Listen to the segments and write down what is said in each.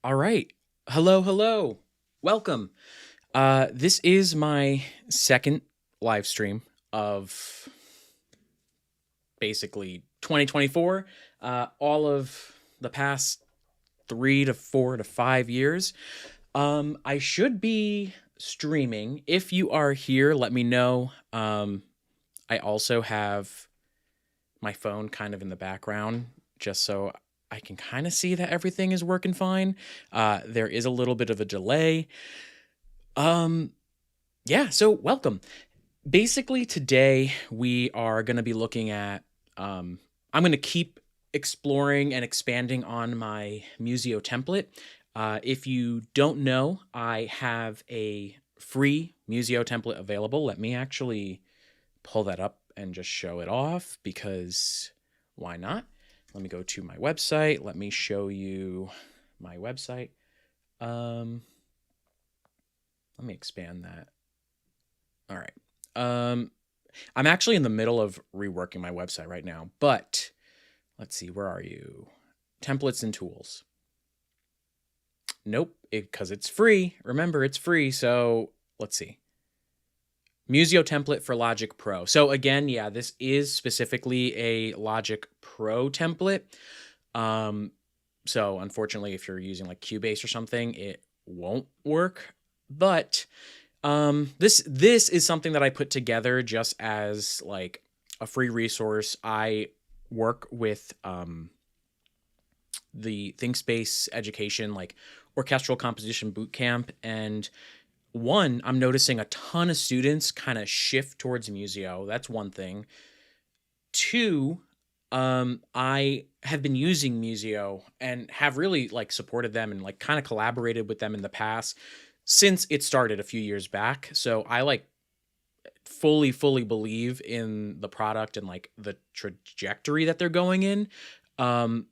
All right. Hello, hello. Welcome. This is my second live stream of basically 2024. All of the past 3 to 4 to 5 years. I should be streaming. If you are here, let me know. I also have my phone kind of in the background just so I can kind of see that everything is working fine. There is a little bit of a delay. Um, yeah, so welcome. Basically, today we are going to be looking at, I'm going to keep exploring and expanding on my Musio template. If you don't know, I have a free Musio template available. Let me actually pull that up and just show it off because why not? Let me go to my website. Let me show you my website. Let me expand that. All right. I'm actually in the middle of reworking my website right now, but let's see, where are you? Templates and tools. Nope, because it's free. Remember, it's free. So let's see. Musio template for Logic Pro. So again, yeah, this is specifically a Logic Pro template. So unfortunately, if you're using like Cubase or something, it won't work. But this is something that I put together just as like a free resource. I work with the Thinkspace education, like orchestral composition bootcamp, and I'm noticing a ton of students kind of shift towards Musio. That's one thing. Two, I have been using Musio and have really like supported them and like kind of collaborated with them in the past since it started a few years back. So I like fully believe in the product and like the trajectory that they're going in. And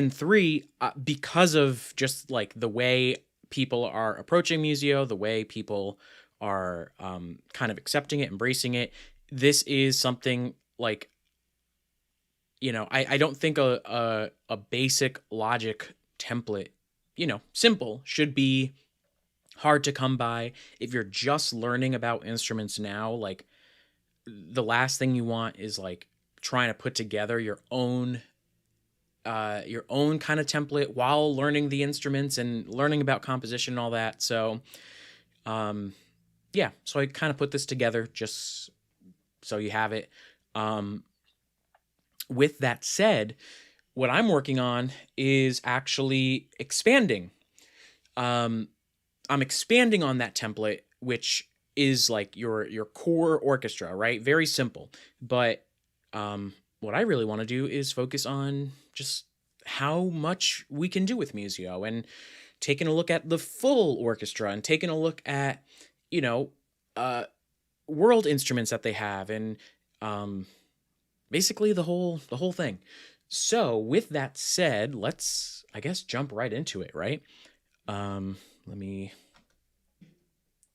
three, because of just like the way people are approaching Musio, the way people are kind of accepting it, embracing it, this is something like, I don't think a basic Logic template, simple, should be hard to come by. If you're just learning about instruments now, like the last thing you want is like trying to put together your own kind of template while learning the instruments and learning about composition and all that. So yeah, so I kind of put this together just so you have it. With that said, what I'm working on is actually expanding. I'm expanding on that template, which is like your core orchestra, right? Very simple. But what I really want to do is focus on just how much we can do with Musio and taking a look at the full orchestra and taking a look at, world instruments that they have and basically the whole thing. So with that said, let's, I guess, jump right into it, right? Let me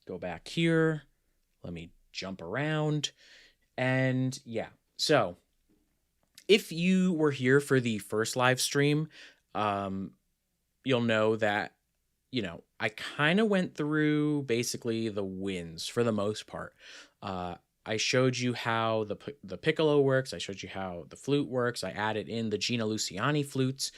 go back here. Let me jump around. And yeah, so if you were here for the first live stream, you'll know that, I kind of went through basically the wins for the most part. I showed you how the piccolo works. I showed you how the flute works. I added in the Gina Luciani flutes,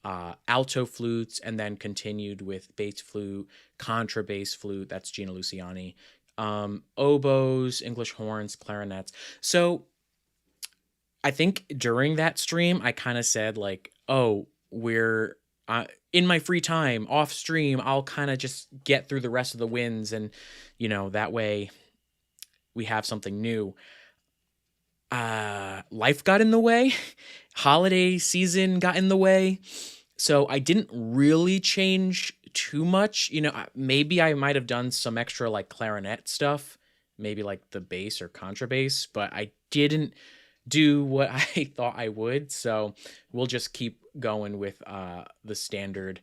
alto flutes, and then continued with bass flute, contrabass flute. That's Gina Luciani. Oboes, English horns, clarinets. So I think during that stream, I kind of said like, oh, we're in my free time off stream, I'll kind of just get through the rest of the wins. And, that way we have something new. Life got in the way. Holiday season got in the way. So I didn't really change too much. Maybe I might have done some extra like clarinet stuff, maybe like the bass or contrabass, but I didn't do what I thought I would. So we'll just keep going with the standard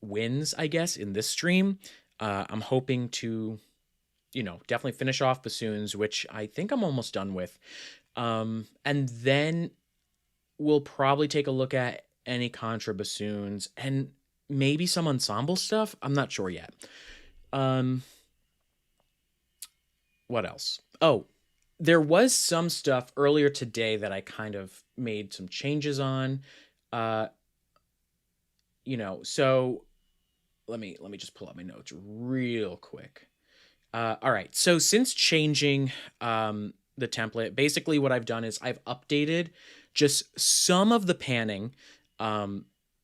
wins, I guess, in this stream. I'm hoping to, definitely finish off bassoons, which I think I'm almost done with. And then we'll probably take a look at any contrabassoons. And maybe some ensemble stuff. I'm not sure yet. What else? Oh, there was some stuff earlier today that I kind of made some changes on. So let me just pull up my notes real quick. All right. So since changing the template, basically what I've done is I've updated just some of the panning,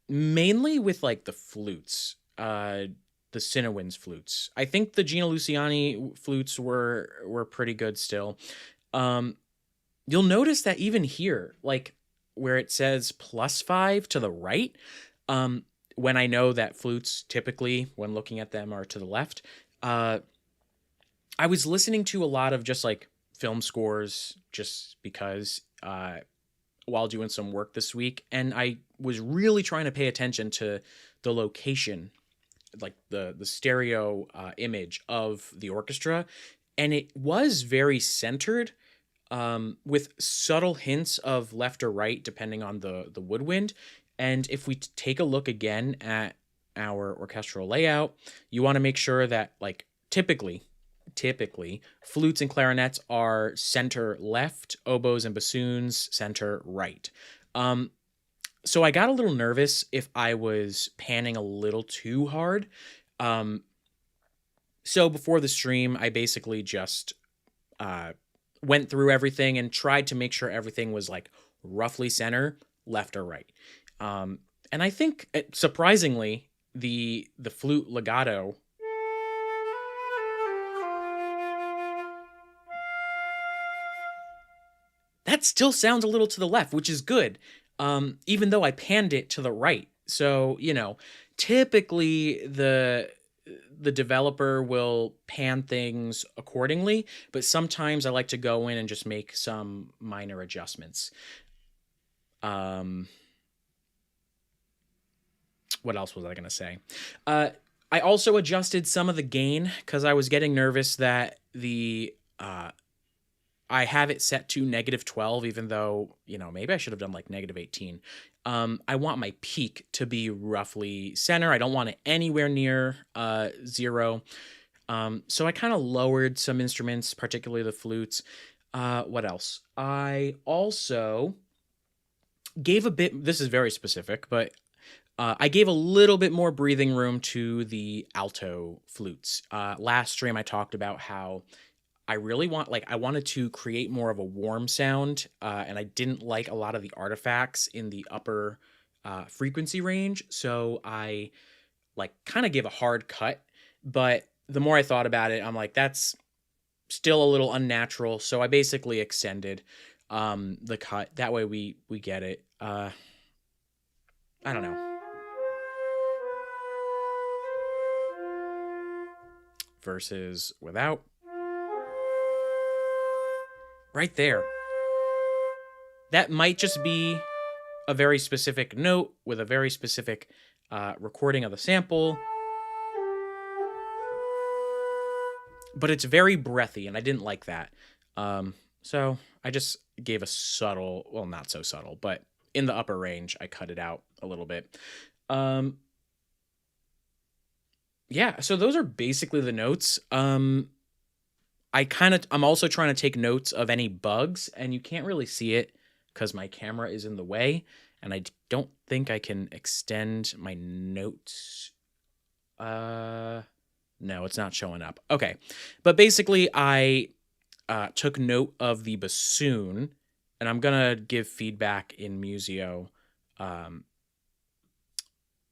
mainly with like the flutes, the Cinewinds flutes. I think the Gina Luciani flutes were pretty good still. You'll notice that even here, like where it says +5 to the right, when I know that flutes typically, when looking at them, are to the left, I was listening to a lot of just like film scores just because while doing some work this week, and I was really trying to pay attention to the location, like the stereo image of the orchestra, and it was very centered, with subtle hints of left or right depending on the woodwind. And if we take a look again at our orchestral layout, you want to make sure that, like, typically flutes and clarinets are center left, oboes and bassoons center right. So I got a little nervous if I was panning a little too hard. So before the stream, I basically just went through everything and tried to make sure everything was like roughly center, left or right. And I think, surprisingly, the flute legato, that still sounds a little to the left, which is good, even though I panned it to the right. So, typically the developer will pan things accordingly, but sometimes I like to go in and just make some minor adjustments. What else was I going to say? I also adjusted some of the gain because I was getting nervous that I have it set to -12, even though, maybe I should have done like -18. I want my peak to be roughly center. I don't want it anywhere near 0. So I kind of lowered some instruments, particularly the flutes. What else? I also gave a bit, this is very specific, but I gave a little bit more breathing room to the alto flutes. Last stream I talked about how I really I wanted to create more of a warm sound, and I didn't like a lot of the artifacts in the upper frequency range, so I kind of gave a hard cut, but the more I thought about it, I'm like, that's still a little unnatural, so I basically extended the cut. That way we get it. I don't know. Versus without. Right there. That might just be a very specific note with a very specific recording of the sample. But it's very breathy, and I didn't like that. So I just gave a subtle, well, not so subtle, but in the upper range, I cut it out a little bit. Yeah, so those are basically the notes. I'm also trying to take notes of any bugs, and you can't really see it because my camera is in the way, and I don't think I can extend my notes. No, it's not showing up. Okay, but basically I took note of the bassoon, and I'm gonna give feedback in Musio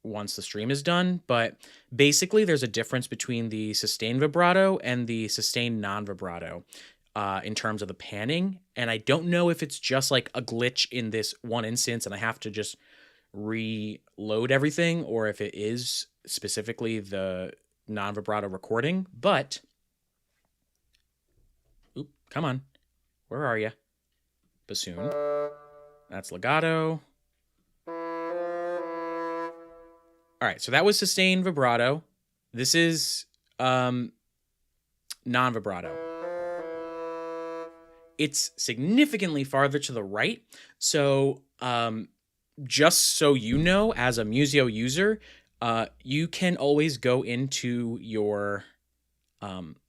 once the stream is done, but basically there's a difference between the sustained vibrato and the sustained non-vibrato in terms of the panning, and I don't know if it's just like a glitch in this one instance and I have to just reload everything, or if it is specifically the non-vibrato recording, but come on, where are you? Bassoon, that's legato. All right, so that was sustained vibrato. This is non-vibrato. It's significantly farther to the right. So just so you know, as a Musio user, you can always go into your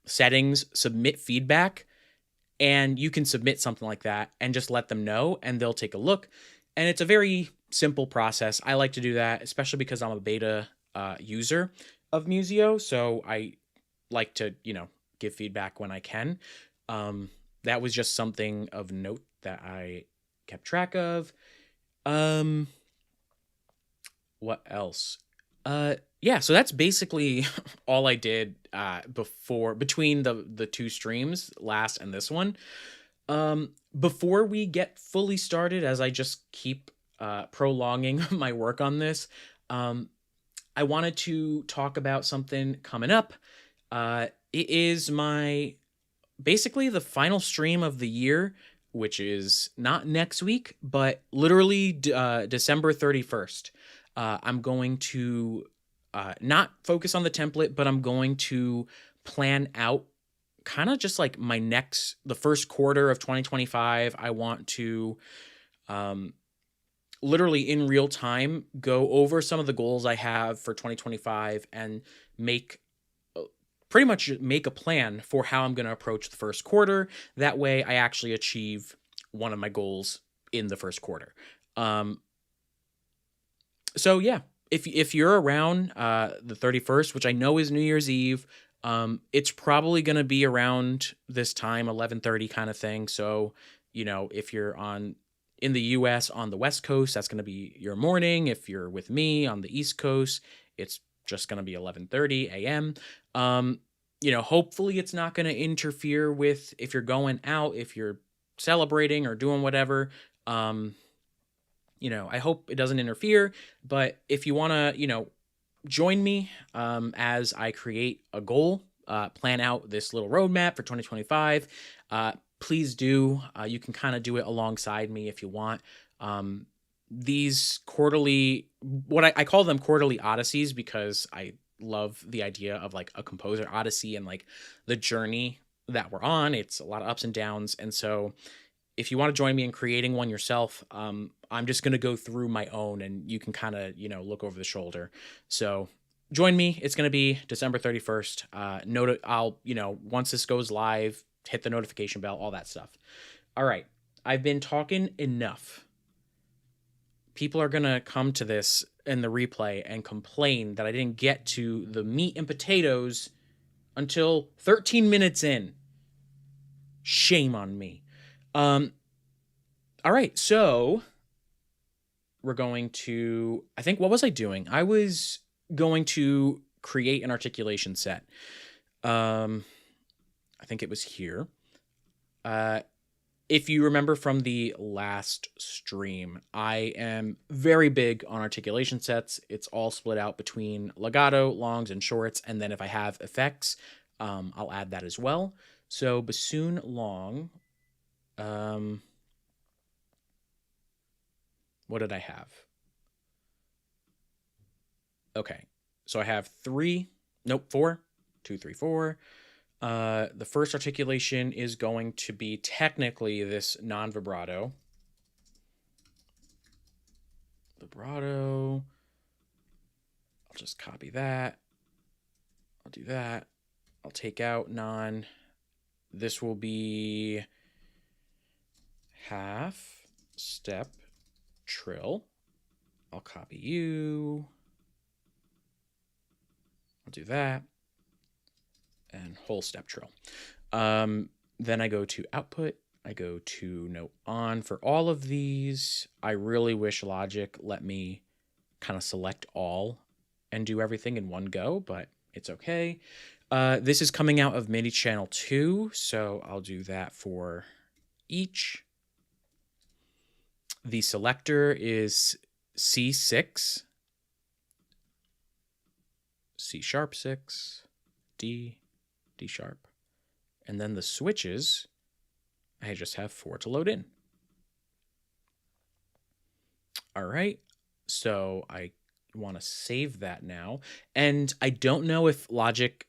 settings, submit feedback, and you can submit something like that and just let them know, and they'll take a look. And it's a very simple process. I like to do that, especially because I'm a beta user of Musio, so I like to, give feedback when I can. That was just something of note that I kept track of. What else? Yeah, so that's basically all I did between the two streams, last and this one. Before we get fully started, as I just keep prolonging my work on this, I wanted to talk about something coming up. It is basically the final stream of the year, which is not next week, but literally December 31st. I'm going to not focus on the template, but I'm going to plan out kind of just like the first quarter of 2025. I want to literally in real time go over some of the goals I have for 2025 and pretty much make a plan for how I'm going to approach the first quarter. That way I actually achieve one of my goals in the first quarter. So yeah, if you're around the 31st, which I know is New Year's Eve, it's probably going to be around this time, 11:30 kind of thing. So, if you're in the US on the West Coast, that's going to be your morning. If you're with me on the East Coast, it's just going to be 11:30 a.m. Hopefully it's not going to interfere with if you're going out, if you're celebrating or doing whatever. I hope it doesn't interfere, but if you want to, join me as I create a goal, plan out this little roadmap for 2025, please do. You can kind of do it alongside me if you want. These quarterly, what I call them quarterly odysseys, because I love the idea of like a composer odyssey and like the journey that we're on. It's a lot of ups and downs. And so if you want to join me in creating one yourself, I'm just going to go through my own and you can kind of, look over the shoulder. So join me. It's going to be December 31st. I'll, once this goes live, hit the notification bell, all that stuff. All right. I've been talking enough. People are going to come to this in the replay and complain that I didn't get to the meat and potatoes until 13 minutes in. Shame on me. All right, so we're going to, I think, what was I doing? I was going to create an articulation set. I think it was here. If you remember from the last stream, I am very big on articulation sets. It's all split out between legato, longs, and shorts, and then if I have effects, I'll add that as well. So bassoon long. What did I have? Okay, so I have 4. 2, 3, 4. The first articulation is going to be technically this non-vibrato. Vibrato. I'll just copy that. I'll do that. I'll take out non. This will be half step trill. I'll copy you. I'll do that. And whole step trill. Then I go to output. I go to note on. For all of these, I really wish Logic let me kind of select all and do everything in one go, but it's okay. This is coming out of MIDI channel 2, so I'll do that for each. The selector is C6, C sharp 6, D, D sharp. And then the switches, I just have 4 to load in. All right, so I want to save that now. And I don't know if Logic,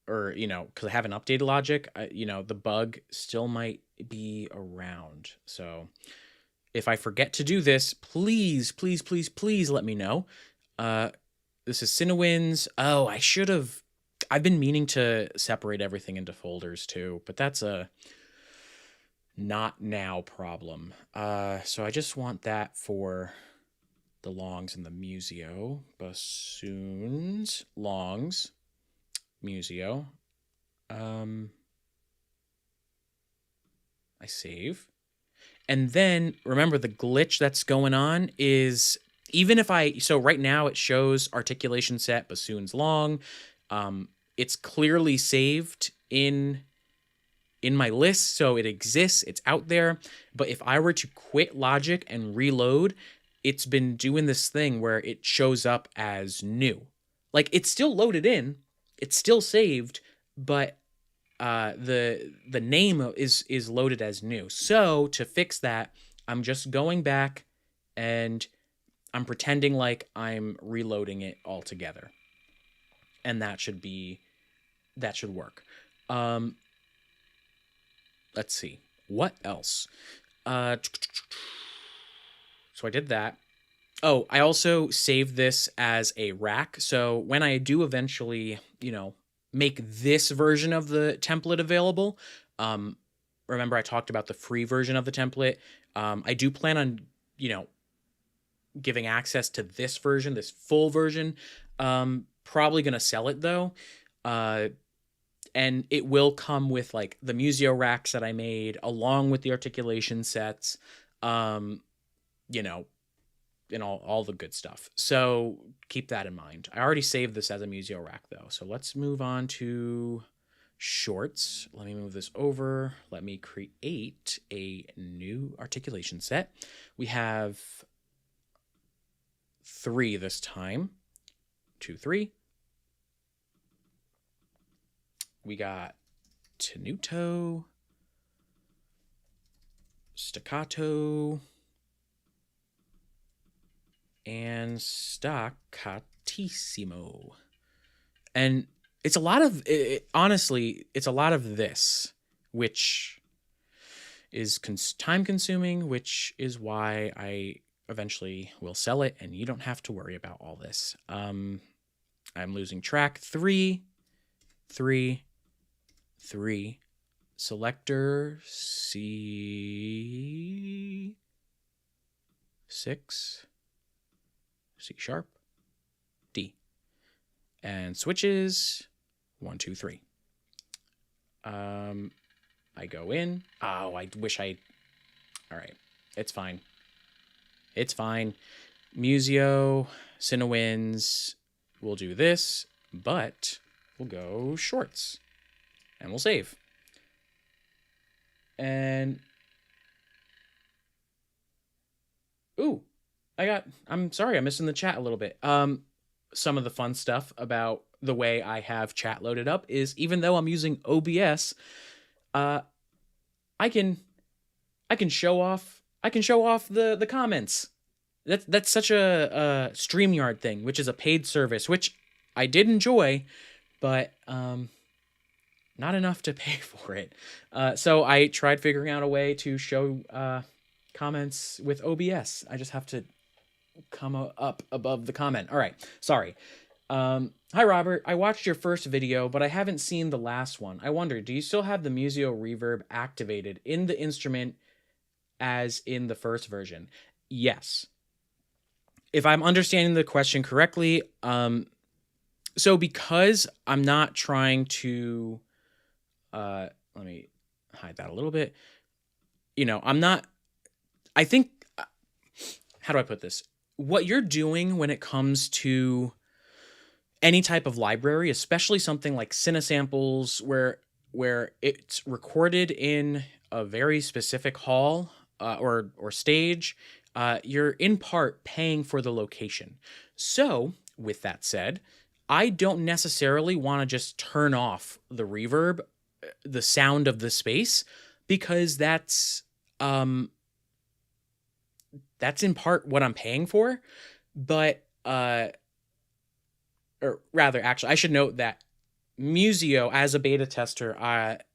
or, because I haven't updated Logic, the bug still might be around. So if I forget to do this, please, please, please, please let me know. this is Cinewinds. Oh, I've been meaning to separate everything into folders too, but that's a not now problem. So I just want that for the longs and the Musio. Bassoons, longs, Musio. I save. And then remember the glitch that's going on is even if so right now it shows articulation set, bassoons long. It's clearly saved in my list, so it exists, it's out there. But if I were to quit Logic and reload, it's been doing this thing where it shows up as new. Like it's still loaded in, it's still saved, but the name is loaded as new. So to fix that, I'm just going back and I'm pretending like I'm reloading it all together. And that should work. Let's see. What else? So I did that. Oh, I also saved this as a rack. So when I do eventually, make this version of the template available, remember I talked about the free version of the template. I do plan on, giving access to this version, this full version. Probably going to sell it though. And it will come with like the Musio racks that I made along with the articulation sets, and all the good stuff. So keep that in mind. I already saved this as a Musio rack though. So let's move on to shorts. Let me move this over. Let me create a new articulation set. We have 3 this time. 2, 3. We got tenuto, staccato, and staccatissimo. And it's a lot of, honestly, it's a lot of this, which is time consuming, which is why I eventually will sell it and you don't have to worry about all this. I'm losing track. 3, 3, 3, selector C6, C sharp, D, and switches 1, 2, 3. I go in. Oh, I wish all right, it's fine. It's fine. Musio, Cinewinds, we'll do this, but we'll go shorts and we'll save. And ooh, I'm sorry, I'm missing the chat a little bit. Some of the fun stuff about the way I have chat loaded up is even though I'm using OBS, I can show off the comments. That's such a StreamYard thing, which is a paid service, which I did enjoy, but not enough to pay for it. So I tried figuring out a way to show comments with OBS. I just have to come up above the comment. All right, sorry. Hi, Robert. I watched your first video, but I haven't seen the last one. I wonder, do you still have the Musio reverb activated in the instrument as in the first version? Yes. If I'm understanding the question correctly, so because I'm not trying to, let me hide that a little bit. I think, how do I put this? What you're doing when it comes to any type of library, especially something like Cinesamples, where it's recorded in a very specific hall or stage, you're in part paying for the location. So, with that said, I don't necessarily want to just turn off the reverb, the sound of the space, because that's in part what I'm paying for. But or rather, actually, I should note that Musio, as a beta tester,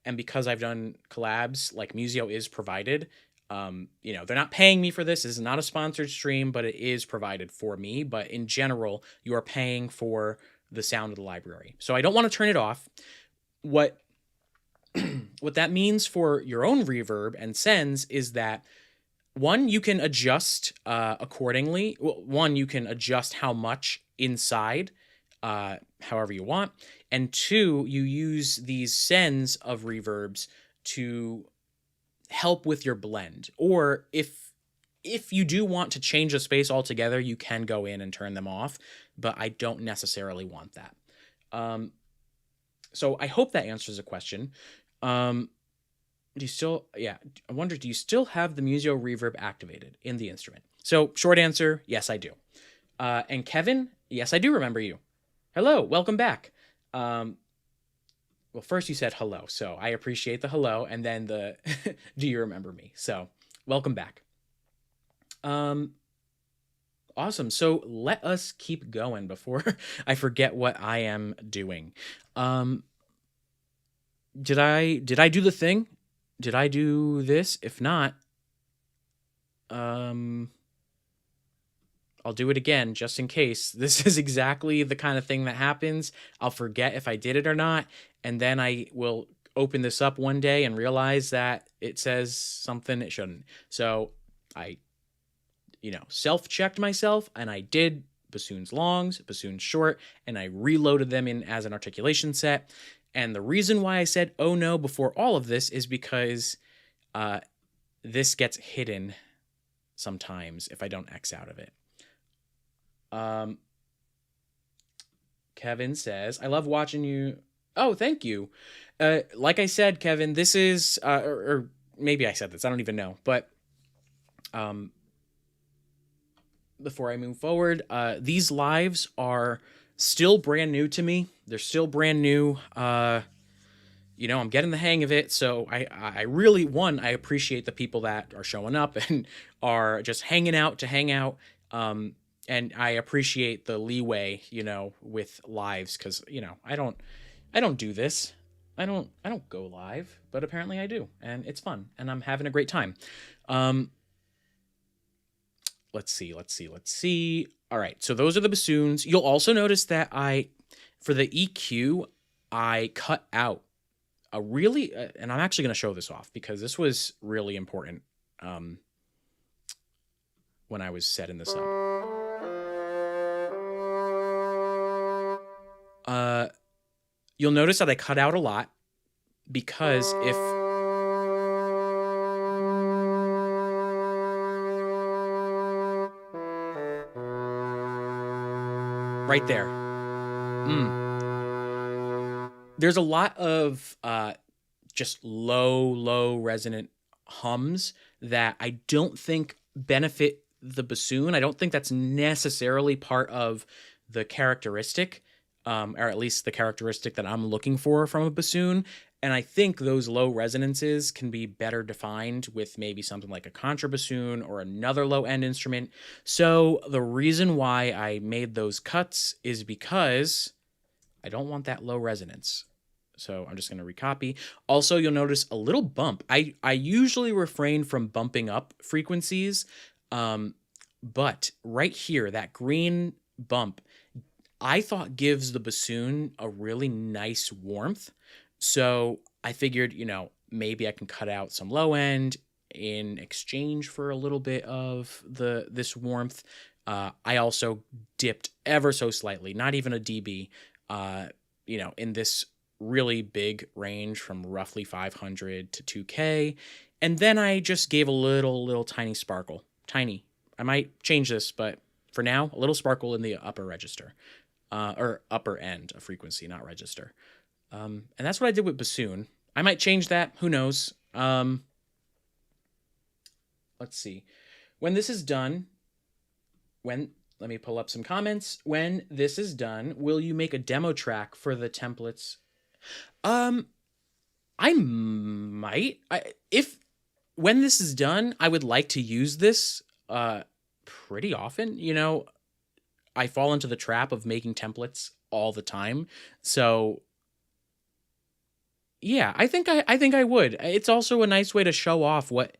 and because I've done collabs, like Musio is provided, They're not paying me for this. This is not a sponsored stream, but it is provided for me. But in general, you are paying for the sound of the library. So I don't want to turn it off. What that means for your own reverb and sends is that, one, you can adjust accordingly. Well, one, you can adjust how much inside, however you want. And two, you use these sends of reverbs to help with your blend. Or if you do want to change the space altogether, you can go in and turn them off, but I don't necessarily want that. So I hope that answers the question. Do you still, I wonder, do you still have the Musio reverb activated in the instrument? So short answer, yes, I do. And Kevin, yes, I do remember you. Hello, welcome back. Well, first you said hello, so I appreciate the hello, and then the do you remember me? So welcome back. Awesome. So let us keep going before I forget what I am doing. Did I do the thing? Did I do this? If not, I'll do it again just in case. This is exactly the kind of thing that happens. I'll forget if I did it or not, and then I will open this up one day and realize that it says something it shouldn't. So I, self-checked myself, and I did bassoons longs, bassoons short, and I reloaded them in as an articulation set. And the reason why I said, oh no, before all of this is because this gets hidden sometimes if I don't X out of it. Kevin says, I love watching you. Oh, thank you. Like I said, Kevin, this is, or maybe I said this, I don't even know, but before I move forward, these lives are still brand new to me. They're still brand new. I'm getting the hang of it. So I really, I appreciate the people that are showing up and are just hanging out to hang out. And I appreciate the leeway, with lives, because, I don't do this. I don't go live, but apparently I do, and it's fun, and I'm having a great time. Let's see. All right, so those are the bassoons. You'll also notice that for the EQ, I cut out a really, and I'm actually going to show this off because this was really important when I was setting this up. You'll notice that I cut out a lot because if right there, there's a lot of just low resonant hums that I don't think benefit the bassoon. I don't think that's necessarily part of the characteristic. Or at least the characteristic that I'm looking for from a bassoon. And I think those low resonances can be better defined with maybe something like a contrabassoon or another low-end instrument. So the reason why I made those cuts is because I don't want that low resonance. So I'm just going to recopy. Also, you'll notice a little bump. I usually refrain from bumping up frequencies, but right here, that green bump, I thought gives the bassoon a really nice warmth. So I figured, maybe I can cut out some low end in exchange for a little bit of this warmth. I also dipped ever so slightly, not even a dB, in this really big range from roughly 500 to 2K. And then I just gave a little tiny sparkle. Tiny. I might change this, but for now, a little sparkle in the upper register. Or upper end of frequency, not register. And that's what I did with bassoon. I might change that. Who knows? Let's see. When this is done, let me pull up some comments. When this is done, will you make a demo track for the templates? I might. When this is done, I would like to use this pretty often. I fall into the trap of making templates all the time. So yeah, I think I would. It's also a nice way to show off what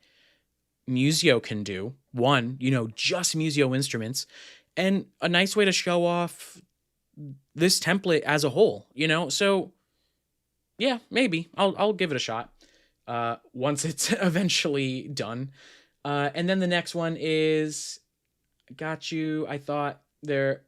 Musio can do. One, just Musio instruments, and a nice way to show off this template as a whole, So yeah, maybe I'll give it a shot once it's eventually done. And then the next one is got you. I thought there.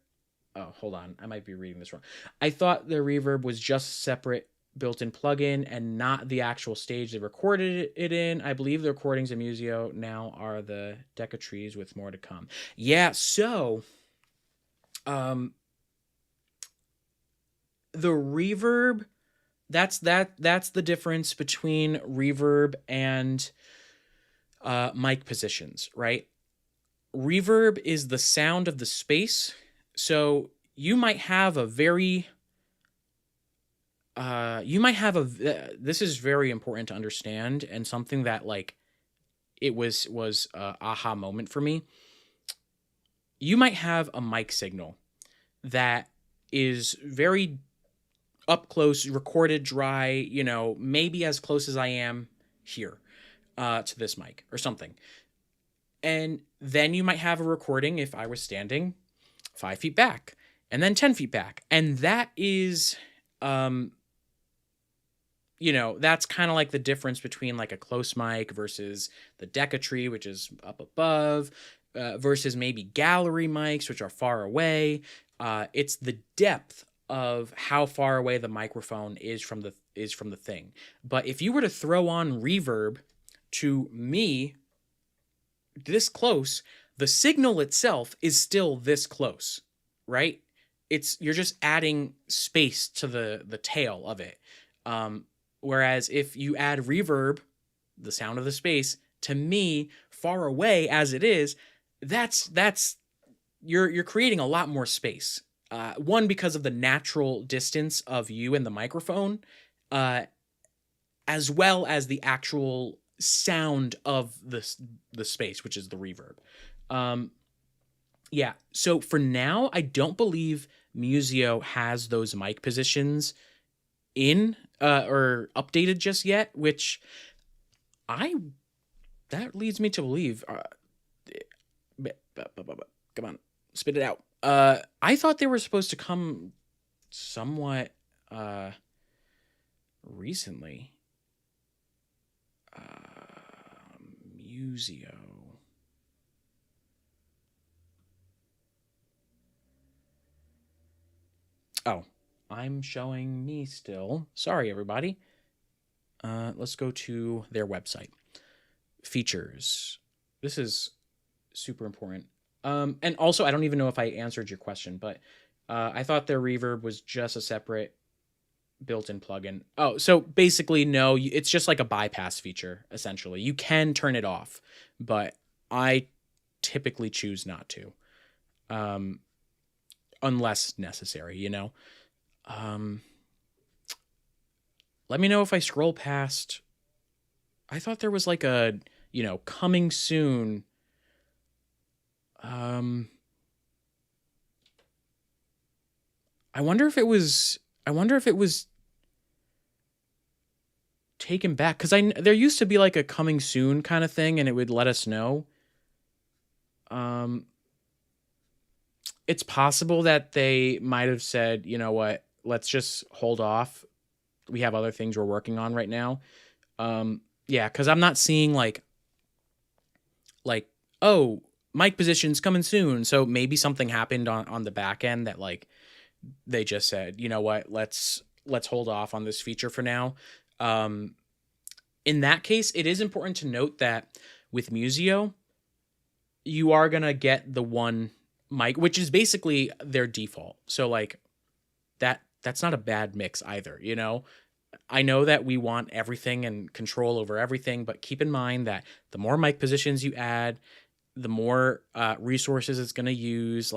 Oh, hold on. I might be reading this wrong. I thought the reverb was just separate built-in plugin and not the actual stage they recorded it in. I believe the recordings in Musio now are the Deca trees with more to come. Yeah, so the reverb, that's the difference between reverb and mic positions, right? Reverb is the sound of the space. So you might have a very this is very important to understand, and something that like it was a aha moment for me. You might have a mic signal that is very up close, recorded dry, maybe as close as I am here to this mic or something. And then you might have a recording if I was standing 5 feet back and then 10 feet back. And that is, that's kind of like the difference between like a close mic versus the Deca tree, which is up above, versus maybe gallery mics, which are far away. It's the depth of how far away the microphone is from the thing. But if you were to throw on reverb to me this close, the signal itself is still this close, right? You're just adding space to the tail of it. Whereas if you add reverb, the sound of the space, to me, far away as it is, you're creating a lot more space. One, because of the natural distance of you and the microphone, as well as the actual sound of the space, which is the reverb. Yeah, so for now, I don't believe Musio has those mic positions in or updated just yet, which that leads me to believe. Come on, spit it out. I thought they were supposed to come somewhat recently. Musio. Oh, I'm showing me still. Sorry, everybody. Let's go to their website. Features. This is super important. And also, I don't even know if I answered your question, but I thought their reverb was just a separate built-in plugin. Oh, so basically, no, it's just like a bypass feature, essentially. You can turn it off, but I typically choose not to, unless necessary, Let me know if I scroll past. I thought there was like a, coming soon. I wonder if it was taken back, because there used to be like a coming soon kind of thing, and it would let us know. It's possible that they might have said, you know what, let's just hold off. We have other things we're working on right now. Yeah, because I'm not seeing like, oh, mic positions coming soon. So maybe something happened on the back end that like they just said, you know what, let's hold off on this feature for now. In that case, it is important to note that with Musio, you are gonna get the one mic, which is basically their default. So like that's not a bad mix either, I know that we want everything and control over everything, but keep in mind that the more mic positions you add, the more resources it's going to use,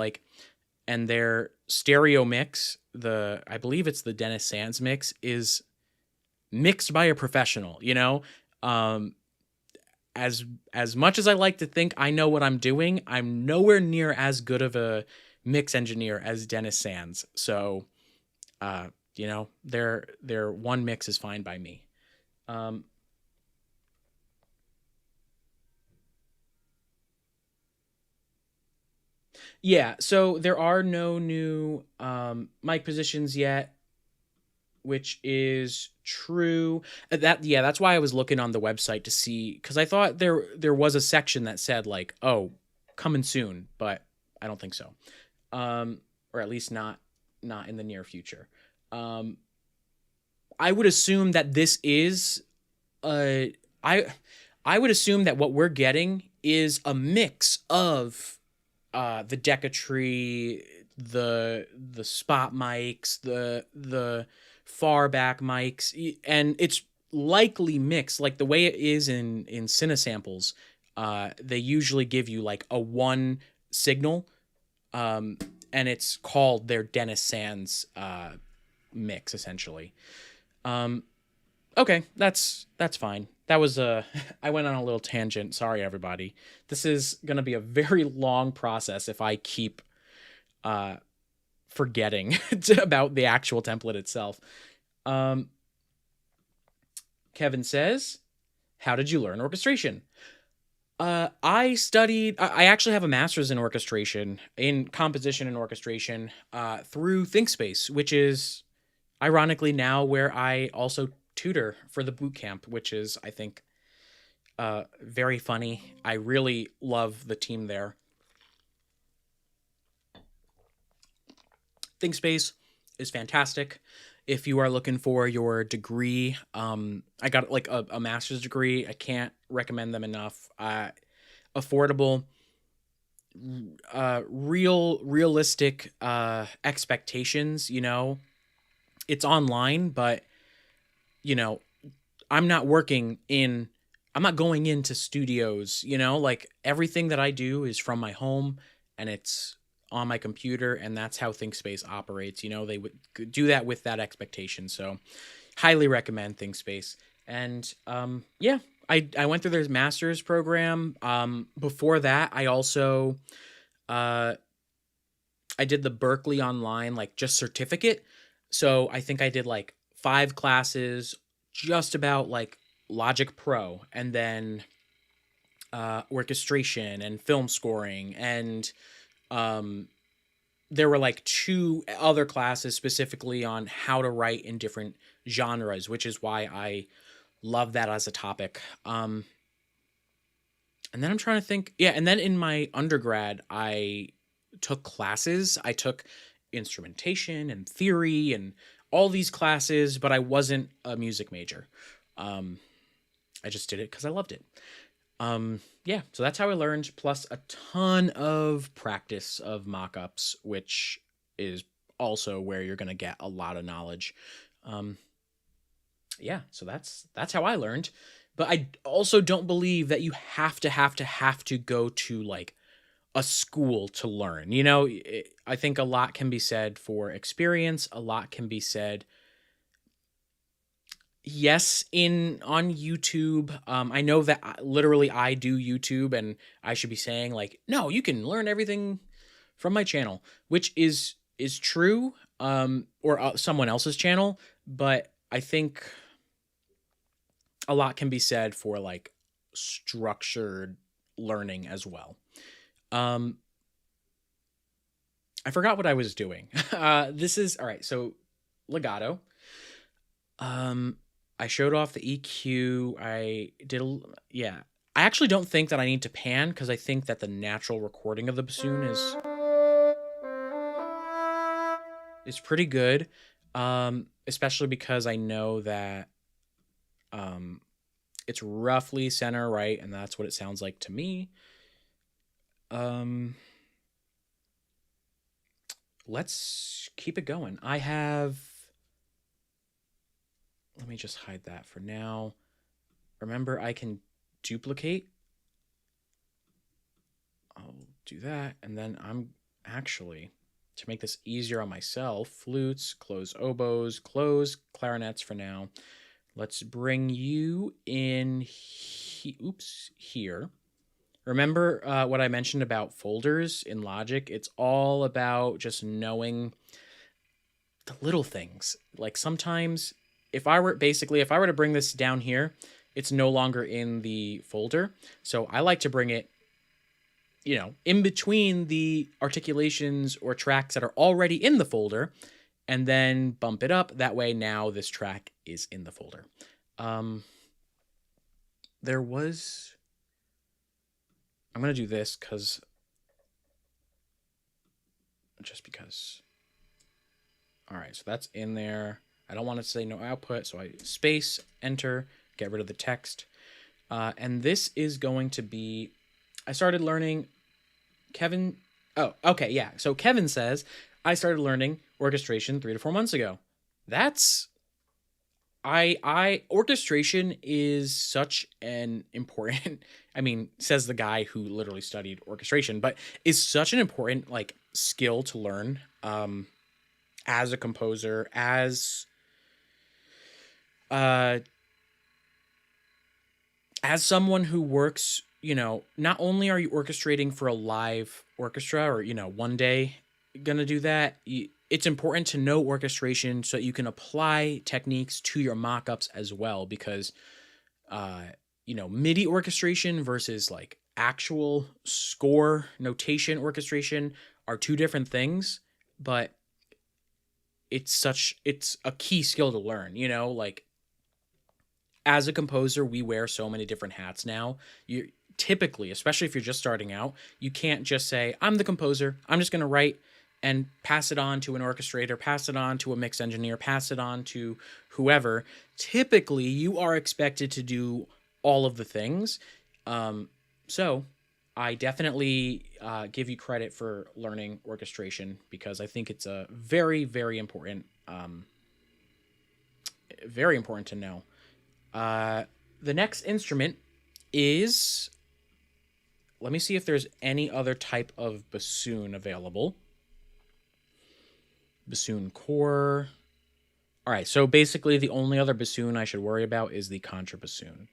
and their stereo mix, I believe it's the Dennis Sands mix, is mixed by a professional, as much as I like to think I know what I'm doing, I'm nowhere near as good of a mix engineer as Dennis Sands. So, their one mix is fine by me. Yeah, so there are no new mic positions yet, which is true. That's why I was looking on the website to see, because I thought there was a section that said like, oh, coming soon, but I don't think so, or at least not in the near future. I would assume that this is I I would assume that what we're getting is a mix of the Decatree, the spot mics, the far back mics, and it's likely mixed like the way it is in Cinesamples. They usually give you like a one signal, and it's called their Dennis Sands mix essentially. Okay, that's fine. That was I went on a little tangent. Sorry, everybody. This is gonna be a very long process if I keep forgetting about the actual template itself. Kevin says, "How did you learn orchestration?" I studied. I actually have a master's in orchestration, in composition and orchestration, through Thinkspace, which is ironically now where I also tutor for the boot camp, which is, I think, very funny. I really love the team there. Thinkspace is fantastic if you are looking for your degree. I got like a master's degree. I can't recommend them enough. Affordable, realistic expectations. You know, it's online, but you know, I'm not going into studios, you know, like everything that I do is from my home and it's on my computer, and that's how Thinkspace operates. You know, they would do that with that expectation. So highly recommend Thinkspace. And yeah, I went through their master's program. Before that, I also I did the Berkeley online, like just certificate. So I think I did like 5 classes just about like Logic Pro, and then orchestration and film scoring, and there were like 2 other classes specifically on how to write in different genres, which is why I love that as a topic. And then I'm trying to think. Yeah, and then in my undergrad, I took classes. I took instrumentation and theory and all these classes, but I wasn't a music major. I just did it because I loved it. Yeah, so that's how I learned, plus a ton of practice of mock-ups, which is also where you're going to get a lot of knowledge. Yeah, so that's how I learned. But I also don't believe that you have to go to like a school to learn. You know, I think a lot can be said for experience. A lot can be said, yes, on YouTube. I know that literally I do YouTube, and I should be saying like, no, you can learn everything from my channel, which is true, or someone else's channel. But I think a lot can be said for like structured learning as well. I forgot what I was doing. This is all right. So legato. I showed off the EQ. Yeah. I actually don't think that I need to pan, because I think that the natural recording of the bassoon is pretty good. Especially because I know that it's roughly center right, and that's what it sounds like to me. Let's keep it going. Let me just hide that for now. Remember, I can duplicate. I'll do that, and then I'm actually, to make this easier on myself, flutes, close oboes, close clarinets for now. Let's bring you in here. Remember what I mentioned about folders in Logic? It's all about just knowing the little things. Like sometimes if I were to bring this down here, it's no longer in the folder. So I like to bring it in between the articulations or tracks that are already in the folder, and then bump it up. That way now this track is in the folder. I'm going to do this just because. All right, so that's in there. I don't want to say no output, so I space, enter, get rid of the text. And this is going to be, I started learning, Kevin, oh, okay, yeah. So Kevin says, I started learning orchestration 3 to 4 months ago. Orchestration is such an important, says the guy who literally studied orchestration, but is such an important skill to learn as a composer, as someone who works, not only are you orchestrating for a live orchestra or, one day gonna do that, it's important to know orchestration so that you can apply techniques to your mock-ups as well, because MIDI orchestration versus actual score notation orchestration are two different things, but it's a key skill to learn, as a composer, we wear so many different hats now. You typically, especially if you're just starting out, you can't just say, I'm the composer, I'm just going to write and pass it on to an orchestrator, pass it on to a mix engineer, pass it on to whoever. Typically, you are expected to do all of the things. So I definitely give you credit for learning orchestration, because I think it's a very, very important to know. The next instrument is, let me see if there's any other type of bassoon available. Bassoon core. All right, so basically the only other bassoon I should worry about is the contrabassoon.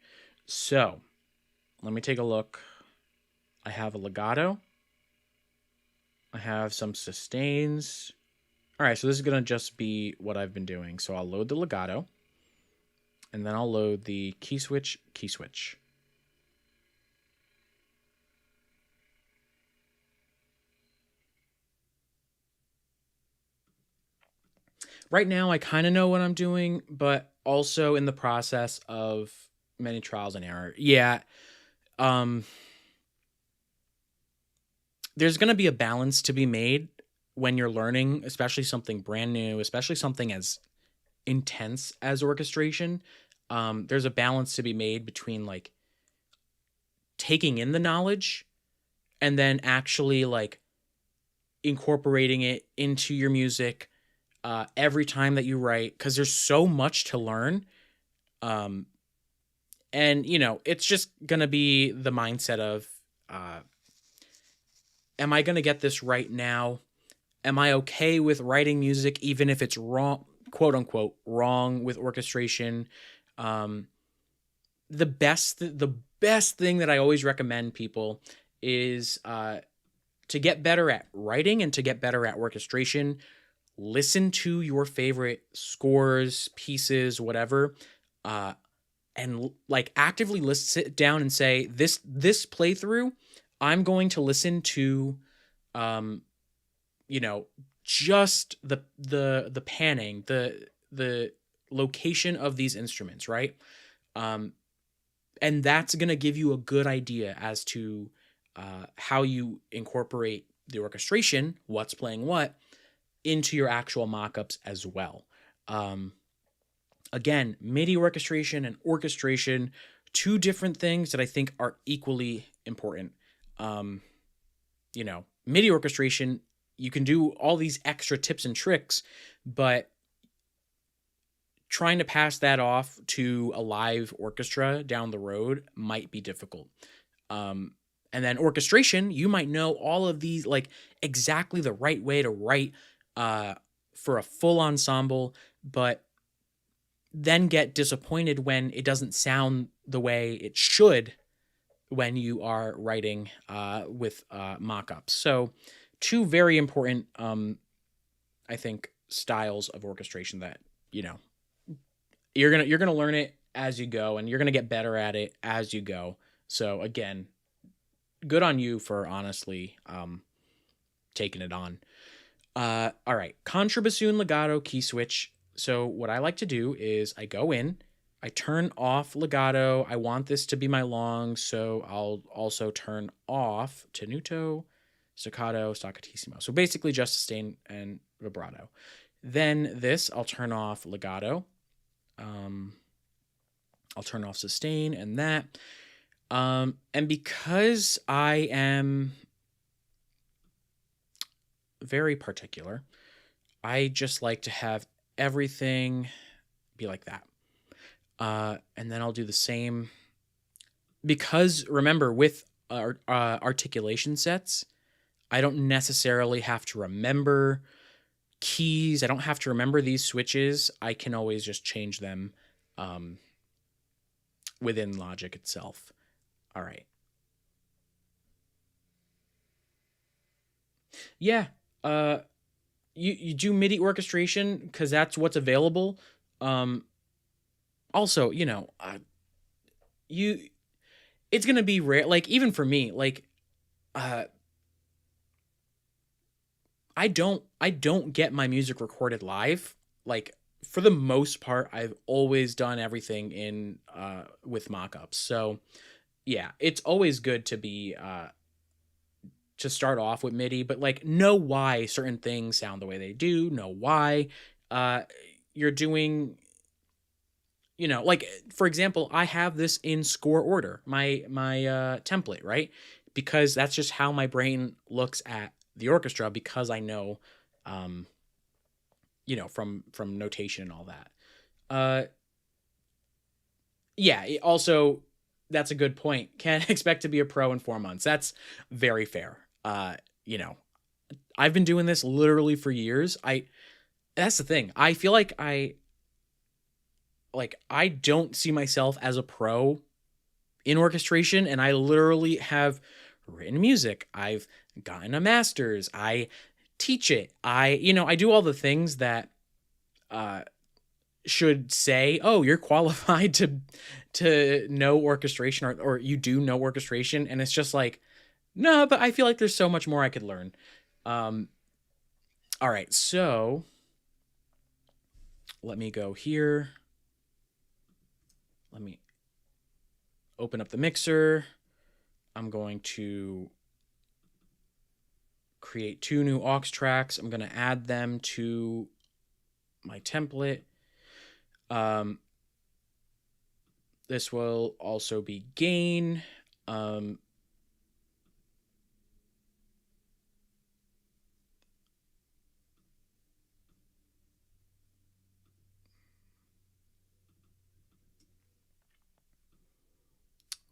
So let me take a look. I have a legato. I have some sustains. All right, so this is going to just be what I've been doing. So I'll load the legato, and then I'll load the key switch. Right now, I kind of know what I'm doing, but also in the process of many trials and error. Yeah. There's going to be a balance to be made when you're learning, especially something brand new, especially something as intense as orchestration. There's a balance to be made between taking in the knowledge and then actually incorporating it into your music every time that you write, because there's so much to learn. And it's just gonna be the mindset of am I gonna get this right now? Am I okay with writing music even if it's wrong, quote unquote wrong, with orchestration? The best thing that I always recommend people is to get better at writing and to get better at orchestration, listen to your favorite scores, pieces, whatever, and actively sit down and say, this playthrough, I'm going to listen to, just the panning, the location of these instruments, right? And that's going to give you a good idea as to how you incorporate the orchestration, what's playing what, into your actual mockups as well. Again, MIDI orchestration and orchestration, two different things that I think are equally important. MIDI orchestration, you can do all these extra tips and tricks, but trying to pass that off to a live orchestra down the road might be difficult. And then orchestration, you might know all of these, exactly the right way to write for a full ensemble, but then get disappointed when it doesn't sound the way it should when you are writing with mock-ups. So two very important, I think, styles of orchestration that, you're gonna learn it as you go, and you're gonna get better at it as you go. So again, good on you for honestly taking it on. All right, contrabassoon legato key switch. So what I like to do is I go in, I turn off legato. I want this to be my long, so I'll also turn off tenuto, staccato, staccatissimo. So basically just sustain and vibrato. Then this, I'll turn off legato. I'll turn off sustain and that. And because I am very particular, I just like to have everything be like that. And then I'll do the same, because remember with articulation sets, I don't necessarily have to remember keys. I don't have to remember these switches. I can always just change them within Logic itself. All right. Yeah. You do MIDI orchestration because that's what's available. Also, you know, it's gonna be rare. Like even for me, like, I don't get my music recorded live. Like for the most part, I've always done everything in with mockups. So yeah, it's always good to be to start off with MIDI, but like know why certain things sound the way they do, know why you're doing, you know, like for example, I have this in score order, my template, right? Because that's just how my brain looks at the orchestra, because I know you know, from notation and all that. Yeah, also that's a good point. Can't expect to be a pro in 4 months. That's very fair. You know, I've been doing this literally for years. That's the thing. I feel like I don't see myself as a pro in orchestration, and I literally have written music. I've gotten a master's. I teach it. I do all the things that should say, oh, you're qualified to know orchestration, or you do know orchestration. And it's just like, no, but I feel like there's so much more I could learn. All right, so let me go here. Let me open up the mixer. I'm going to create 2 new aux tracks. I'm going to add them to my template. This will also be gain.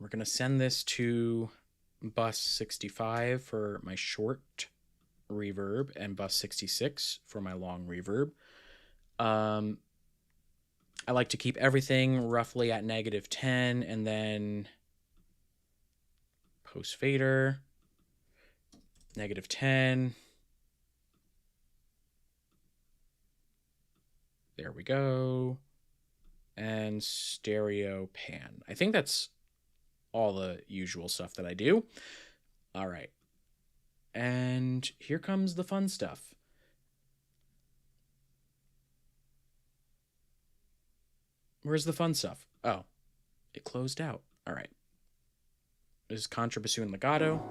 We're going to send this to bus 65 for my short reverb and bus 66 for my long reverb. I like to keep everything roughly at -10, and then post fader, -10. There we go. And stereo pan. I think that's all the usual stuff that I do. All right. And here comes the fun stuff. Where's the fun stuff? Oh, it closed out. All right. This is contrabassoon legato.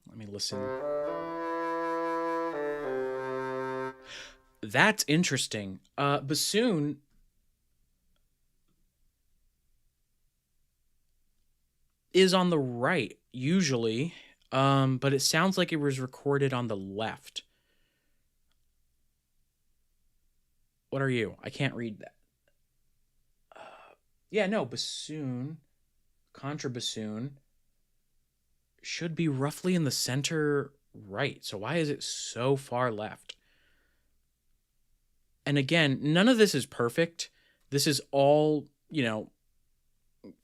Let me listen. That's interesting. Bassoon is on the right usually, but it sounds like it was recorded on the left. What are you? I can't read that. Yeah, no, bassoon, contrabassoon should be roughly in the center right. So why is it so far left? And again, none of this is perfect. This is all, you know,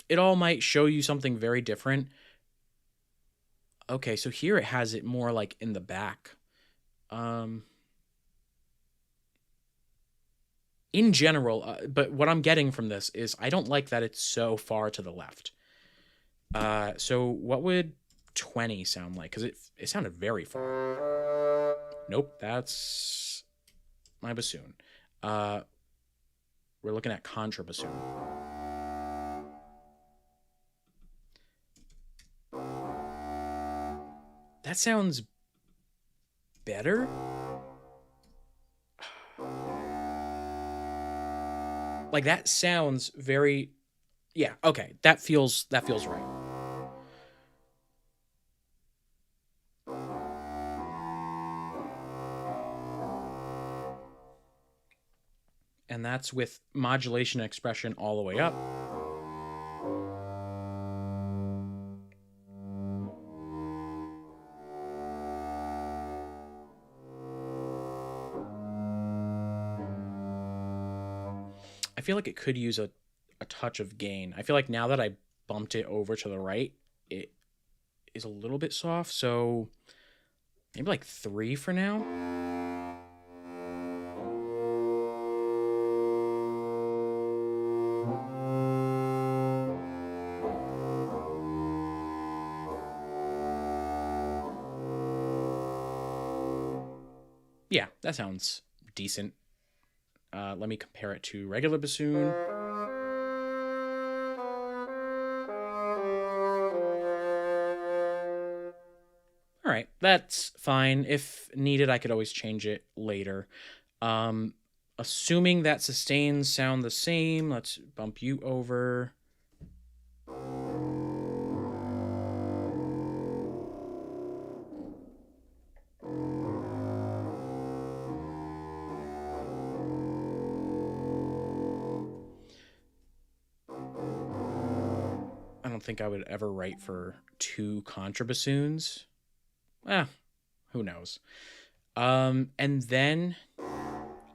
it all might show you something very different. Okay, so here it has it more like in the back. In general, but what I'm getting from this is I don't like that it's so far to the left. So what would 20 sound like? Because it sounded very far. Nope, that's my bassoon. We're looking at contrabassoon. That sounds better. Like that sounds very, yeah, okay. That feels right. And that's with modulation and expression all the way up. I feel like it could use a touch of gain. I feel like now that I bumped it over to the right, it is a little bit soft. So maybe like 3 for now. Yeah, that sounds decent. Let me compare it to regular bassoon. All right, that's fine. If needed, I could always change it later. Assuming that sustains sound the same, let's bump you over. I don't think I would ever write for 2 contrabassoons. Who knows? And then,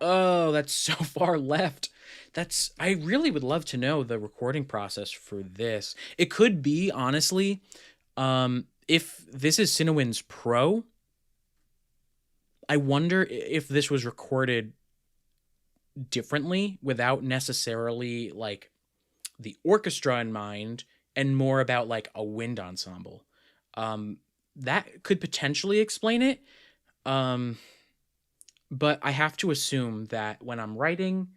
oh, that's so far left. I really would love to know the recording process for this. It could be, honestly, if this is Cinewinds Pro, I wonder if this was recorded differently without necessarily like the orchestra in mind and more about like a wind ensemble. That could potentially explain it. But I have to assume that when I'm writing,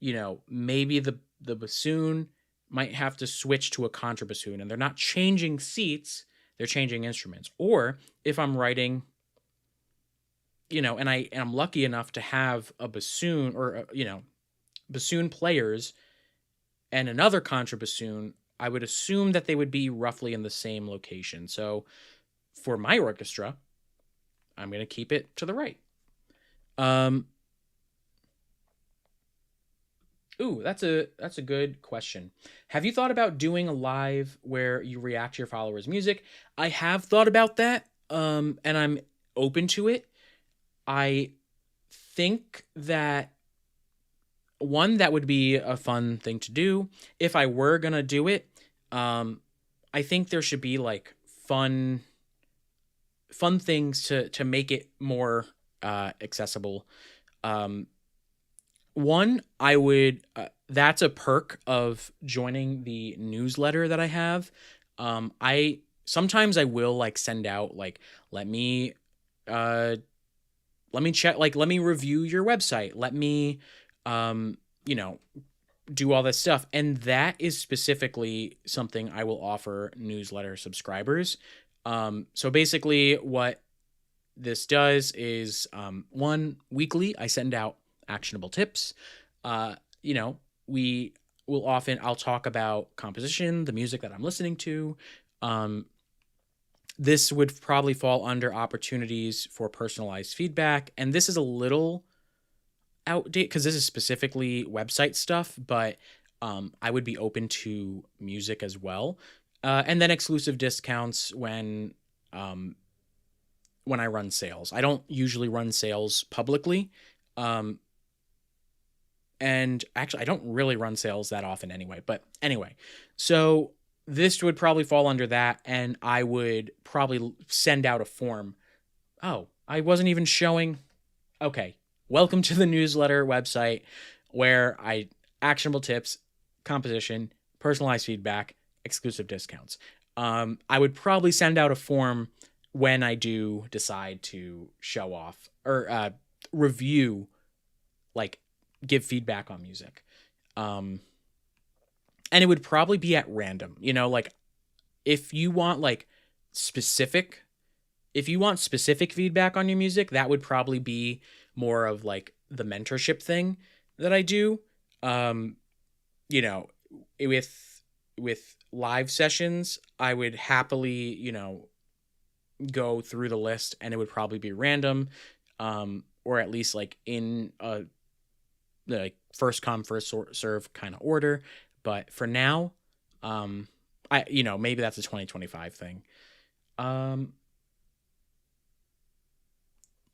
maybe the bassoon might have to switch to a contrabassoon, and they're not changing seats, they're changing instruments. Or if I'm writing, and I'm lucky enough to have a bassoon or, bassoon players and another contrabassoon, I would assume that they would be roughly in the same location. So for my orchestra, I'm going to keep it to the right. Ooh, that's a good question. Have you thought about doing a live where you react to your followers' music? I have thought about that, and I'm open to it. I think that that would be a fun thing to do. If I were gonna do it, I think there should be like fun things to make it more accessible. One, I would that's a perk of joining the newsletter that I have. I sometimes I will like send out like let me check, like let me review your website, let me do all this stuff, and that is specifically something I will offer newsletter subscribers. So basically what this does is one, weekly I send out actionable tips. We will I'll talk about composition, the music that I'm listening to. This would probably fall under opportunities for personalized feedback, and this is a little outdated because this is specifically website stuff, but I would be open to music as well. And then exclusive discounts when I run sales. I don't usually run sales publicly. And actually, I don't really run sales that often anyway. But anyway, so this would probably fall under that, and I would probably send out a form. Oh, I wasn't even showing. Okay, welcome to the newsletter website where I actionable tips, composition, personalized feedback, exclusive discounts. I would probably send out a form when I do decide to show off or review, like give feedback on music. And it would probably be at random, like if you want like specific, if you want specific feedback on your music, that would probably be more of like the mentorship thing that I do. Um, you know, with live sessions, I would happily, go through the list and it would probably be random, or at least like in a like first come first serve kind of order. But for now, I maybe that's a 2025 thing.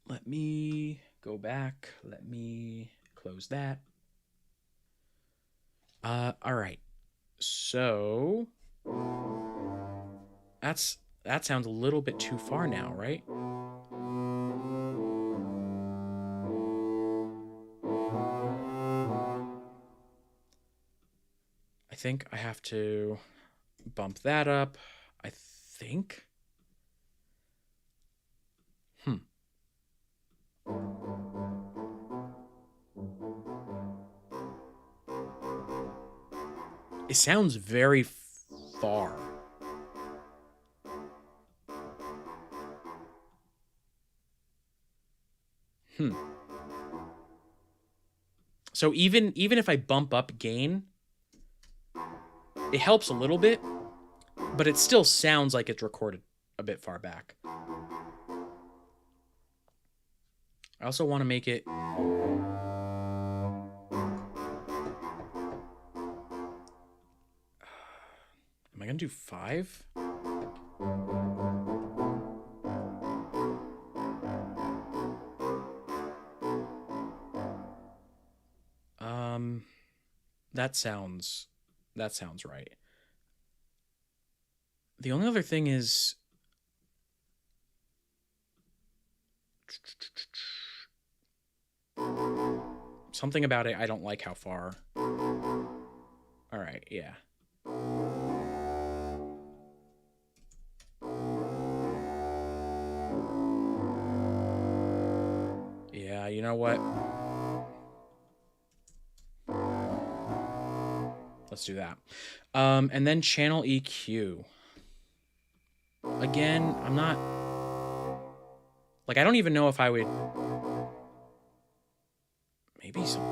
Let me go back. Let me close that. All right. So that sounds a little bit too far now, right? I think I have to bump that up. I think. It sounds very far. So even if I bump up gain, it helps a little bit, but it still sounds like it's recorded a bit far back. I also want to make it... Am I going to do 5? That sounds right. The only other thing is something about it. I don't like how far. All right. Yeah. Yeah. You know what? Let's do that. And then channel EQ. Again, I'm not... Like, I don't even know if I would... Maybe some...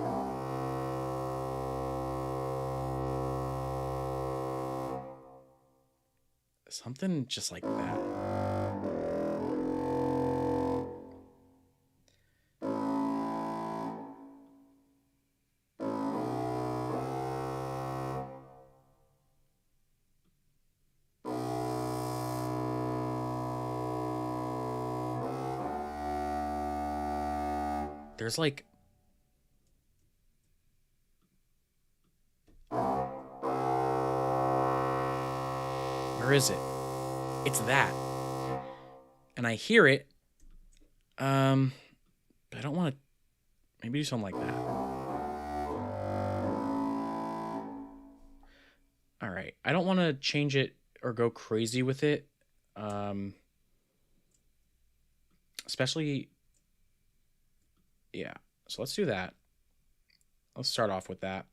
Something just like that. There's like... Where is it? It's that. And I hear it. But I don't want to... Maybe do something like that. All right. I don't want to change it or go crazy with it. Especially... Yeah. So let's do that. Let's start off with that.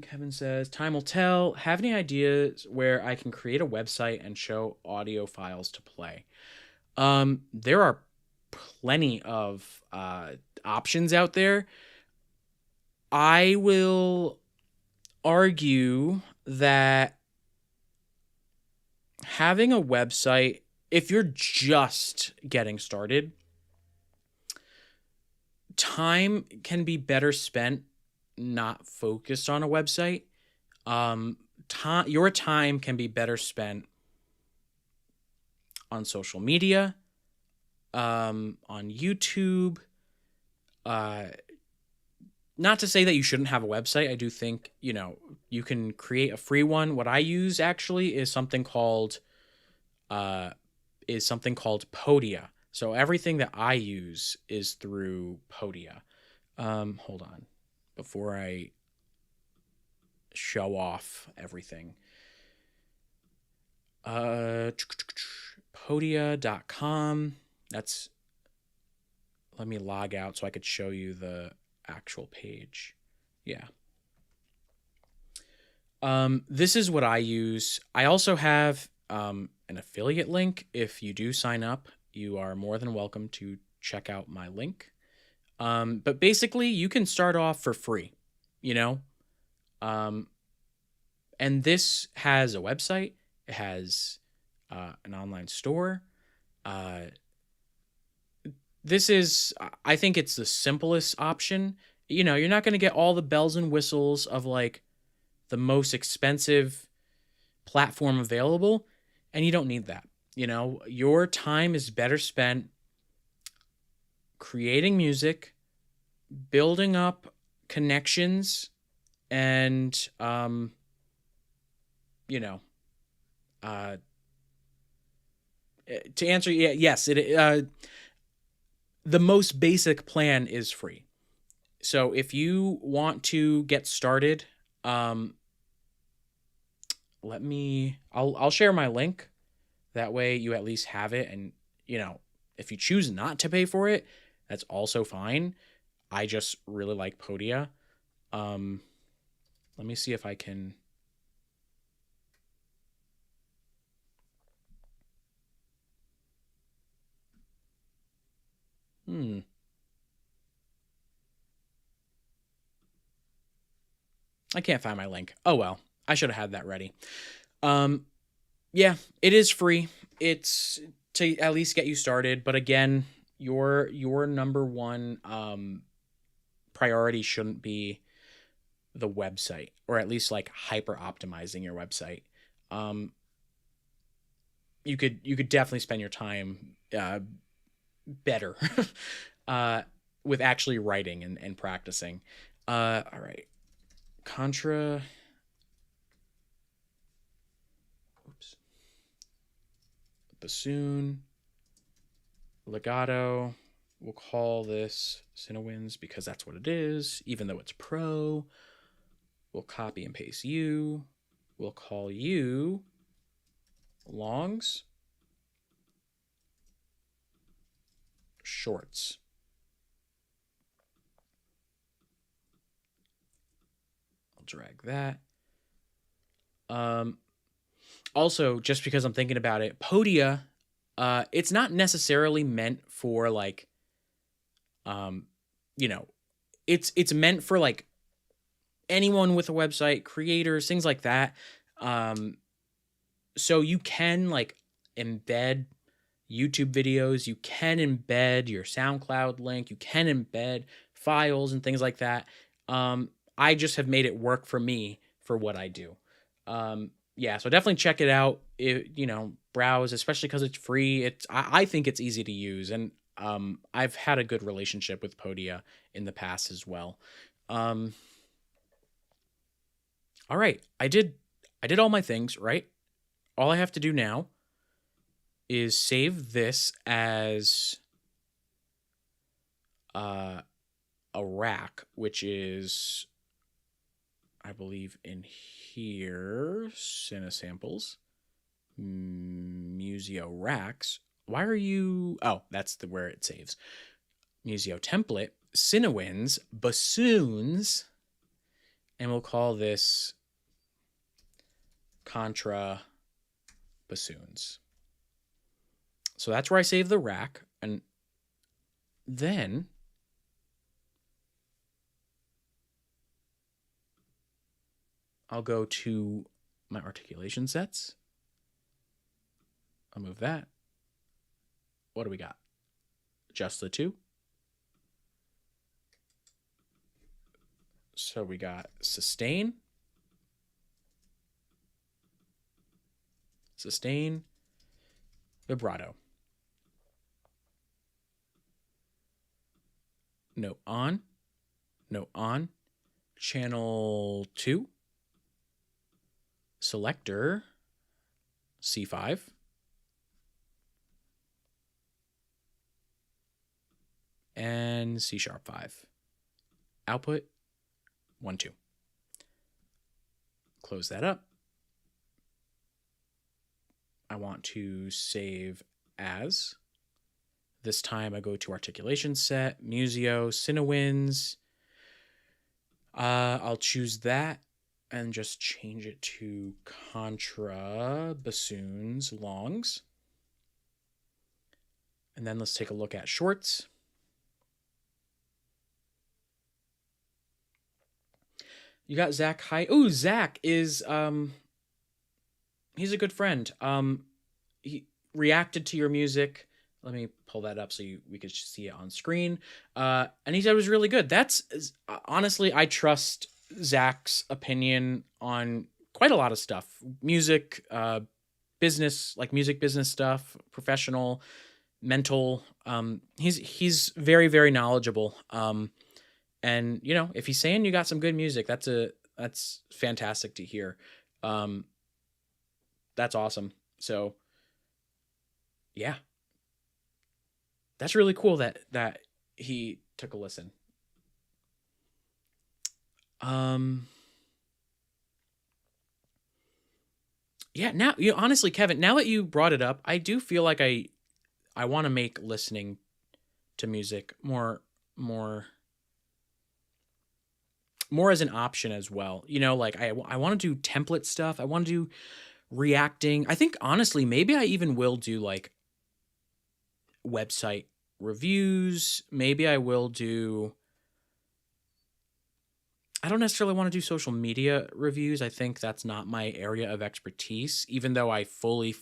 Kevin says, time will tell. Have any ideas where I can create a website and show audio files to play? There are plenty of options out there. I will argue that having a website, if you're just getting started, time can be better spent not focused on a website. Your time can be better spent on social media, on YouTube, not to say that you shouldn't have a website. I do think, you know, you can create a free one. What I use actually is something called Podia. So everything that I use is through Podia. Hold on. Before I show off everything. Podia.com. That's, let me log out so I could show you the actual page. Yeah. This is what I use. I also have an affiliate link. If you do sign up, you are more than welcome to check out my link. But basically, you can start off for free, you know? And this has a website. It has an online store. This is, I think it's the simplest option. You know, you're not going to get all the bells and whistles of like the most expensive platform available, and you don't need that. You know, your time is better spent creating music, building up connections, and you know, to answer, yes, the most basic plan is free. So if you want to get started, I'll share my link. That way you at least have it. And, you know, if you choose not to pay for it, that's also fine. I just really like Podia. Let me see if I can. I can't find my link. Oh, well, I should have had that ready. Yeah, it is free. It's to at least get you started. But again, your number one priority shouldn't be the website, or at least like hyper optimizing your website. You could definitely spend your time better with actually writing and practicing. All right. Contra. Oops. Bassoon. Legato. We'll call this Cinewinds because that's what it is, even though it's pro. We'll copy and paste you. We'll call you longs. Shorts. I'll drag that. Also, just because I'm thinking about it, Podia, it's not necessarily meant for like, you know, it's meant for like anyone with a website, creators, things like that. So you can like embed YouTube videos, you can embed your SoundCloud link, you can embed files and things like that. I just have made it work for me for what I do. Yeah, so definitely check it out. You know, browse, especially because it's free. I think it's easy to use, and I've had a good relationship with Podia in the past as well. All right, I did all my things, right? All I have to do now is save this as a rack, which is, I believe, in here, Cinesamples, Musio Racks. Why are you? Oh, that's where it saves. Musio Template, Cinewinds, Bassoons, and we'll call this Contra Bassoons. So that's where I save the rack, and then I'll go to my articulation sets. I'll move that. What do we got? Just the two. So we got sustain, vibrato. Note on, note on, channel 2, selector, C5, and C#5. Output, 1, 2. Close that up. I want to save as. This time I go to Articulation Set, Musio, Cinewinds. I'll choose that and just change it to contra bassoons longs. And then let's take a look at shorts. You got Zach High. Ooh, Zach is he's a good friend. He reacted to your music. Let me pull that up so we could see it on screen. And he said it was really good. That's honestly, I trust Zach's opinion on quite a lot of stuff. Music, business, like music business stuff, professional, mental. He's very, very knowledgeable. And you know, if he's saying you got some good music, that's fantastic to hear. That's awesome. So yeah. That's really cool that he took a listen. Yeah, now honestly, Kevin, now that you brought it up, I do feel like I want to make listening to music more as an option as well. You know, like I want to do template stuff. I want to do reacting. I think honestly, maybe I even will do like website reviews. Maybe I will do, I don't necessarily want to do social media reviews. I think that's not my area of expertise, even though I fully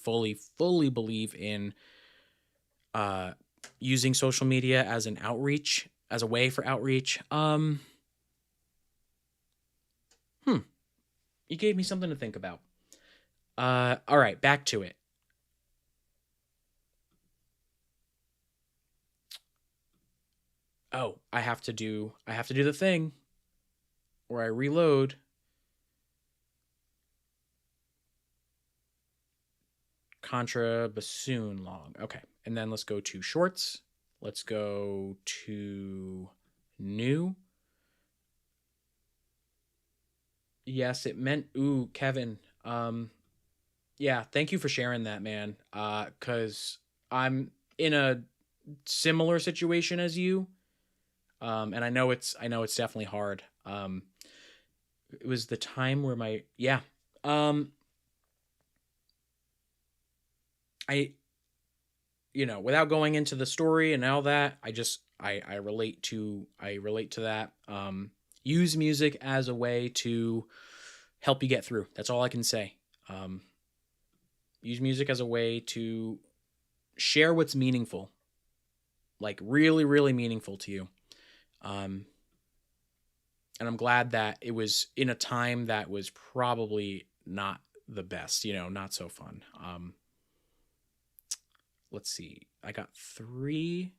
believe in using social media as an outreach, as a way for outreach. You gave me something to think about. All right, back to it. Oh, I have to do the thing where I reload. Contra bassoon long. Okay. And then let's go to shorts. Let's go to new. Yes, it meant, ooh, Kevin. Yeah, thank you for sharing that, man. 'Cause I'm in a similar situation as you. And I know it's definitely hard. It was the time where I, you know, without going into the story and all that, I relate to that. Use music as a way to help you get through. That's all I can say. Use music as a way to share what's meaningful, like really, really meaningful to you. And I'm glad that it was in a time that was probably not the best, you know, not so fun. Let's see. I got 3.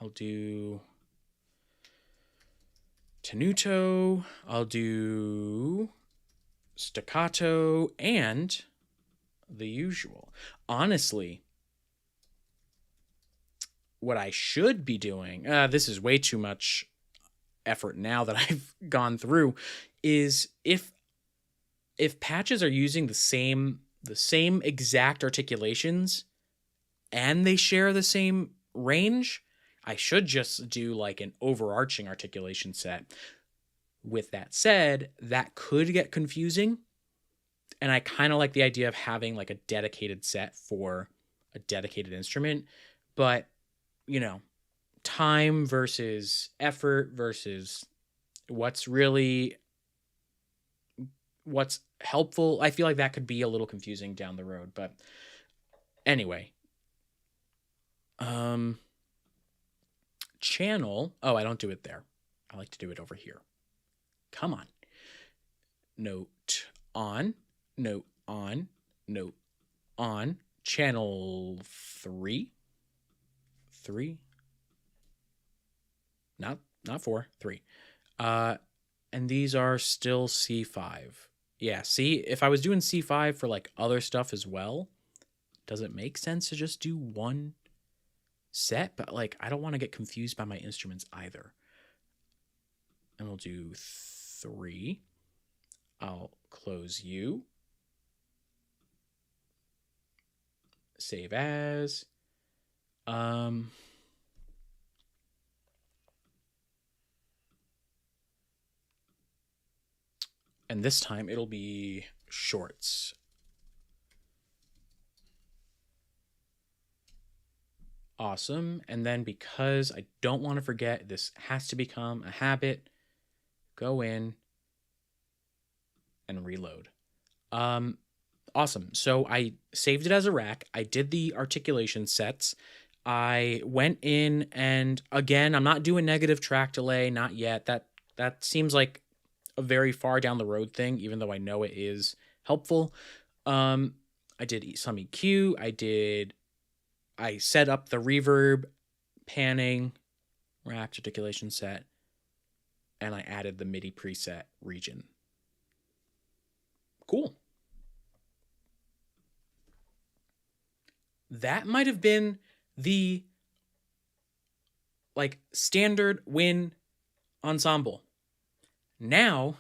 I'll do tenuto. I'll do staccato and the usual. Honestly, what I should be doing, this is way too much effort now that I've gone through, is if patches are using the same exact articulations and they share the same range, I should just do like an overarching articulation set. With that said, that could get confusing. And I kind of like the idea of having like a dedicated set for a dedicated instrument. But, you know, time versus effort versus what's helpful. I feel like that could be a little confusing down the road. But anyway. Channel. Oh, I don't do it there. I like to do it over here. Come on. Note on, note on, note on. Channel 3. 3. Not not 4, 3. And these are still C5. Yeah, see, if I was doing C5 for like other stuff as well, does it make sense to just do one set? But like, I don't want to get confused by my instruments either. And we'll do 3. I'll close you. Save as. And this time it'll be shorts. Awesome. And then because I don't want to forget, this has to become a habit, go in and reload. Awesome. So I saved it as a rack. I did the articulation sets. I went in and again, I'm not doing negative track delay, not yet. That seems like a very far down the road thing, even though I know it is helpful. I did some EQ. I set up the reverb, panning, rack articulation set, and I added the MIDI preset region. Cool. That might have been the like standard Win ensemble. Now,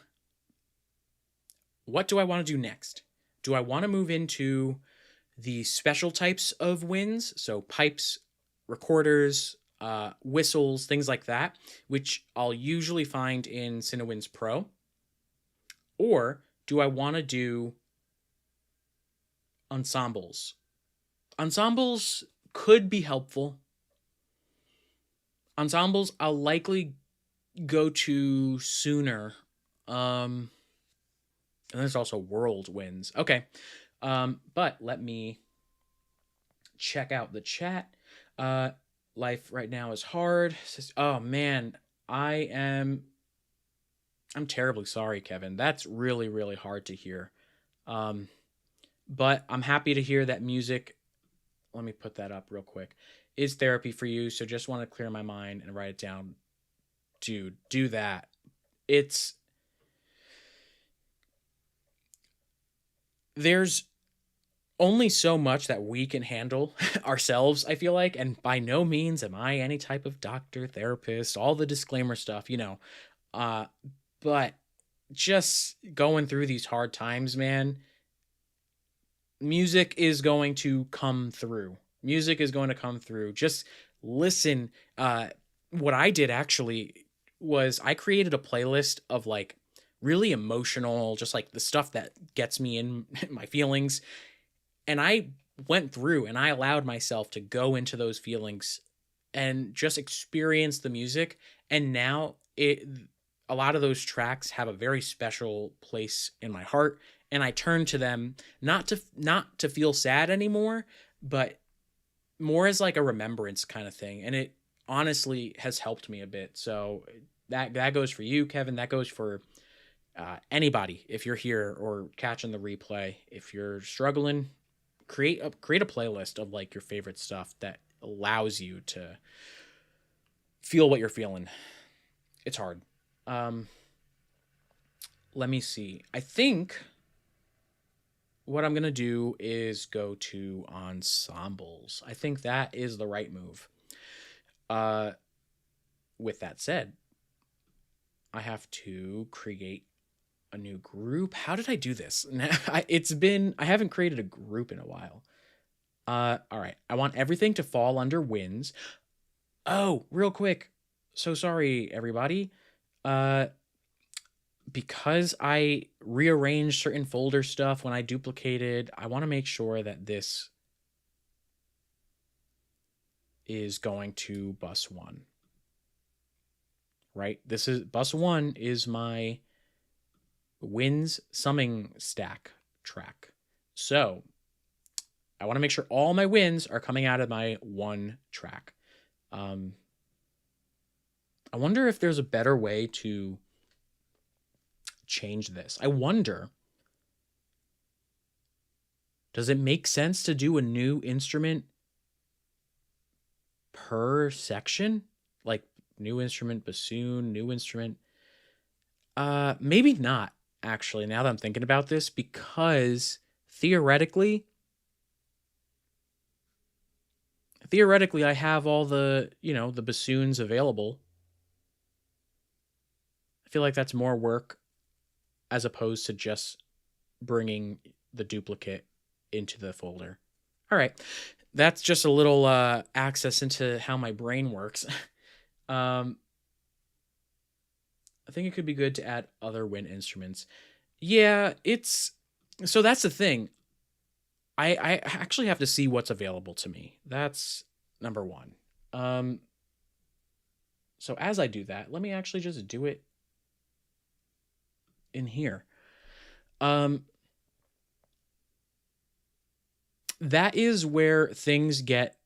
what do I want to do next? Do I want to move into the special types of Wins? So pipes, recorders, whistles, things like that, which I'll usually find in Cinewinds Pro. Or do I want to do ensembles? Ensembles could be helpful. Ensembles I'll likely go to sooner. And there's also world wins. Okay. But let me check out the chat. Life right now is hard. Oh man, I'm terribly sorry, Kevin. That's really, really hard to hear. But I'm happy to hear that music, let me put that up real quick, is therapy for you. So just want to clear my mind and write it down. Dude, do that. There's only so much that we can handle ourselves, I feel like, and by no means am I any type of doctor, therapist, all the disclaimer stuff, but just going through these hard times, man, music is going to come through. Music is going to come through. Just listen. What I did actually was I created a playlist of like really emotional, just like the stuff that gets me in my feelings. And I went through and I allowed myself to go into those feelings and just experience the music. And now a lot of those tracks have a very special place in my heart. And I turn to them not to feel sad anymore, but more as like a remembrance kind of thing. And it honestly has helped me a bit. So that goes for you, Kevin. That goes for anybody. If you're here or catching the replay, if you're struggling, create a playlist of like your favorite stuff that allows you to feel what you're feeling. It's hard. Let me see. I think what I'm going to do is go to ensembles. I think that is the right move. With that said, I have to create a new group. How did I do this? I haven't created a group in a while. All right. I want everything to fall under wins. Oh, real quick. So sorry, everybody. Because I rearranged certain folder stuff when I duplicated, I want to make sure that this is going to bus 1. Right? This is bus 1 is my wins summing stack track. So I want to make sure all my wins are coming out of my 1 track. I wonder if there's a better way to change this. I wonder, does it make sense to do a new instrument per section? Like new instrument, bassoon, new instrument. Maybe not, actually, now that I'm thinking about this, because theoretically I have all the, the bassoons available. I feel like that's more work as opposed to just bringing the duplicate into the folder. All right. That's just a little access into how my brain works. I think it could be good to add other wind instruments. Yeah, so that's the thing. I actually have to see what's available to me. That's number one. So as I do that, let me actually just do it in here. That is where things get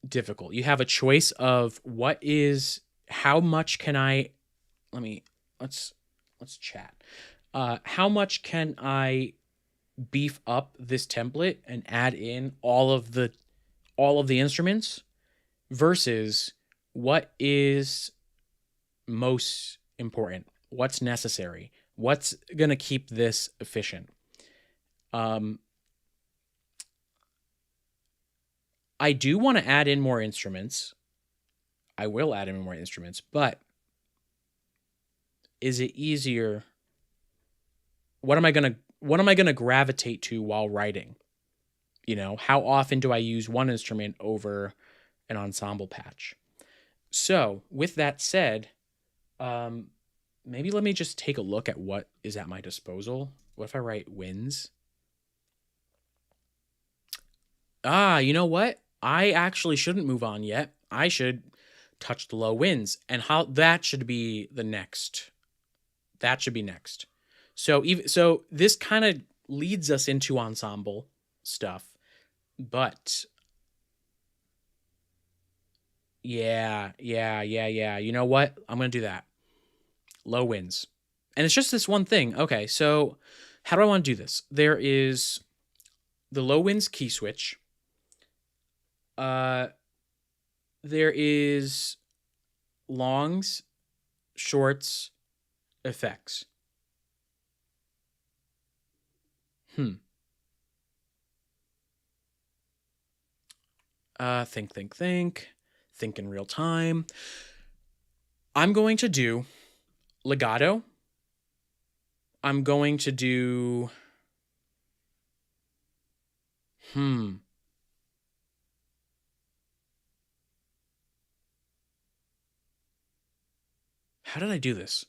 difficult. You have a choice of how much can I, let's chat. How much can I beef up this template and add in all of the instruments versus what is most important, what's necessary, what's going to keep this efficient. I do want to add in more instruments. I will add in more instruments, but is it easier? What am I going to gravitate to while writing? How often do I use one instrument over an ensemble patch? So with that said, maybe let me just take a look at what is at my disposal. What if I write winds? You know what? I actually shouldn't move on yet. I should touch the low winds, and how that should be the next. That should be next. So this kind of leads us into ensemble stuff, but yeah. You know what? I'm going to do that. Low winds. And it's just this one thing. Okay, so how do I want to do this? There is the low winds key switch. There is longs, shorts, effects. Think in real time. I'm going to do legato. I'm going to do How did I do this?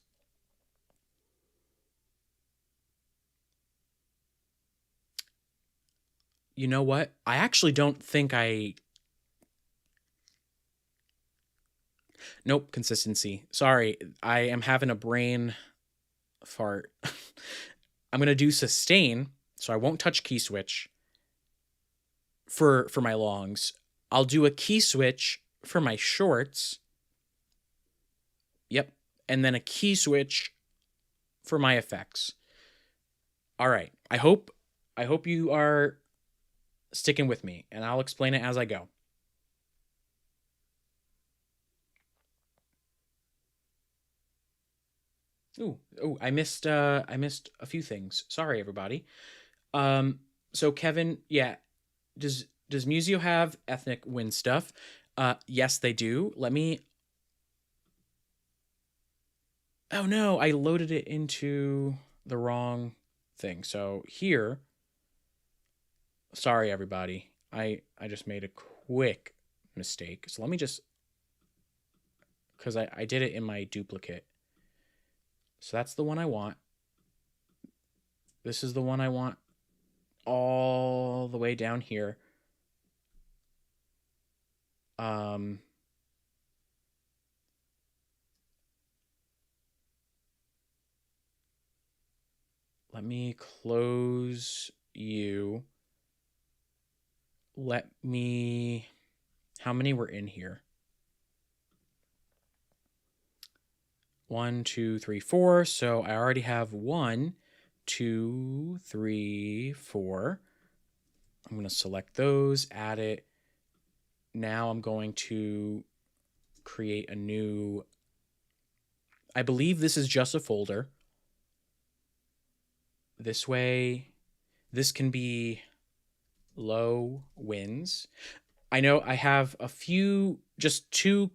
You know what? I actually don't think Nope, consistency. Sorry, I am having a brain fart. I'm going to do sustain, so I won't touch key switch for my longs. I'll do a key switch for my shorts. Yep. And then a key switch for my effects. All right. I hope you are sticking with me, and I'll explain it as I go. Oh, I missed a few things. Sorry, everybody. So Kevin, yeah, does Musio have ethnic wind stuff? Yes, they do. Let me. Oh no, I loaded it into the wrong thing. So here, sorry everybody. I just made a quick mistake. So let me just, because I did it in my duplicate. So that's the one I want. This is the one I want all the way down here. Let me close you. How many were in here? 1, 2, 3, 4. So I already have 1, 2, 3, 4. I'm going to select those, add it. Now I'm going to create a new, I believe this is just a folder. This way, this can be low winds. I know I have just two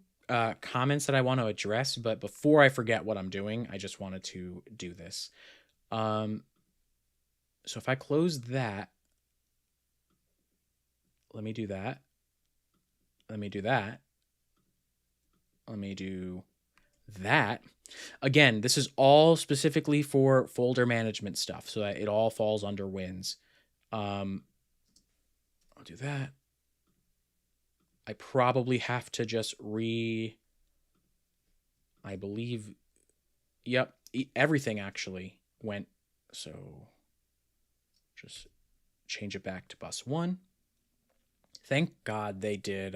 comments that I want to address, but before I forget what I'm doing, I just wanted to do this. So if I close that, let me do that. Let me do that. Let me do that. Again, this is all specifically for folder management stuff, so that it all falls under wins. I'll do that. I probably have to just I believe, yep, everything actually went, so just change it back to bus 1. Thank God they did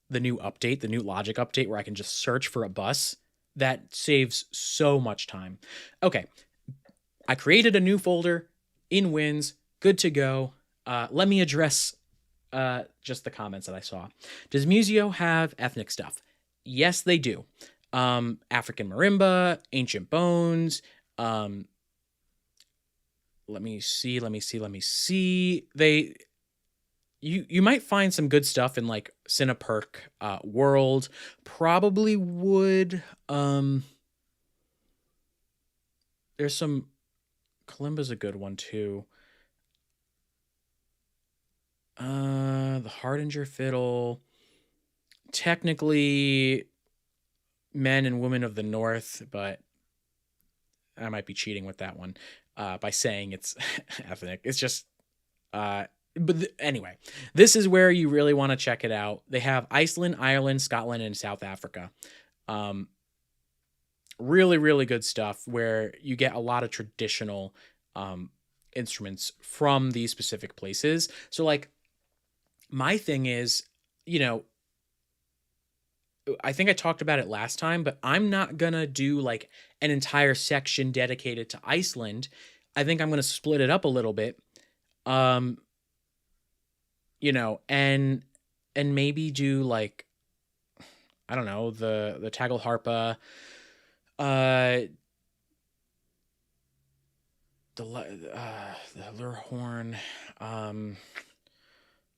the new update, the new Logic update, where I can just search for a bus. That saves so much time. Okay, I created a new folder in Wins, good to go. Let me address just the comments that I saw. Does Musio have ethnic stuff? Yes, they do. African marimba, ancient bones. Let me see. You might find some good stuff in like Cineperk world. Probably would. There's some. Kalimba's a good one too. The Hardinger fiddle. Technically, Men and Women of the North, but I might be cheating with that one by saying it's ethnic. It's just. Anyway, this is where you really want to check it out. They have Iceland, Ireland, Scotland, and South Africa. Really, really good stuff where you get a lot of traditional instruments from these specific places. So, like, my thing is, I think I talked about it last time, but I'm not going to do like an entire section dedicated to Iceland. I think I'm going to split it up a little bit. And maybe do like, I don't know, the Tagelharpa, the Lurhorn.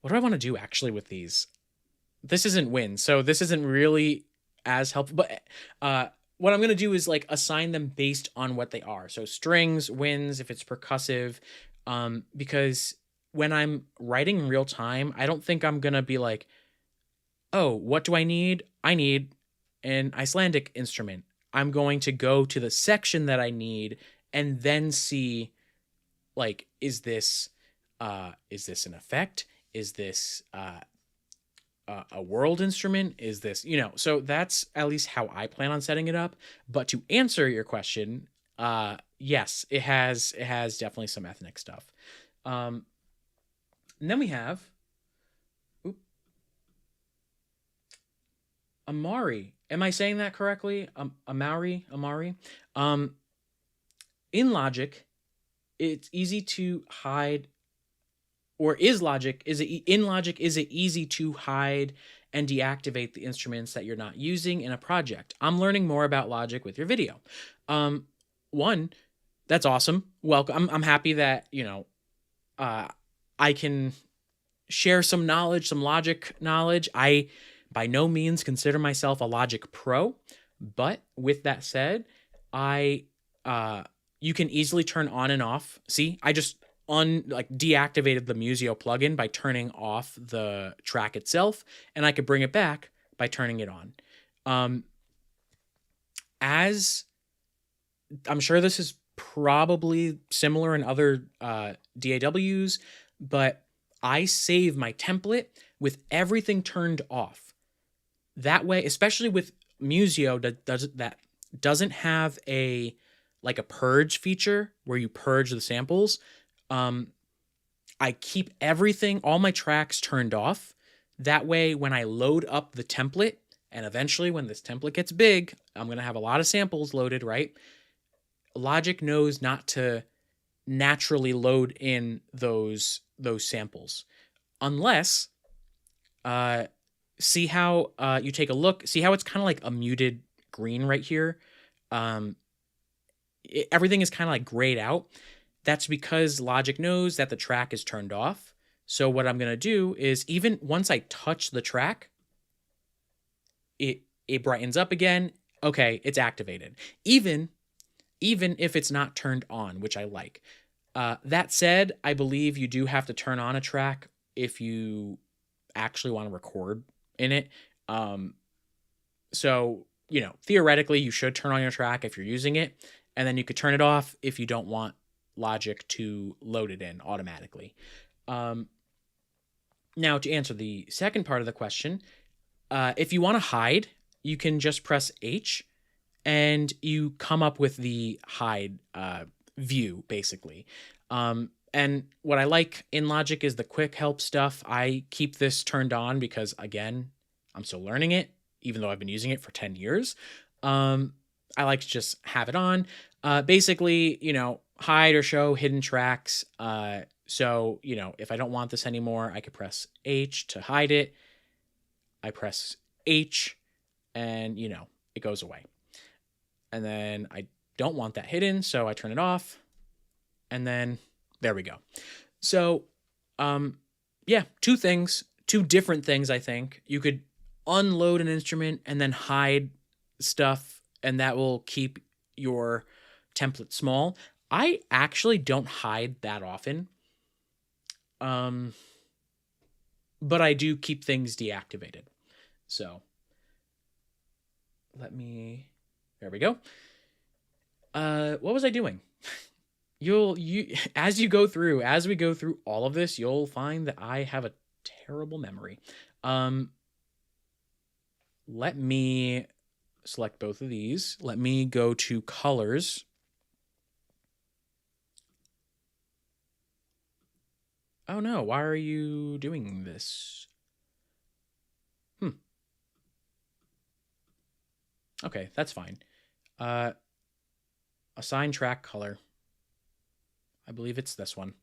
What do I want to do actually with these? This isn't Win, so this isn't really as helpful, but what I'm going to do is like assign them based on what they are. So strings, winds, if it's percussive, because when I'm writing in real time, I don't think I'm going to be like, oh, what do I need? I need an Icelandic instrument. I'm going to go to the section that I need and then see, like, is this an effect? Is this a world instrument? Is this, so that's at least how I plan on setting it up. But to answer your question, yes, it has definitely some ethnic stuff. And then we have Amari. Am I saying that correctly? Amari. In Logic, it's easy to hide, or in Logic, is it easy to hide and deactivate the instruments that you're not using in a project? I'm learning more about Logic with your video. One, that's awesome. Welcome. I'm happy that, I can share some knowledge, some Logic knowledge. I by no means consider myself a Logic pro, but with that said, you can easily turn on and off. See, I just deactivated the Musio plugin by turning off the track itself, and I could bring it back by turning it on. As I'm sure this is probably similar in other DAWs, but I save my template with everything turned off. That way, especially with Musio that doesn't have a purge feature where you purge the samples, I keep everything, all my tracks turned off. That way, when I load up the template, and eventually when this template gets big, I'm going to have a lot of samples loaded, right? Logic knows not to naturally load in those samples unless see how you take a look, see how it's kind of like a muted green right here. Everything is kind of like grayed out. That's because Logic knows that the track is turned off. So what I'm going to do is, even once I touch the track, it brightens up again. Okay, it's activated. Even if it's not turned on, which I like. That said, I believe you do have to turn on a track if you actually want to record in it. So, theoretically, you should turn on your track if you're using it, and then you could turn it off if you don't want Logic to load it in automatically. Now, to answer the second part of the question, if you want to hide, you can just press H, and you come up with the hide view, basically. And what I like in Logic is the quick help stuff. I keep this turned on because, again, I'm still learning it, even though I've been using it for 10 years. I like to just have it on. Basically, hide or show hidden tracks. So, if I don't want this anymore, I could press H to hide it. I press H and, it goes away. And then I don't want that hidden, so I turn it off. And then there we go. So, yeah, two different things, I think. You could unload an instrument and then hide stuff, and that will keep your template small. I actually don't hide that often. But I do keep things deactivated. So there we go. What was I doing? As we go through all of this, you'll find that I have a terrible memory. Let me select both of these. Let me go to colors. Oh no, why are you doing this? Okay, that's fine. Assign track color. I believe it's this one.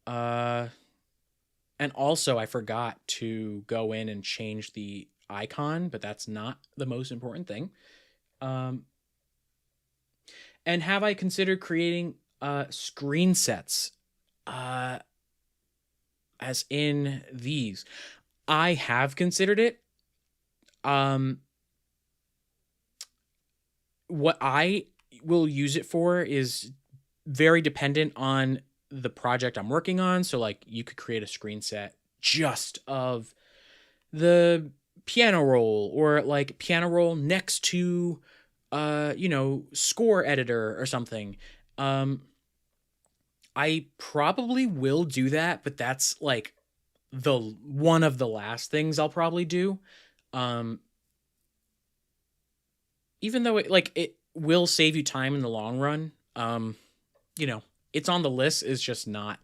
And also I forgot to go in and change the icon, but that's not the most important thing. And have I considered creating screen sets? As in these. I have considered it. What I will use it for is very dependent on the project I'm working on. So like you could create a screen set just of the piano roll, or like piano roll next to score editor or something. I probably will do that, but that's like the one of the last things I'll probably do. Even though it will save you time in the long run. It's on the list. It's just not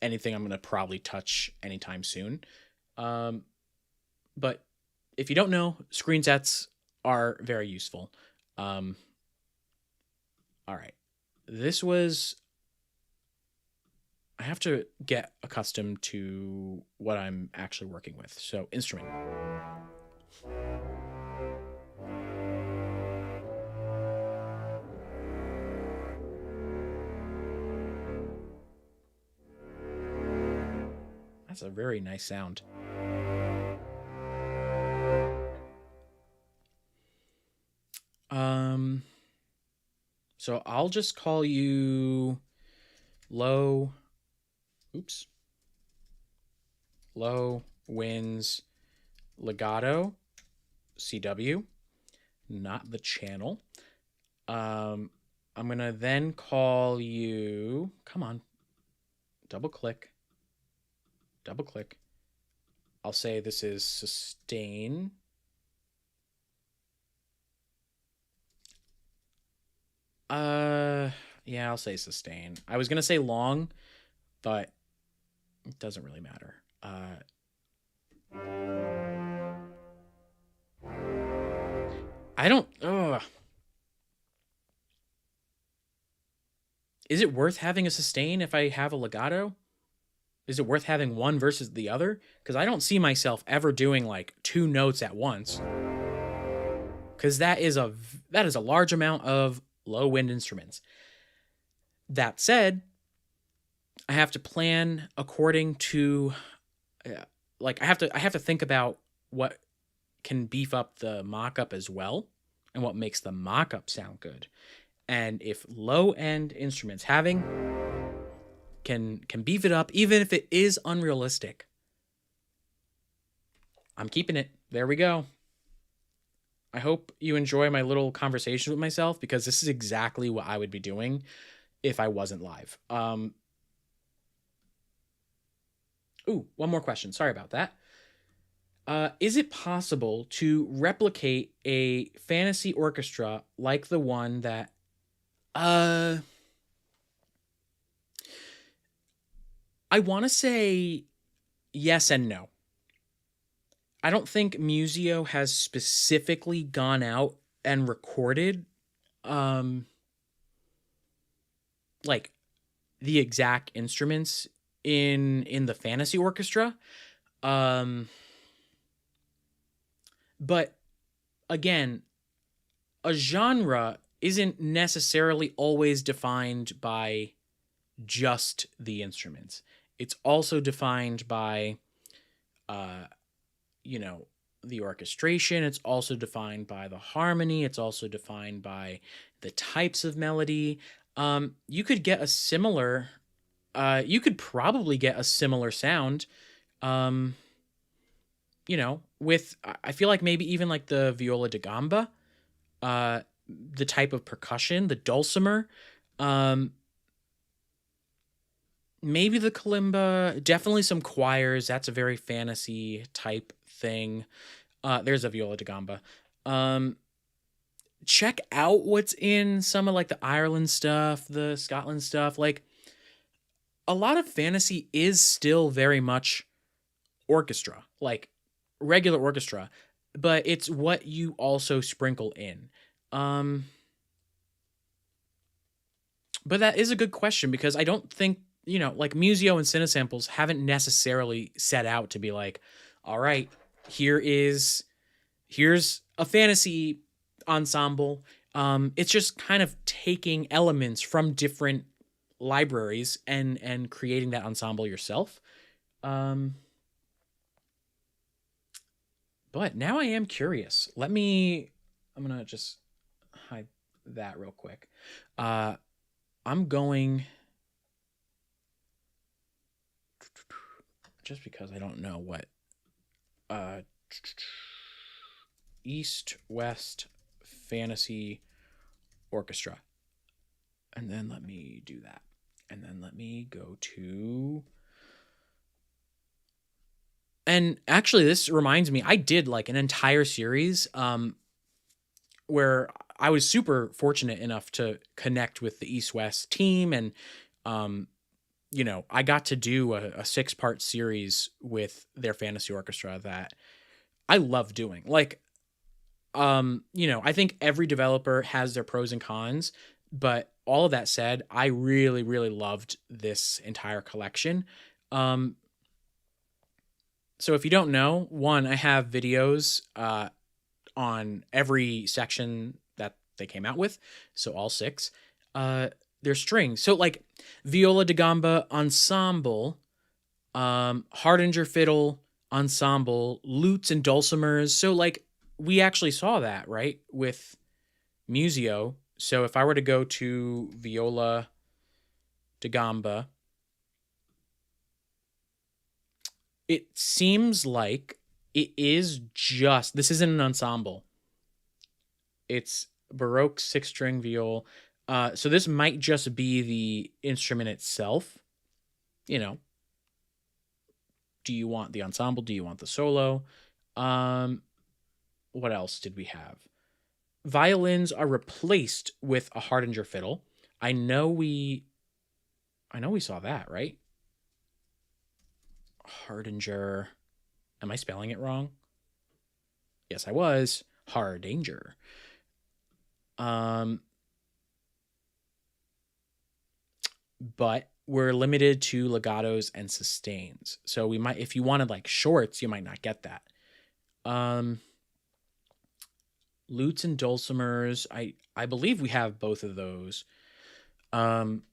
anything I'm going to probably touch anytime soon. But if you don't know, screen sets are very useful. All right. I have to get accustomed to what I'm actually working with. So, instrument. That's a very nice sound. So I'll just call you low winds legato CW, not the channel. I'm gonna then call you, come on, double click. I'll say this is sustain. Yeah, I'll say sustain. I was gonna say long, but it doesn't really matter. I don't. Is it worth having a sustain if I have a legato? Is it worth having one versus the other? Because I don't see myself ever doing like 2 notes at once. Because that is a large amount of low wind instruments. That said, I have to plan according to, like I have to think about what can beef up the mock-up as well, and what makes the mock-up sound good. And if low-end instruments can beef it up, even if it is unrealistic, I'm keeping it. There we go. I hope you enjoy my little conversation with myself, because this is exactly what I would be doing if I wasn't live. Ooh, one more question. Sorry about that. Is it possible to replicate a fantasy orchestra like the one that... I want to say yes and no. I don't think Musio has specifically gone out and recorded like the exact instruments in the fantasy orchestra. But again, a genre isn't necessarily always defined by just the instruments. It's also defined by the orchestration. It's also defined by the harmony. It's also defined by the types of melody. You could get a similar you could probably get a similar sound with, I feel like maybe even like the viola da gamba, the type of percussion, the dulcimer, maybe the kalimba, definitely some choirs. That's a very fantasy type thing. There's a viola da gamba. Check out what's in some of like the Ireland stuff, the Scotland stuff. Like, a lot of fantasy is still very much orchestra, like regular orchestra, but it's what you also sprinkle in. But that is a good question, because I don't think, like Musio and Cinesamples haven't necessarily set out to be like, all right, here's a fantasy ensemble. It's just kind of taking elements from different libraries and creating that ensemble yourself. But now I am curious. I'm gonna just hide that real quick. I'm going, just because I don't know what East West Fantasy Orchestra, and then let me do that, and then let me go to... And actually, this reminds me, I did like an entire series where I was super fortunate enough to connect with the East West team, and I got to do a 6-part series with their fantasy orchestra that I love doing. Like, I think every developer has their pros and cons, but all of that said, I really, really loved this entire collection. So if you don't know, one, I have videos on every section that they came out with, so all 6. They're strings. So like viola da gamba ensemble, Hardanger fiddle ensemble, lutes and dulcimers. So like we actually saw that, right, with Musio. So if I were to go to viola da gamba, it seems like it is just, this isn't an ensemble. It's Baroque 6-string viol. So this might just be the instrument itself. Do you want the ensemble? Do you want the solo? What else did we have? Violins are replaced with a Hardanger fiddle. I know we saw that, right? Hardanger. Am I spelling it wrong? Yes, I was. Hardanger. But we're limited to legatos and sustains. So we might, if you wanted like shorts, you might not get that. Lutes and dulcimers, I believe we have both of those. Hurdy-gurdy,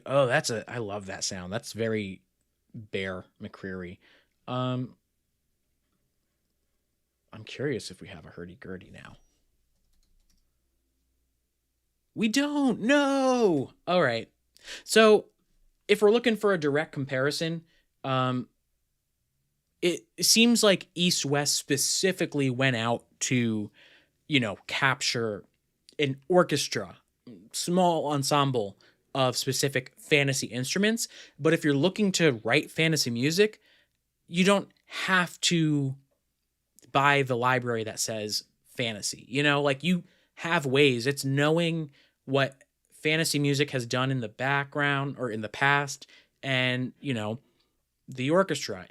oh, I love that sound. That's very Bear McCreary. I'm curious if we have a hurdy-gurdy now. We don't. No. All right. So if we're looking for a direct comparison, it seems like East West specifically went out to, capture an orchestra, small ensemble of specific fantasy instruments. But if you're looking to write fantasy music, you don't have to buy the library that says fantasy. Like you have ways. It's knowing what fantasy music has done in the background or in the past, and the orchestra.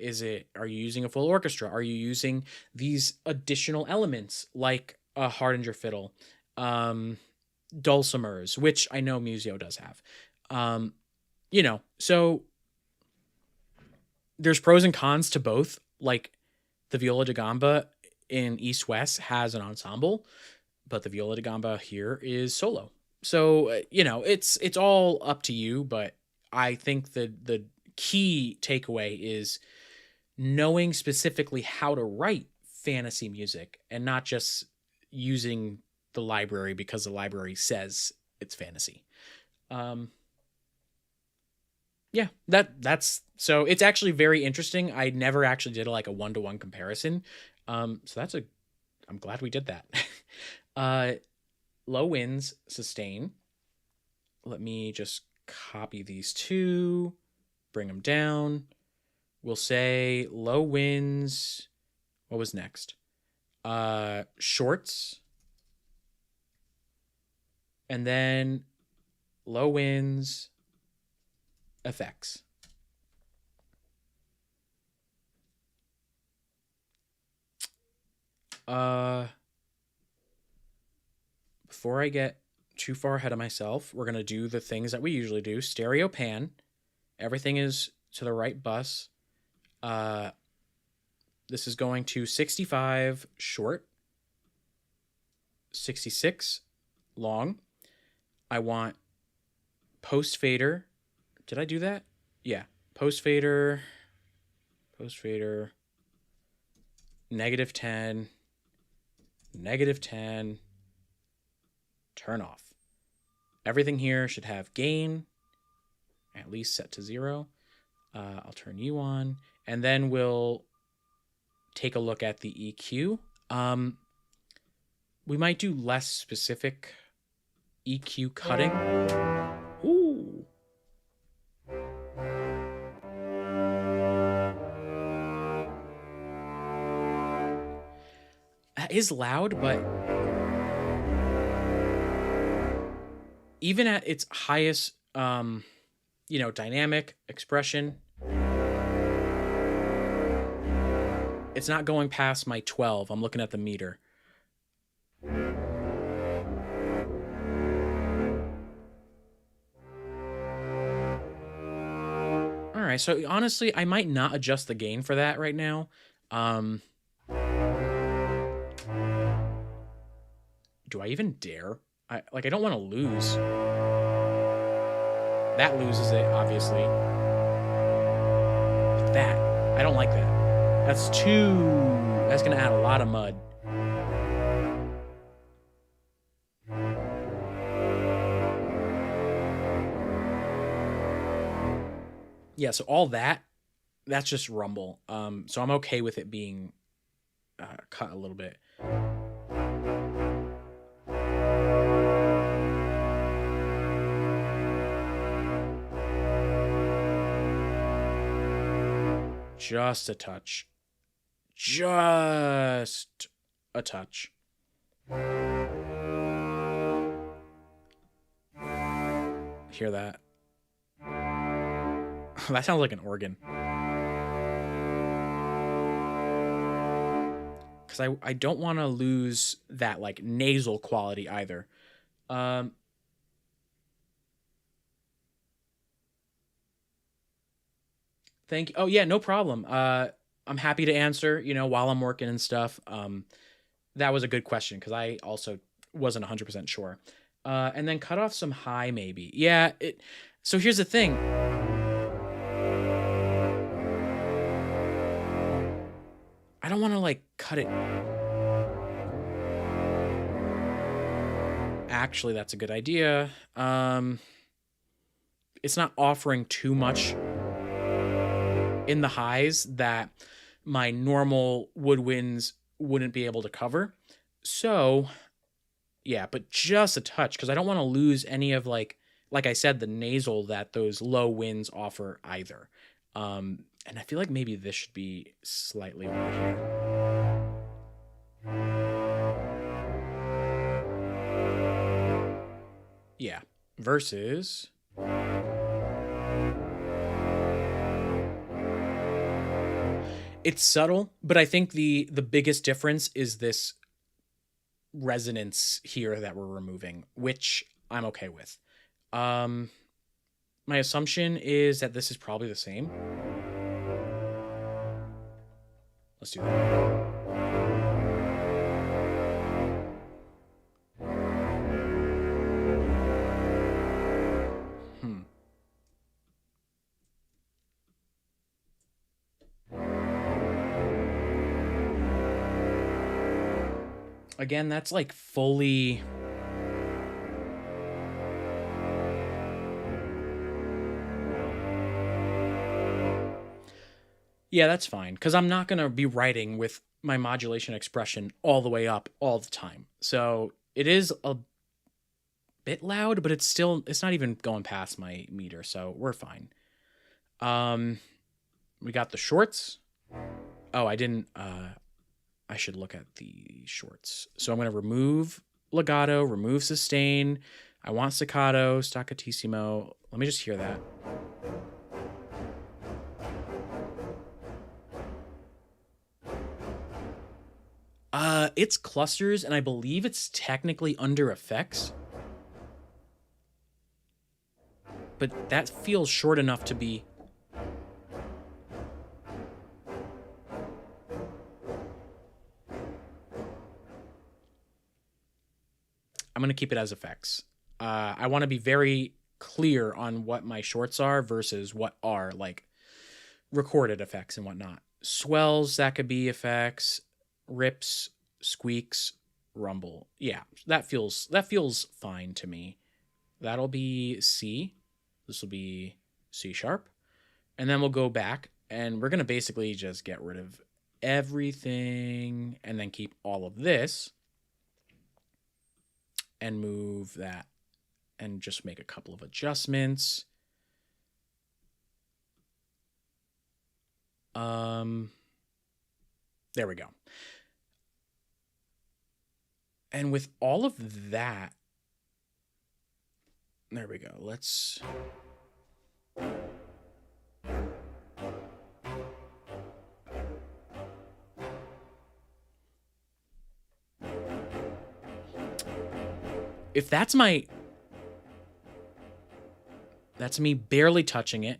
Are you using a full orchestra? Are you using these additional elements like a Hardanger fiddle, dulcimers, which I know Musio does have? So there's pros and cons to both. Like the viola da gamba in East West has an ensemble, but the viola da gamba here is solo. So, it's all up to you, but I think the key takeaway is knowing specifically how to write fantasy music and not just using the library because the library says it's fantasy. Yeah, that's so it's actually very interesting. I never actually did like a 1-to-1 comparison. So I'm glad we did that. Low winds, sustain. Let me just copy these two, bring them down. We'll say low winds. What was next? Shorts. And then low winds, effects. Before I get too far ahead of myself, we're going to do the things that we usually do. Stereo pan. Everything is to the right bus. This is going to 65 short, 66 long. I want post fader. Did I do that? Yeah. Post fader, -10, -10, turn off. Everything here should have gain at least set to 0. I'll turn you on, and then we'll take a look at the EQ. We might do less specific EQ cutting. Ooh. That is loud, but even at its highest, dynamic expression, it's not going past my 12. I'm looking at the meter. All right, so honestly, I might not adjust the gain for that right now. Do I even dare? I don't want to lose. That loses it, obviously. But I don't like that. That's going to add a lot of mud. Yeah, so all that's just rumble. So I'm okay with it being cut a little bit. Just a touch. Just a touch. Hear that? That sounds like an organ. Because I don't want to lose that like nasal quality either. Thank you. Oh yeah, no problem. I'm happy to answer, you know, while I'm working and stuff. That was a good question because I also wasn't 100% sure. And then cut off some high maybe. Yeah, so here's the thing. I don't want to like cut it. Actually, that's a good idea. It's not offering too much in the highs that my normal woodwinds wouldn't be able to cover. So, yeah, but just a touch because I don't want to lose any of like I said, the nasal that those low winds offer either. And I feel like maybe this should be slightly over here. Yeah, versus it's subtle, but I think the biggest difference is this resonance here that we're removing, which I'm okay with. My assumption is that this is probably the same. Let's do that. Again, that's like fully... Yeah, that's fine, because I'm not going to be writing with my modulation expression all the way up all the time. So it is a bit loud, but it's not even going past my meter, so we're fine. We got the shorts. Oh, I didn't... I should look at the shorts. So I'm going to remove legato, remove sustain. I want staccato, staccatissimo. Let me just hear that. It's clusters, and I believe it's technically under effects. But that feels short enough to be... I'm going to keep it as effects. I want to be very clear on what my shorts are versus what are like recorded effects and whatnot. Swells, that could be effects. Rips, squeaks, rumble. Yeah, that feels fine to me. That'll be C. This will be C sharp. And then we'll go back and we're going to basically just get rid of everything and then keep all of this and move that and just make a couple of adjustments. There we go. And with all of that, there we go. Let's... If that's my... That's me barely touching it.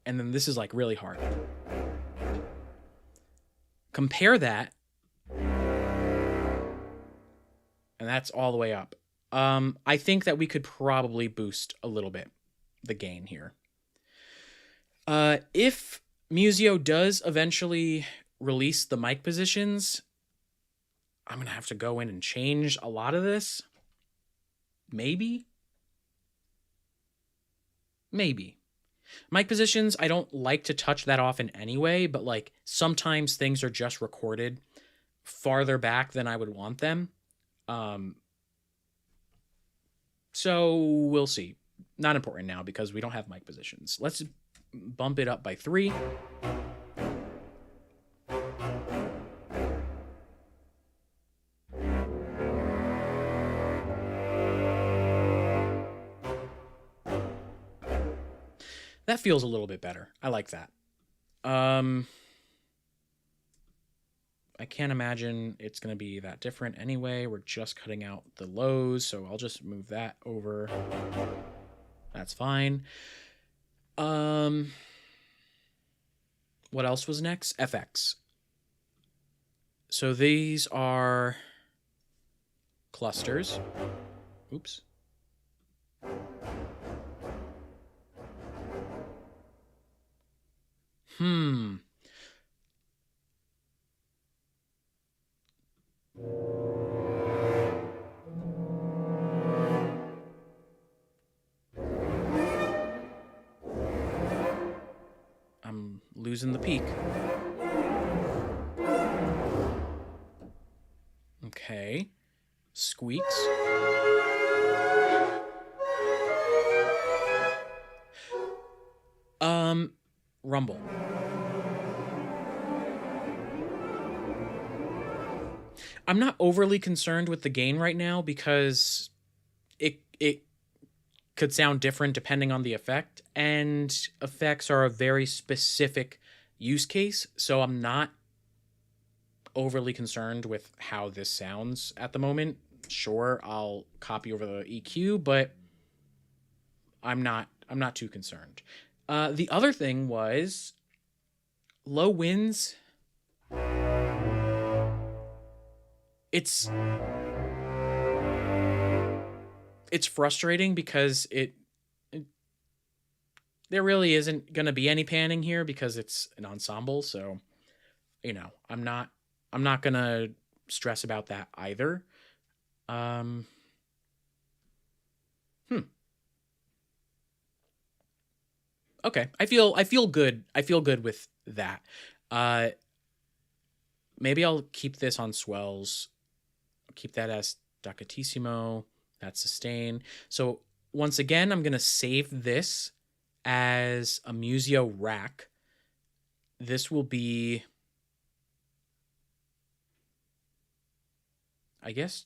And then this is like really hard. Compare that. And that's all the way up. I think that we could probably boost a little bit the gain here. If Musio does eventually release the mic positions, I'm going to have to go in and change a lot of this. Maybe. Mic positions, I don't like to touch that often anyway, but like sometimes things are just recorded farther back than I would want them. So we'll see. Not important now because we don't have mic positions. Let's bump it up by 3. That feels a little bit better. I like that. I can't imagine it's going to be that different anyway. We're just cutting out the lows, so I'll just move that over. That's fine. What else was next? FX. So these are clusters. Oops. I'm losing the peak. Okay. Squeaks. Rumble. I'm not overly concerned with the gain right now because it could sound different depending on the effect, and effects are a very specific use case, so I'm not overly concerned with how this sounds at the moment. Sure, I'll copy over the EQ, but I'm not too concerned. The other thing was low winds. It's frustrating because there really isn't going to be any panning here because it's an ensemble, so you know, I'm not going to stress about that either. Okay, I feel good. I feel good with that. Maybe I'll keep this on swells. I'll keep that as staccatissimo. That's sustain. So once again, I'm gonna save this as a Musio rack. This will be, I guess.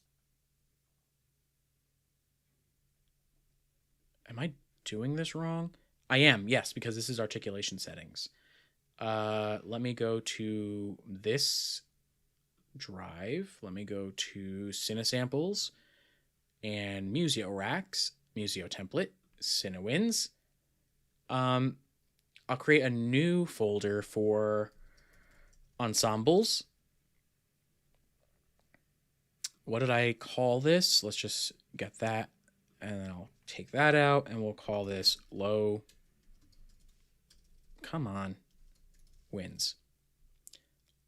Am I doing this wrong? I am, yes, because this is articulation settings. Let me go to this drive. Let me go to Cinesamples and Musio Racks, Musio Template, Cinewins. I'll create a new folder for ensembles. What did I call this? Let's just get that, and then I'll take that out, and we'll call this low. Come on. Wins.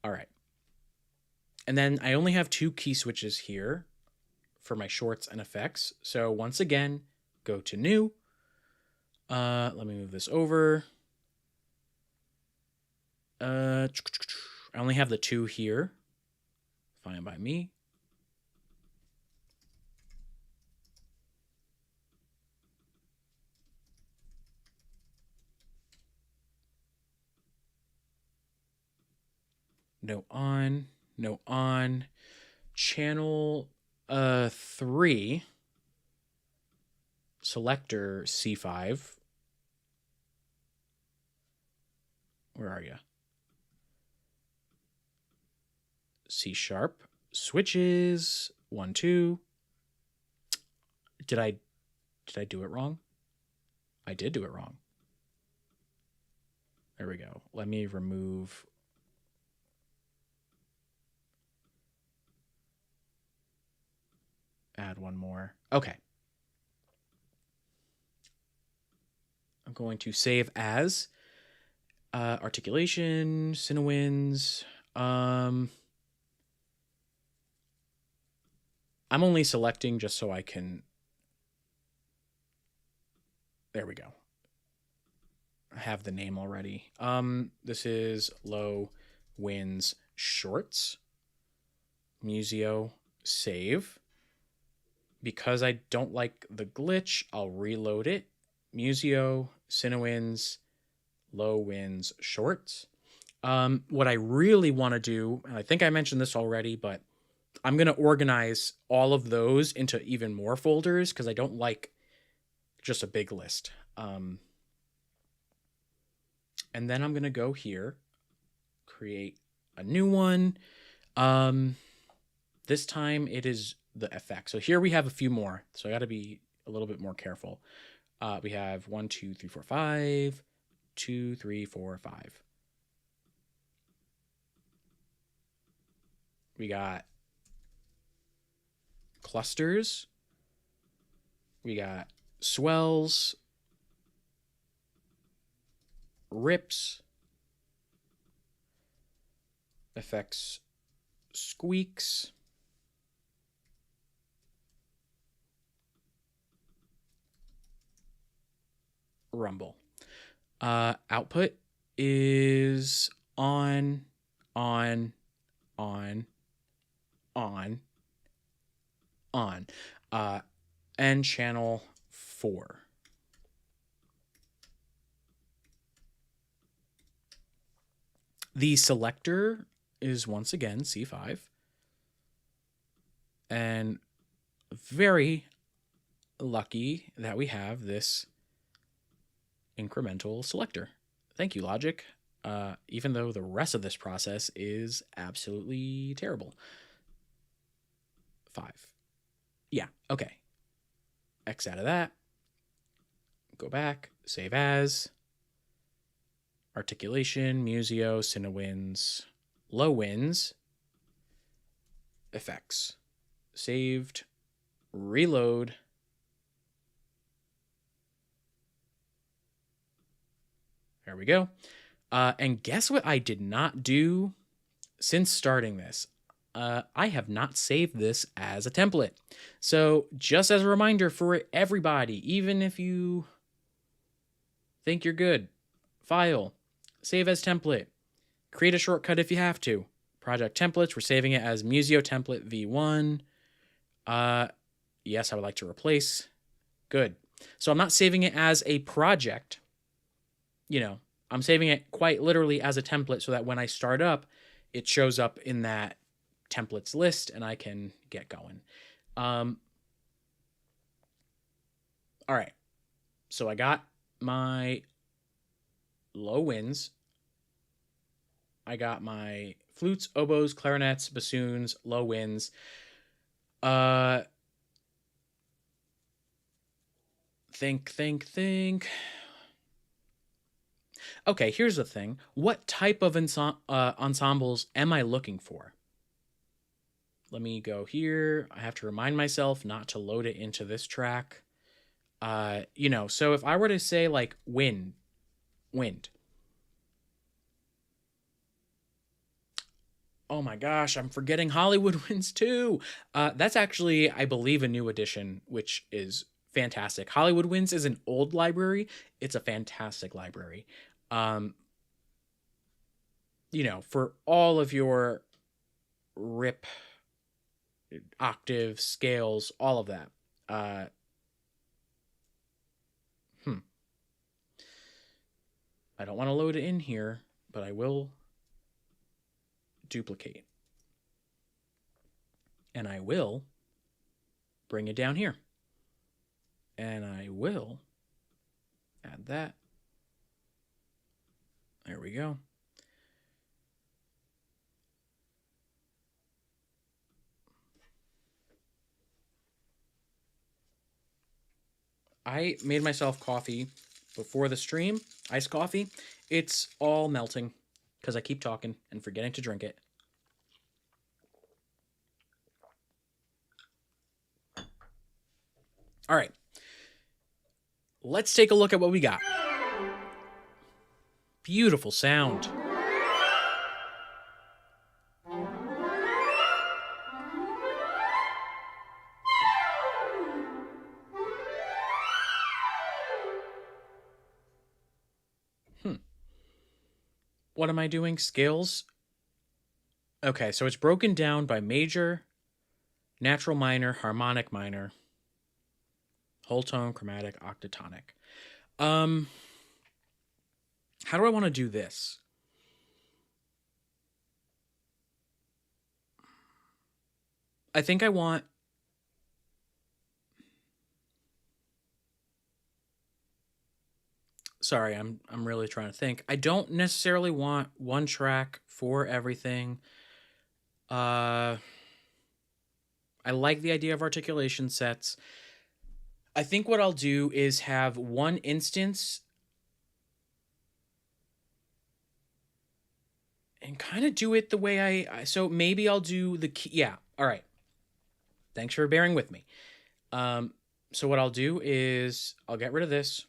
All right. And then I only have 2 key switches here for my shorts and effects. So once again, go to new. Let me move this over. I only have the 2 here. Fine by me. No on, no on. Channel 3, selector C5. Where are you? C sharp, switches, 1, 2. Did I do it wrong? I did do it wrong. There we go. Let me remove. Add one more. Okay. I'm going to save as articulation, Cinewins. I'm only selecting just so I can. There we go. I have the name already. This is low winds shorts. Musio save. Because I don't like the glitch, I'll reload it. Musio, Cinewins, low winds, shorts. What I really want to do, and I think I mentioned this already, but I'm going to organize all of those into even more folders because I don't like just a big list. And then I'm going to go here, create a new one. This time it is the effect. So here we have a few more. So I got to be a little bit more careful. We have 1, 2, 3, 4, 5, 2, 3, 4, 5. We got clusters. We got swells, rips, effects, squeaks, rumble. Output is on, on, and channel 4. The selector is once again C5. And very lucky that we have this incremental selector. Thank you, Logic. Even though the rest of this process is absolutely terrible. 5. Yeah, okay. X out of that. Go back, save as. Articulation, Musio, Cinewinds, low winds, effects. Saved, reload. There we go. And guess what I did not do since starting this? I have not saved this as a template. So just as a reminder for everybody, even if you think you're good, file, save as template, create a shortcut if you have to. Project templates, we're saving it as Musio Template V1. Yes, I would like to replace. Good. So I'm not saving it as a project. You know, I'm saving it quite literally as a template so that when I start up, it shows up in that templates list and I can get going. All right. So I got my low winds. I got my flutes, oboes, clarinets, bassoons, low winds. Think. Okay, here's the thing. What type of ensembles am I looking for? Let me go here. I have to remind myself not to load it into this track. You know, so if I were to say like wind. Oh my gosh, I'm forgetting Hollywood Winds too. That's actually, I believe, a new edition, which is fantastic. Hollywood Winds is an old library. It's a fantastic library. You know, for all of your rip, octave, scales, all of that. I don't want to load it in here, but I will duplicate. And I will bring it down here. And I will add that. There we go. I made myself coffee before the stream, iced coffee. It's all melting because I keep talking and forgetting to drink it. All right. Let's take a look at what we got. Beautiful sound. What am I doing? Scales? Okay, so it's broken down by major, natural minor, harmonic minor, whole tone, chromatic, octatonic. How do I want to do this? I think I want... Sorry, I'm really trying to think. I don't necessarily want one track for everything. I like the idea of articulation sets. I think what I'll do is have one instance and kind of do it the way so maybe I'll do the key. Yeah. All right. Thanks for bearing with me. So what I'll do is I'll get rid of this.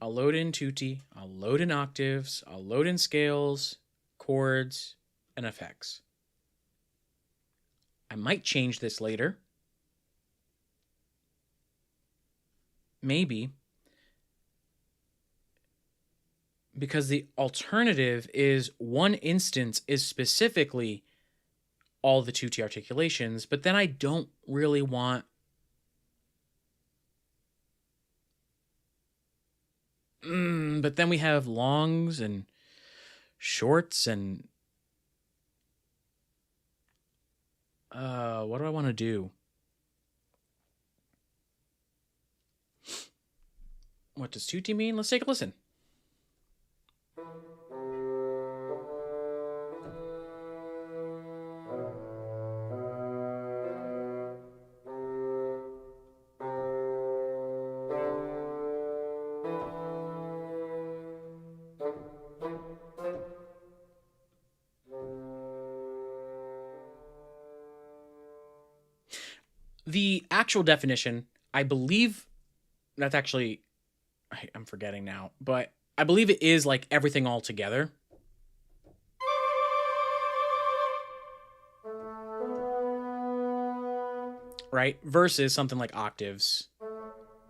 I'll load in tutti. I'll load in octaves. I'll load in scales, chords, and effects. I might change this later. Maybe. Because the alternative is one instance is specifically all the tutti articulations, but then I don't really want but then we have longs and shorts and what do I want to do? What does tutti mean? Let's take a listen. The actual definition, I believe that's actually, I'm forgetting now, but I believe it is like everything all together. Right? Versus something like octaves.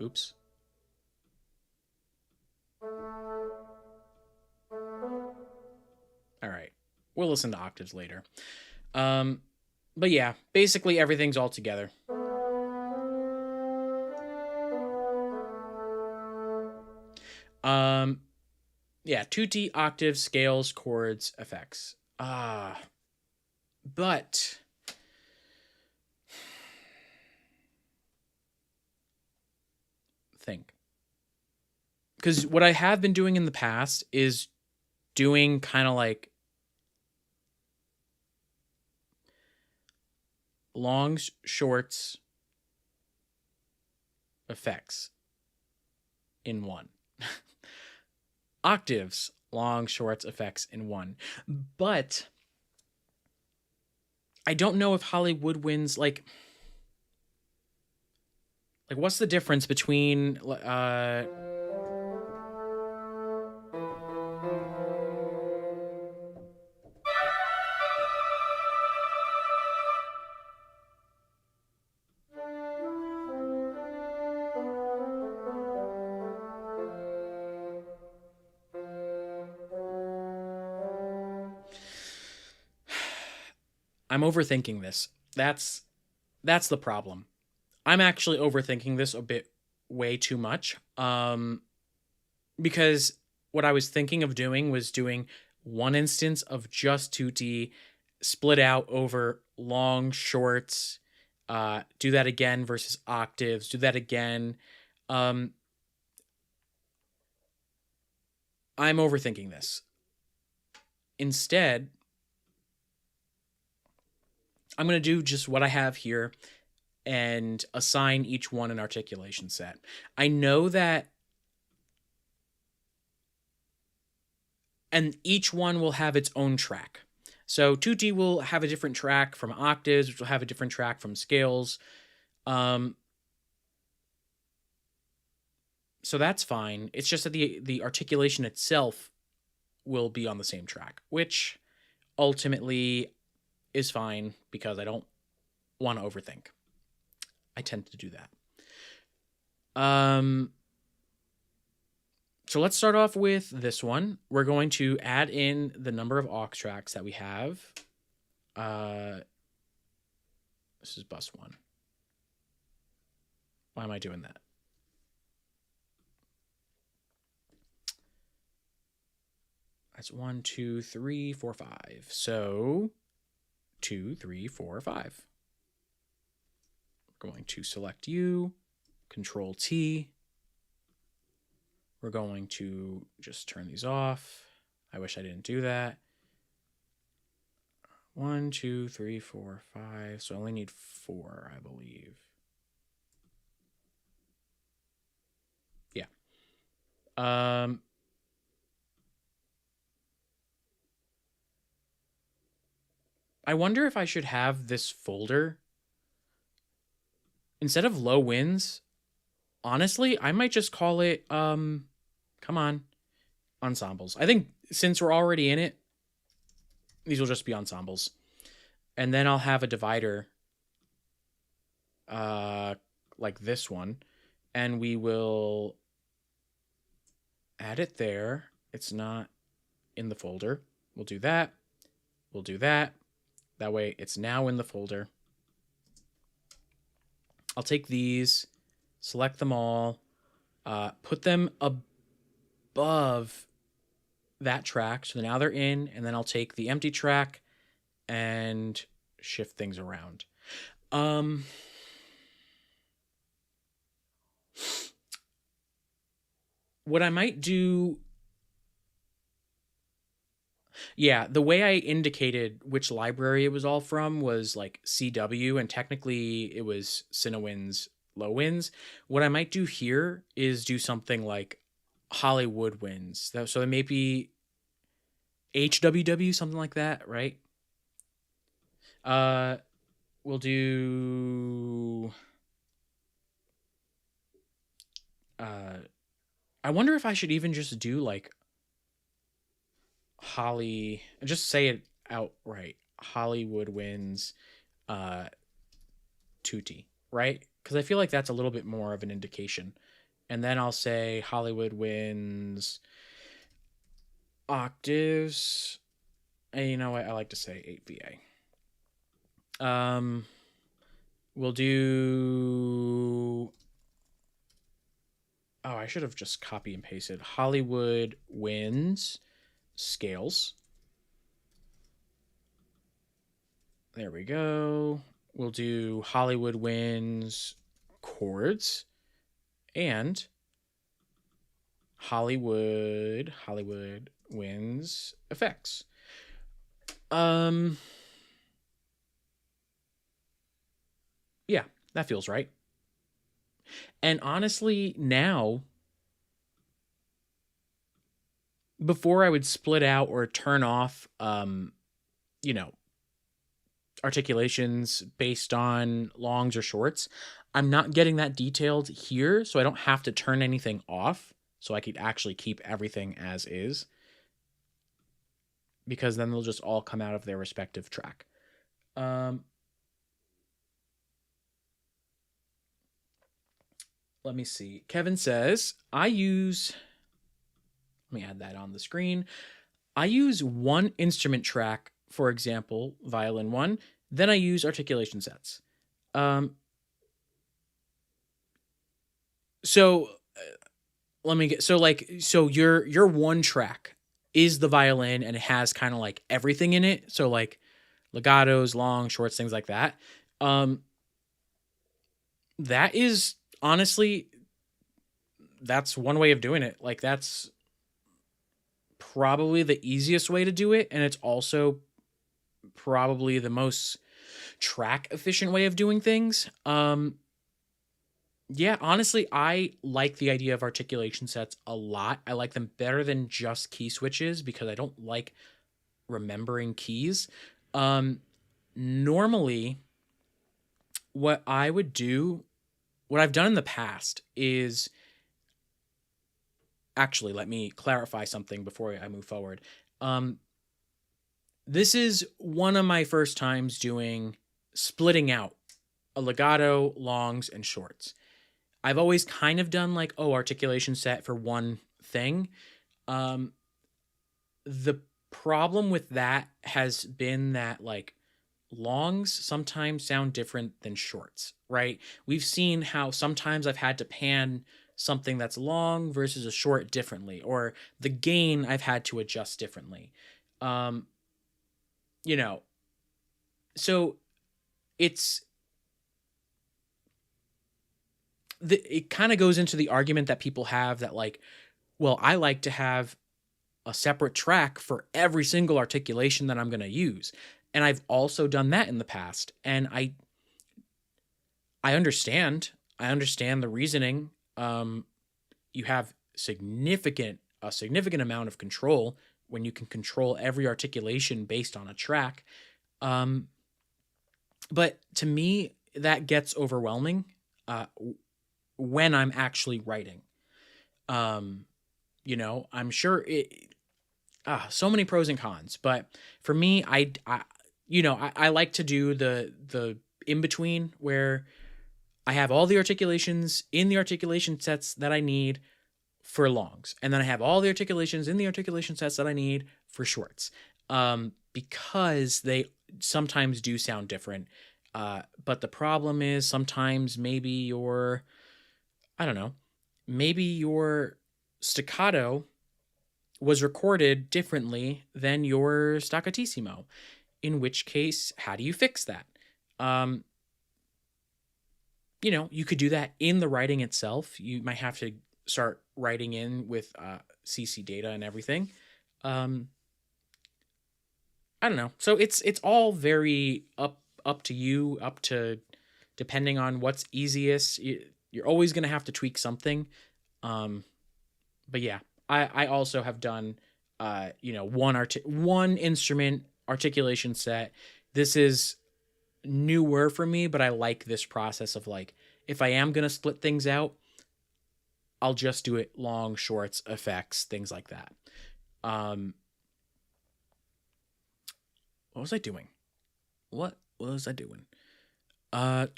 Oops. All right. We'll listen to octaves later. But yeah, basically everything's all together. Yeah, tutti, octaves, scales, chords, effects. But think. Because what I have been doing in the past is doing kind of like longs, shorts, effects in one. Octaves, long, shorts, effects in one. But I don't know if Hollywood wins, like what's the difference between I'm overthinking this. That's the problem. I'm actually overthinking this a bit way too much. Because what I was thinking of doing was doing one instance of just tutti, split out over long, shorts, do that again versus octaves, do that again. I'm overthinking this. Instead, I'm going to do just what I have here and assign each one an articulation set. I know that, and each one will have its own track. So tutti will have a different track from octaves, which will have a different track from scales. So that's fine. It's just that the articulation itself will be on the same track, which ultimately is fine because I don't want to overthink. I tend to do that. So let's start off with this one. We're going to add in the number of aux tracks that we have. This is bus 1. Why am I doing that? That's 1, 2, 3, 4, 5. So 2, 3, 4, 5. We're going to select U, Control T. We're going to just turn these off. I wish I didn't do that. 1, 2, 3, 4, 5. So I only need 4, I believe. Yeah. I wonder if I should have this folder instead of low winds. Honestly, I might just call it come on, ensembles. I think since we're already in it, these will just be ensembles. And then I'll have a divider like this one, and we will add it there. It's not in the folder. We'll do that. We'll do that. That way it's now in the folder. I'll take these, select them all, put them above that track. So now they're in, and then I'll take the empty track and shift things around. What I might do, yeah, the way I indicated which library it was all from was like CW, and technically it was Cinewinds low winds. What I might do here is do something like Hollywood winds. So it may be HWW, something like that, right? We'll do I wonder if I should even just do like just say it outright. Hollywood wins tutti, right? Because I feel like that's a little bit more of an indication. And then I'll say Hollywood wins octaves. And you know what? I like to say 8VA. We'll do... Oh, I should have just copy and pasted. Hollywood wins scales. There we go. We'll do Hollywood wins chords and Hollywood wins effects. Yeah, that feels right. And honestly, now, before I would split out or turn off, you know, articulations based on longs or shorts, I'm not getting that detailed here, so I don't have to turn anything off. So I could actually keep everything as is, because then they'll just all come out of their respective track. Let me see. Kevin says, let me add that on the screen. I use one instrument track, for example, violin one, then I use articulation sets. So your one track is the violin, and it has kind of like everything in it. So like legatos, long, shorts, things like that. That is honestly, that's one way of doing it. Like that's probably the easiest way to do it, and it's also probably the most track efficient way of doing things. Yeah, honestly, I like the idea of articulation sets a lot. I like them better than just key switches because I don't like remembering keys. Normally, what I would do, what I've done in the past is, actually, let me clarify something before I move forward. This is one of my first times splitting out a legato, longs, and shorts. I've always kind of done like, articulation set for one thing. The problem with that has been that like longs sometimes sound different than shorts, right? We've seen how sometimes I've had to pan something that's long versus a short differently, or the gain I've had to adjust differently. So it kind of goes into the argument that people have that like, well, I like to have a separate track for every single articulation that I'm going to use. And I've also done that in the past. And I understand the reasoning. You have a significant amount of control when you can control every articulation based on a track. But to me, that gets overwhelming when I'm actually writing. I'm sure so many pros and cons, but for me, I like to do the in between where I have all the articulations in the articulation sets that I need for longs, and then I have all the articulations in the articulation sets that I need for shorts, because they sometimes do sound different. But the problem is sometimes maybe I don't know, maybe your staccato was recorded differently than your staccatissimo, in which case, how do you fix that? You could do that in the writing itself. You might have to start writing in with CC data and everything. I don't know. So it's all very up to you, up to depending on what's easiest. You're always going to have to tweak something. But yeah, I also have done one instrument articulation set. This is newer for me, but I like this process of like, if I am going to split things out, I'll just do it long, shorts, effects, things like that. What was I doing? I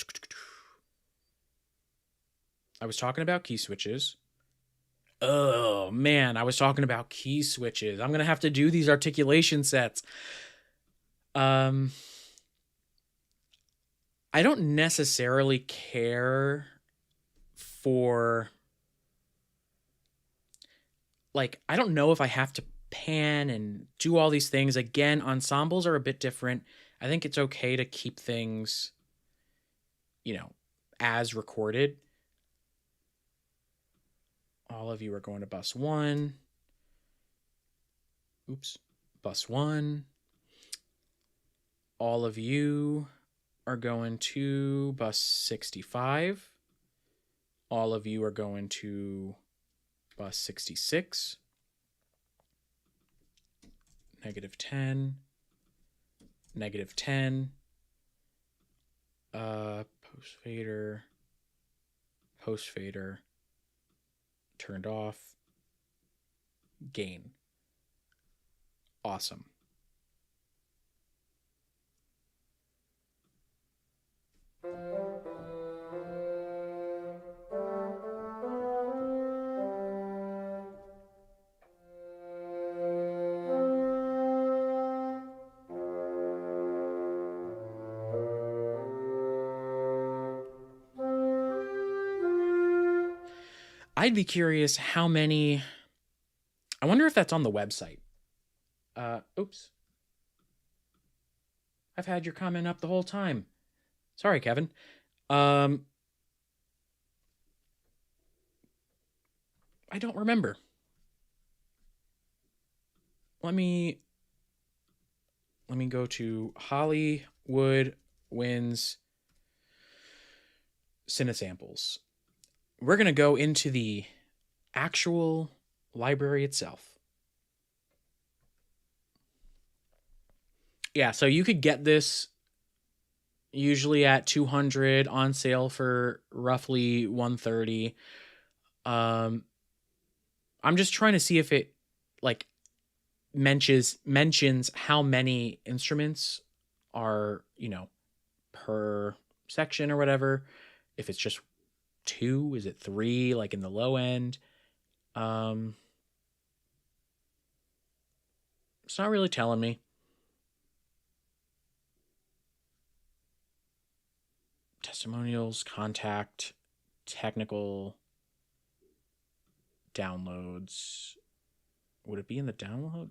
was talking about key switches. Oh man, I was talking about key switches. I'm going to have to do these articulation sets. I don't necessarily care for, like, I don't know if I have to pan and do all these things. Again, ensembles are a bit different. I think it's okay to keep things, as recorded. All of you are going to bus 1. Oops. Bus 1. All of you are going to bus 65. All of you are going to bus 66. -10. -10. Post fader. Turned off. Gain. Awesome. I'd be curious how many. I wonder if that's on the website. Oops. I've had your comment up the whole time. Sorry, Kevin. I don't remember. Let me go to Hollywood Wins Cinesamples. We're going to go into the actual library itself. Yeah, so you could get this usually at $200, on sale for roughly $130. I'm just trying to see if it like mentions how many instruments are, per section or whatever. If it's just 2, is it 3, like in the low end? It's not really telling me. Testimonials, contact, technical, downloads. Would it be in the download?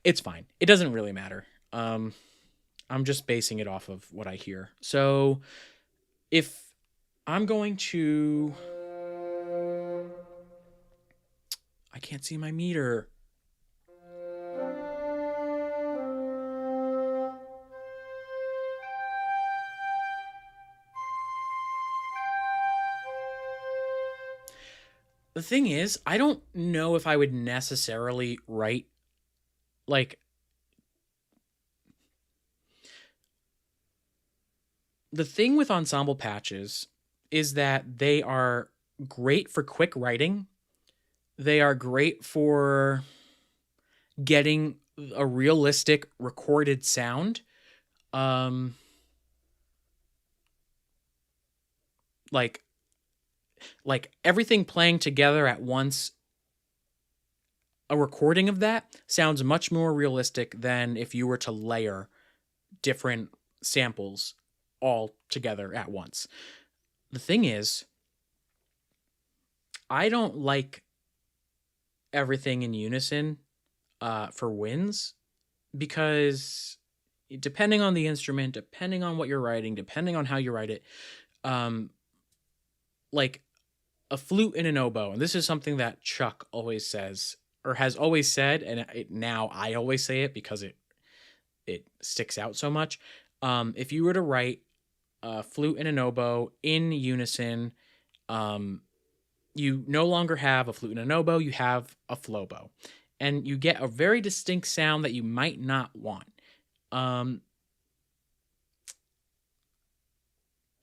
It's fine. It doesn't really matter. I'm just basing it off of what I hear. So if I'm going to... I can't see my meter. The thing is, I don't know if I would necessarily write, like, the thing with ensemble patches is that they are great for quick writing. They are great for getting a realistic recorded sound. Like everything playing together at once, a recording of that sounds much more realistic than if you were to layer different samples all together at once. The thing is, I don't like everything in unison for wins, because depending on the instrument, depending on what you're writing, depending on how you write it, like a flute and an oboe, and this is something that Chuck always says, or has always said, and now I always say it because it sticks out so much. If you were to write a flute and an oboe in unison, you no longer have a flute and an oboe, you have a flobo. And you get a very distinct sound that you might not want.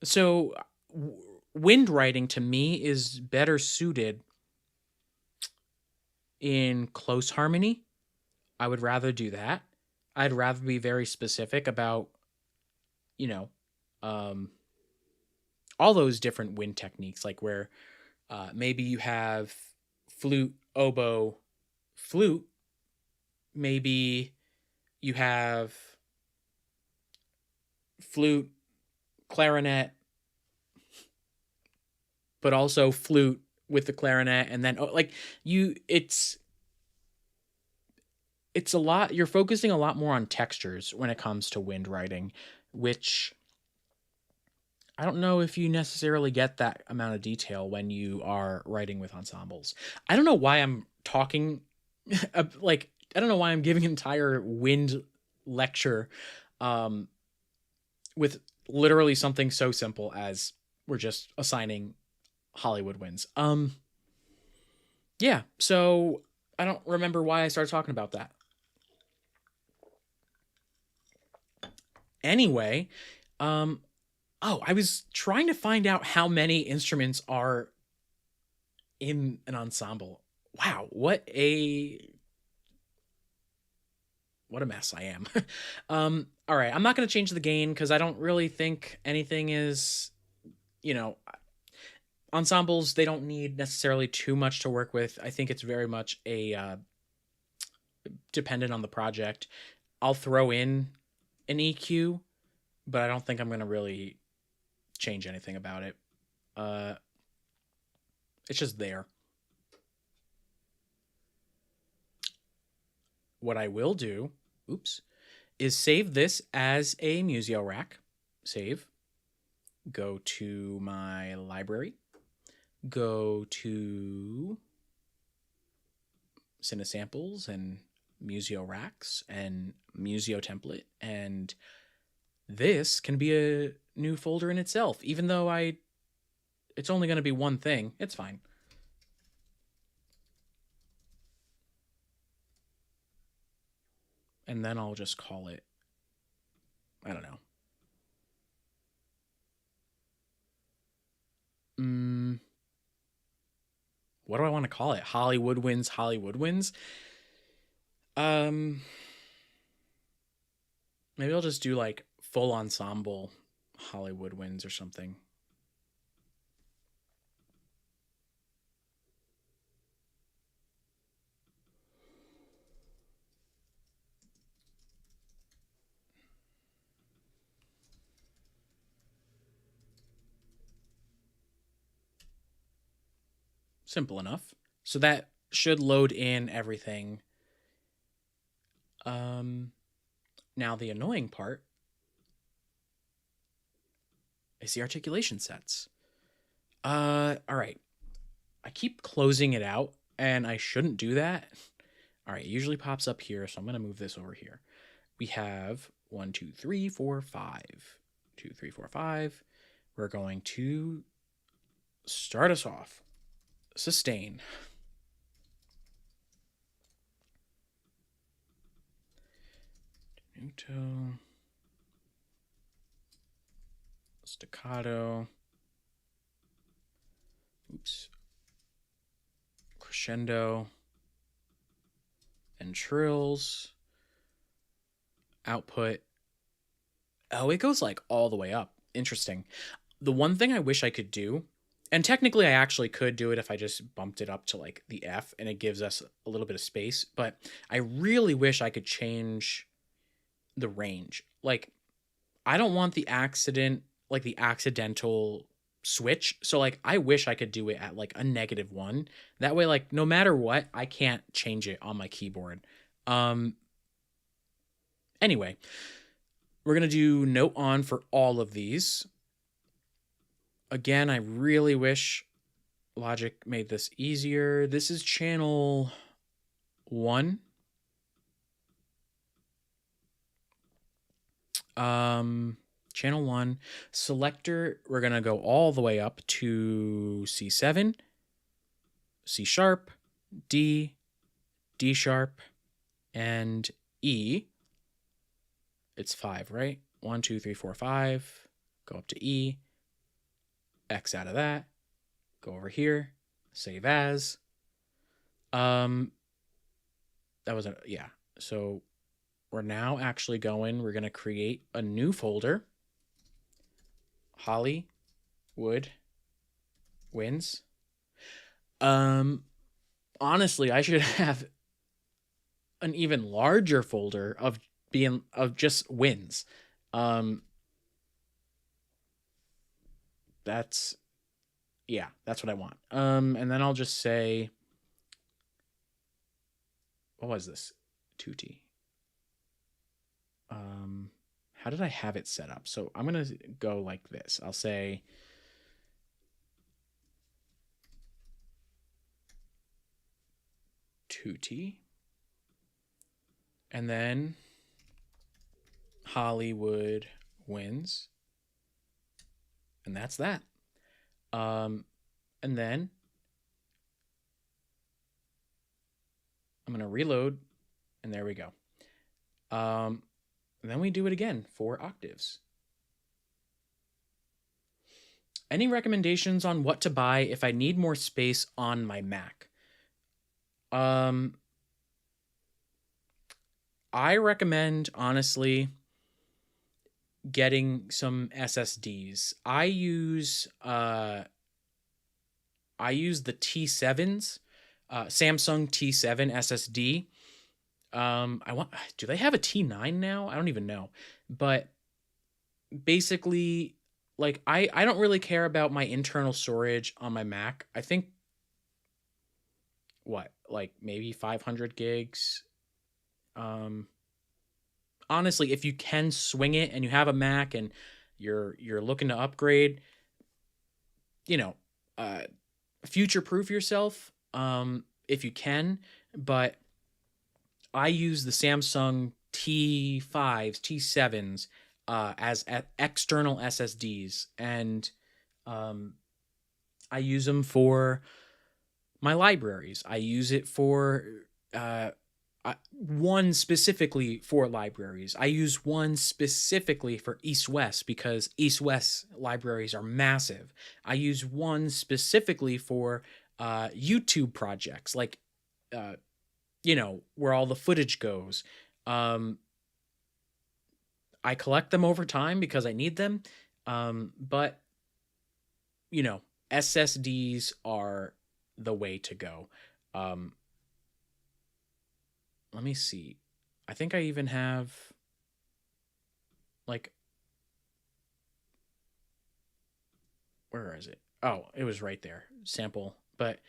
So wind writing to me is better suited in close harmony. I would rather do that. I'd rather be very specific about, all those different wind techniques, like where maybe you have flute, oboe, flute. Maybe you have flute, clarinet, but also flute with the clarinet, and then it's a lot. You're focusing a lot more on textures when it comes to wind writing, which I don't know if you necessarily get that amount of detail when you are writing with ensembles. I don't know why I'm talking like, I don't know why I'm giving an entire wind lecture with literally something so simple as we're just assigning Hollywood wins. Yeah, so I don't remember why I started talking about that. Anyway, I was trying to find out how many instruments are in an ensemble. Wow, what a mess I am. All right, I'm not going to change the gain because I don't really think anything is, ensembles, they don't need necessarily too much to work with. I think it's very much a dependent on the project. I'll throw in an EQ, but I don't think I'm going to really change anything about it. It's just there. What I will do, is save this as a Musio rack. Save. Go to my library. Go to Cinesamples and Musio racks and Musio Template, and this can be a new folder in itself. Even though it's only going to be one thing, it's fine. And then I'll just call it, I don't know. What do I want to call it? Hollywood Wins, Hollywood Wins. Maybe I'll just do like full ensemble Hollywood Wins or something. Simple enough. So that should load in everything. Now the annoying part is the articulation sets. All right. I keep closing it out, and I shouldn't do that. All right, it usually pops up here, so I'm going to move this over here. We have 1, 2, 3, 4, 5. 2, 3, 4, 5. We're going to start us off. Sustain. staccato, oops, crescendo, and trills, output. Oh, it goes like all the way up. Interesting. The one thing I wish I could do, and technically I actually could do it if I just bumped it up to like the F and it gives us a little bit of space, but I really wish I could change the range. Like, I don't want the accidental switch. So like I wish I could do it at like a -1. That way, like no matter what, I can't change it on my keyboard. Anyway, we're gonna do note on for all of these. Again, I really wish Logic made this easier. This is channel 1. Channel 1 selector, we're gonna go all the way up to C7, C sharp, D, D sharp, and E. It's 5, right? 1, 2, 3, 4, 5. Go up to E. X out of that. Go over here. Save as. That was a, yeah. So we're now actually we're going to create a new folder. Hollywood wins. Honestly, I should have an even larger folder of just wins. That's what I want. And then I'll just say, what was this? Tutti. How did I have it set up? So I'm going to go like this. I'll say Tutti. And then Hollywood wins. And that's that. And then I'm going to reload, and there we go. Then we do it again for octaves. Any recommendations on what to buy if I need more space on my Mac? I recommend, honestly, getting some SSDs. I use the T7s, Samsung T7 SSD. Do they have a T9 now? I don't even know. But basically, like I don't really care about my internal storage on my Mac. I think like maybe 500 gigs. Honestly, if you can swing it and you have a Mac and you're looking to upgrade, future-proof yourself if you can. But I use the Samsung T5s, T7s as external SSDs, and I use them for my libraries. I use it for one specifically for libraries. I use one specifically for East-West because East-West libraries are massive. I use one specifically for YouTube projects, like where all the footage goes. I collect them over time because I need them. But SSDs are the way to go. Let me see. I think I even have like, where is it? Oh, it was right there. Sample. But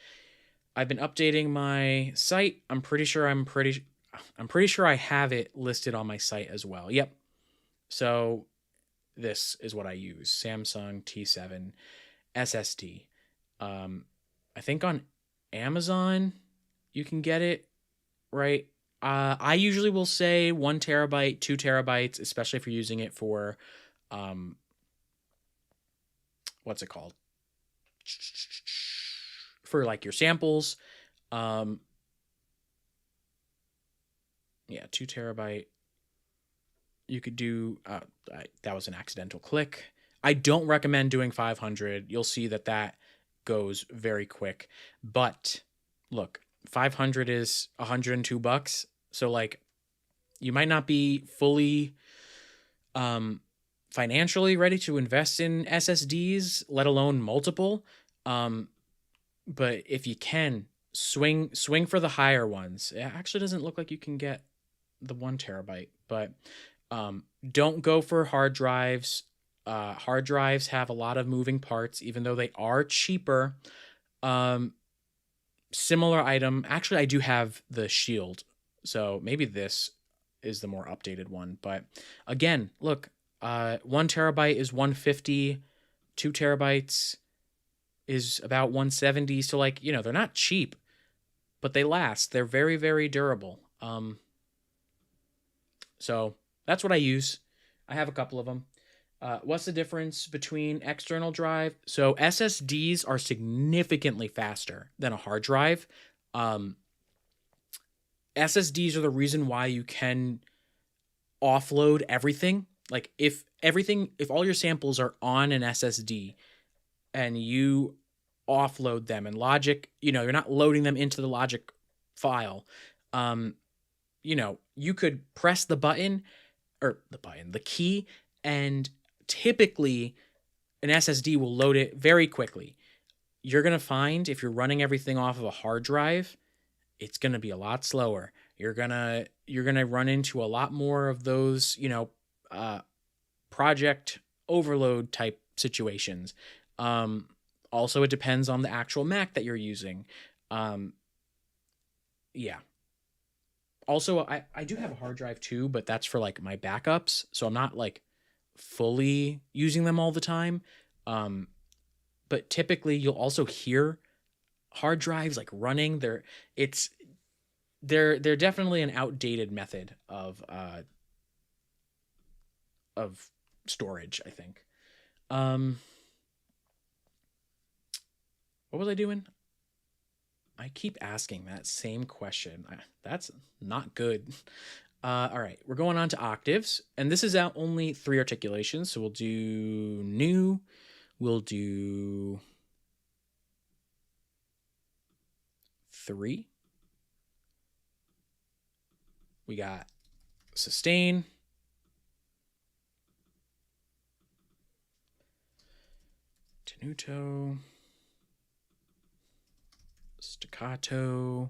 I've been updating my site. I'm pretty sure I have it listed on my site as well. Yep. So this is what I use. Samsung T7 SSD. I think on Amazon you can get it, right? I usually will say 1 terabyte, 2 terabytes, especially if you're using it for, what's it called? For like your samples. Yeah, 2 terabyte. You could do, that was an accidental click. I don't recommend doing 500. You'll see that that goes very quick. But look, 500 is $102. So like you might not be fully financially ready to invest in SSDs, let alone multiple. But if you can, swing for the higher ones. It actually doesn't look like you can get the 1 terabyte, but don't go for hard drives. Hard drives have a lot of moving parts, even though they are cheaper. Similar item. Actually, I do have the Shield, so maybe this is the more updated one. But again, look, 1 terabyte is 150, 2 terabytes is about 170. So like, you know, they're not cheap, but they last. They're very, very durable. So that's what I use. I have a couple of them. What's the difference between external drive? So SSDs are significantly faster than a hard drive. SSDs are the reason why you can offload everything. Like if all your samples are on an SSD and you offload them in Logic, you know, you're not loading them into the Logic file. You know, you could press the key, and typically an SSD will load it very quickly. You're going to find if you're running everything off of a hard drive, it's going to be a lot slower. You're going to run into a lot more of those, you know, project overload type situations. Also, it depends on the actual Mac that you're using. Yeah. Also, I do have a hard drive too, but that's for like my backups. So I'm not like fully using them all the time. But typically you'll also hear hard drives like running. They're definitely an outdated method of storage, I think. What was I doing? I keep asking that same question. That's not good. All right, we're going on to octaves, and this is out only 3 articulations. So we'll do new. We'll do 3. We got sustain. Tenuto. Staccato.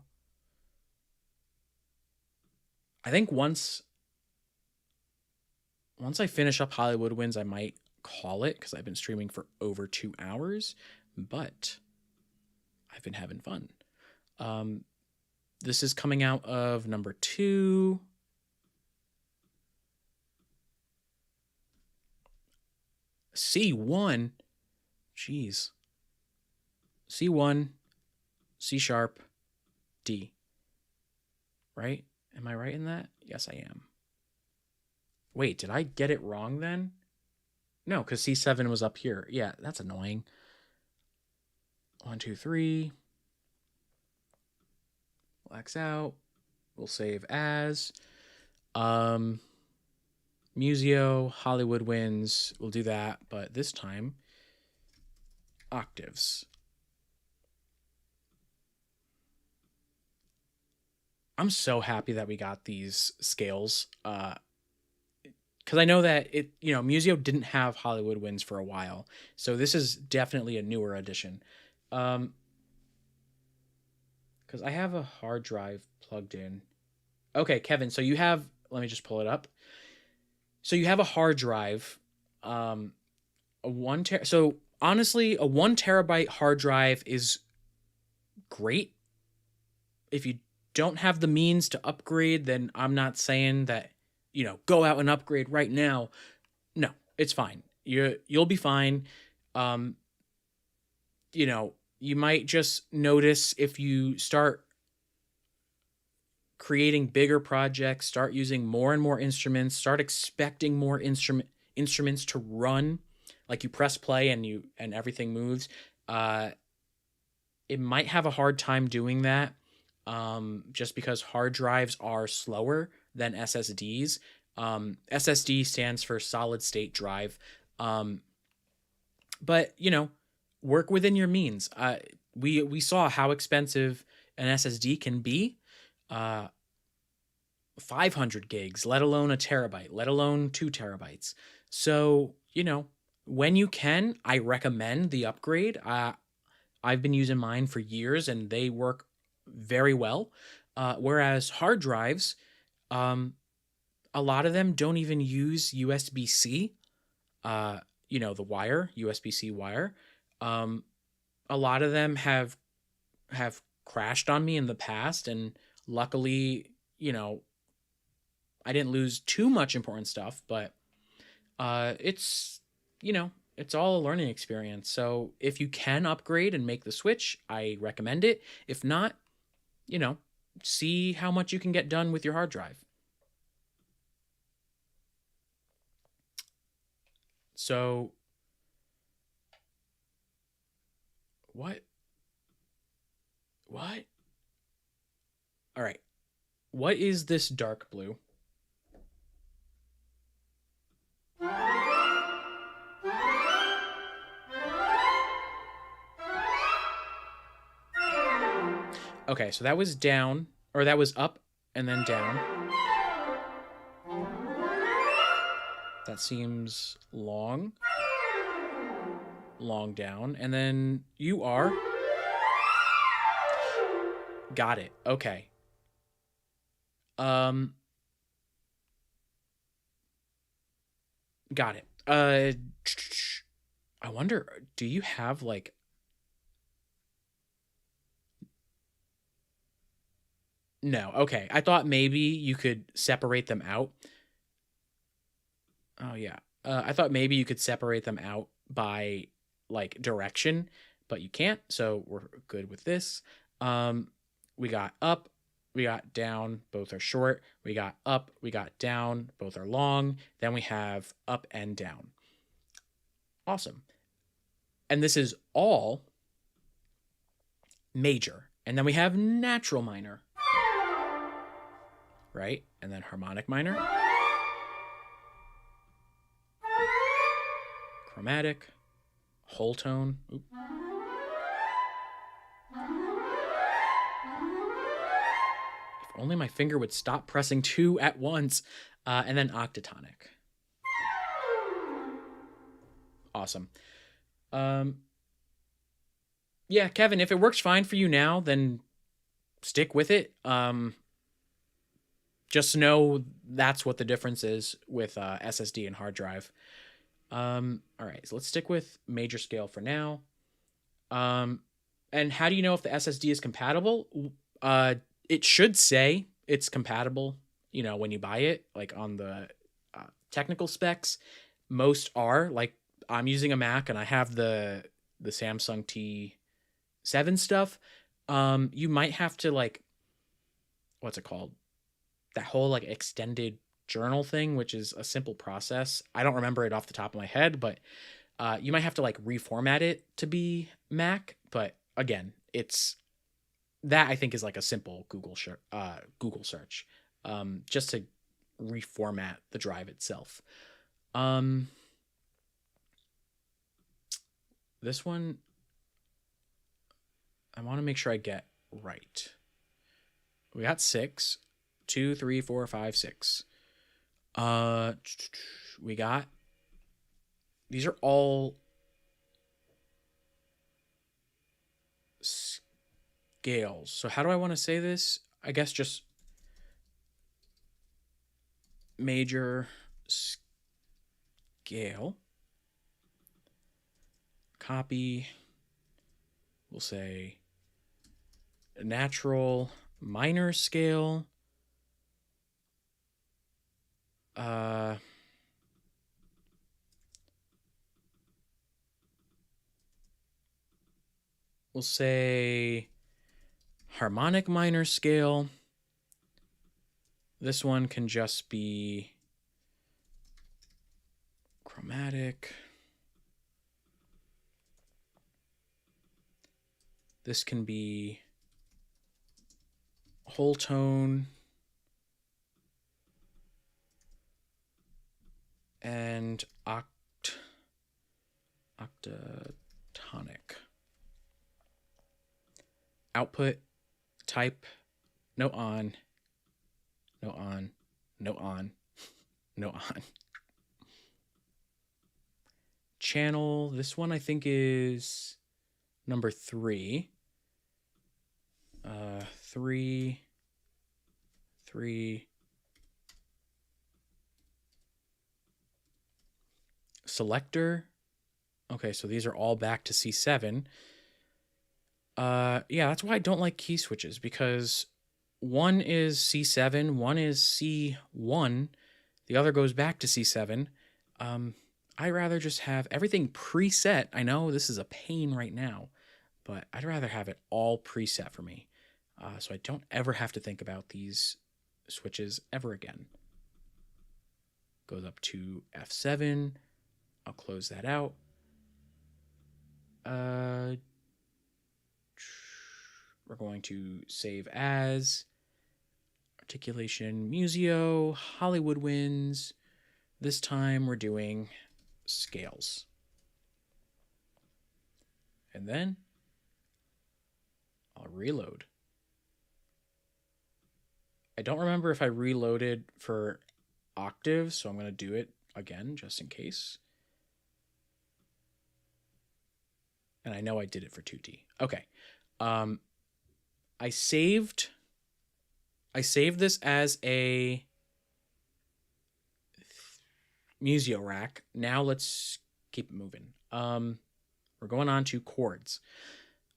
I think once I finish up Hollywood Winds, I might call it because I've been streaming for over 2 hours, but I've been having fun. This is coming out of number 2. C1. Jeez. C1, C sharp, D. Right? Am I right in that? Yes, I am. Wait, did I get it wrong then? No, because C7 was up here. Yeah, that's annoying. 1, 2, 3. We'll X out. We'll save as. Musio, Hollywood Winds. We'll do that, but this time, octaves. I'm so happy that we got these scales. Because I know that Musio didn't have Hollywood Winds for a while. So this is definitely a newer addition. Because I have a hard drive plugged in. Okay, Kevin, so you have, let me just pull it up. So you have a hard drive, so honestly, a 1 terabyte hard drive is great. If you don't have the means to upgrade, then I'm not saying that, go out and upgrade right now. No, it's fine. You'll be fine. You might just notice if you start creating bigger projects, start using more and more instruments, start expecting more instruments to run, like you press play and everything moves. It might have a hard time doing that, just because hard drives are slower than SSDs. SSD stands for solid state drive. But, you know, work within your means. We saw how expensive an SSD can be. 500 gigs, let alone a terabyte, let alone 2 terabytes. So, you know, when you can, I recommend the upgrade. I've been using mine for years and they work very well. Whereas hard drives, a lot of them don't even use USB-C, you know, the wire, USB-C wire. A lot of them have crashed on me in the past, and luckily, you know, I didn't lose too much important stuff, but it's, you know, it's all a learning experience. So if you can upgrade and make the switch, I recommend it. If not, you know, see how much you can get done with your hard drive. So what? All right. What is this dark blue? Okay, so that was down, or that was up and then down. That seems long. Long down. And then you are. Got it. Okay. Got it. I wonder, do you have like... No, okay. I thought maybe you could separate them out. Oh, yeah. I thought maybe you could separate them out by like direction, but you can't. So we're good with this. We got up, we got down, both are short. We got up, we got down, both are long. Then we have up and down. Awesome. And this is all major. And then we have natural minor, right? And then harmonic minor, chromatic, whole tone. Oop. If only my finger would stop pressing 2 at once. And then octatonic. Awesome. Yeah, Kevin, if it works fine for you now, then stick with it. Just know that's what the difference is with SSD and hard drive. All right, so let's stick with major scale for now. And how do you know if the SSD is compatible? It should say it's compatible, you know, when you buy it, like on the technical specs. Most are. Like, I'm using a Mac and I have the Samsung T7 stuff. You might have to, like, what's it called? That whole like extended journal thing, which is a simple process. I don't remember it off the top of my head, but you might have to like reformat it to be Mac. But again, it's that I think is like a simple Google search, just to reformat the drive itself. This one, I want to make sure I get right. We got 6, 2, 3, 4, 5, 6. We got, these are all scales. So how do I want to say this? I guess just major scale. Copy. We'll say natural minor scale. We'll say harmonic minor scale. This one can just be chromatic. This can be whole tone. And pentatonic. Output, type, no on, no on, no on, no on. Channel, this one I think is number 3. 3, 3. Selector. Okay, so these are all back to C7. Yeah, that's why I don't like key switches, because one is C7, one is C1, the other goes back to C7. I'd rather just have everything preset. I know this is a pain right now, but I'd rather have it all preset for me, so I don't ever have to think about these switches ever again. Goes up to F7. I'll close that out. We're going to save as Articulation Musio, Hollywood Winds. This time we're doing scales. And then I'll reload. I don't remember if I reloaded for octaves, so I'm going to do it again just in case. And I know I did it for 2T. Okay. I saved this as a Musio rack. Now let's keep it moving. We're going on to chords,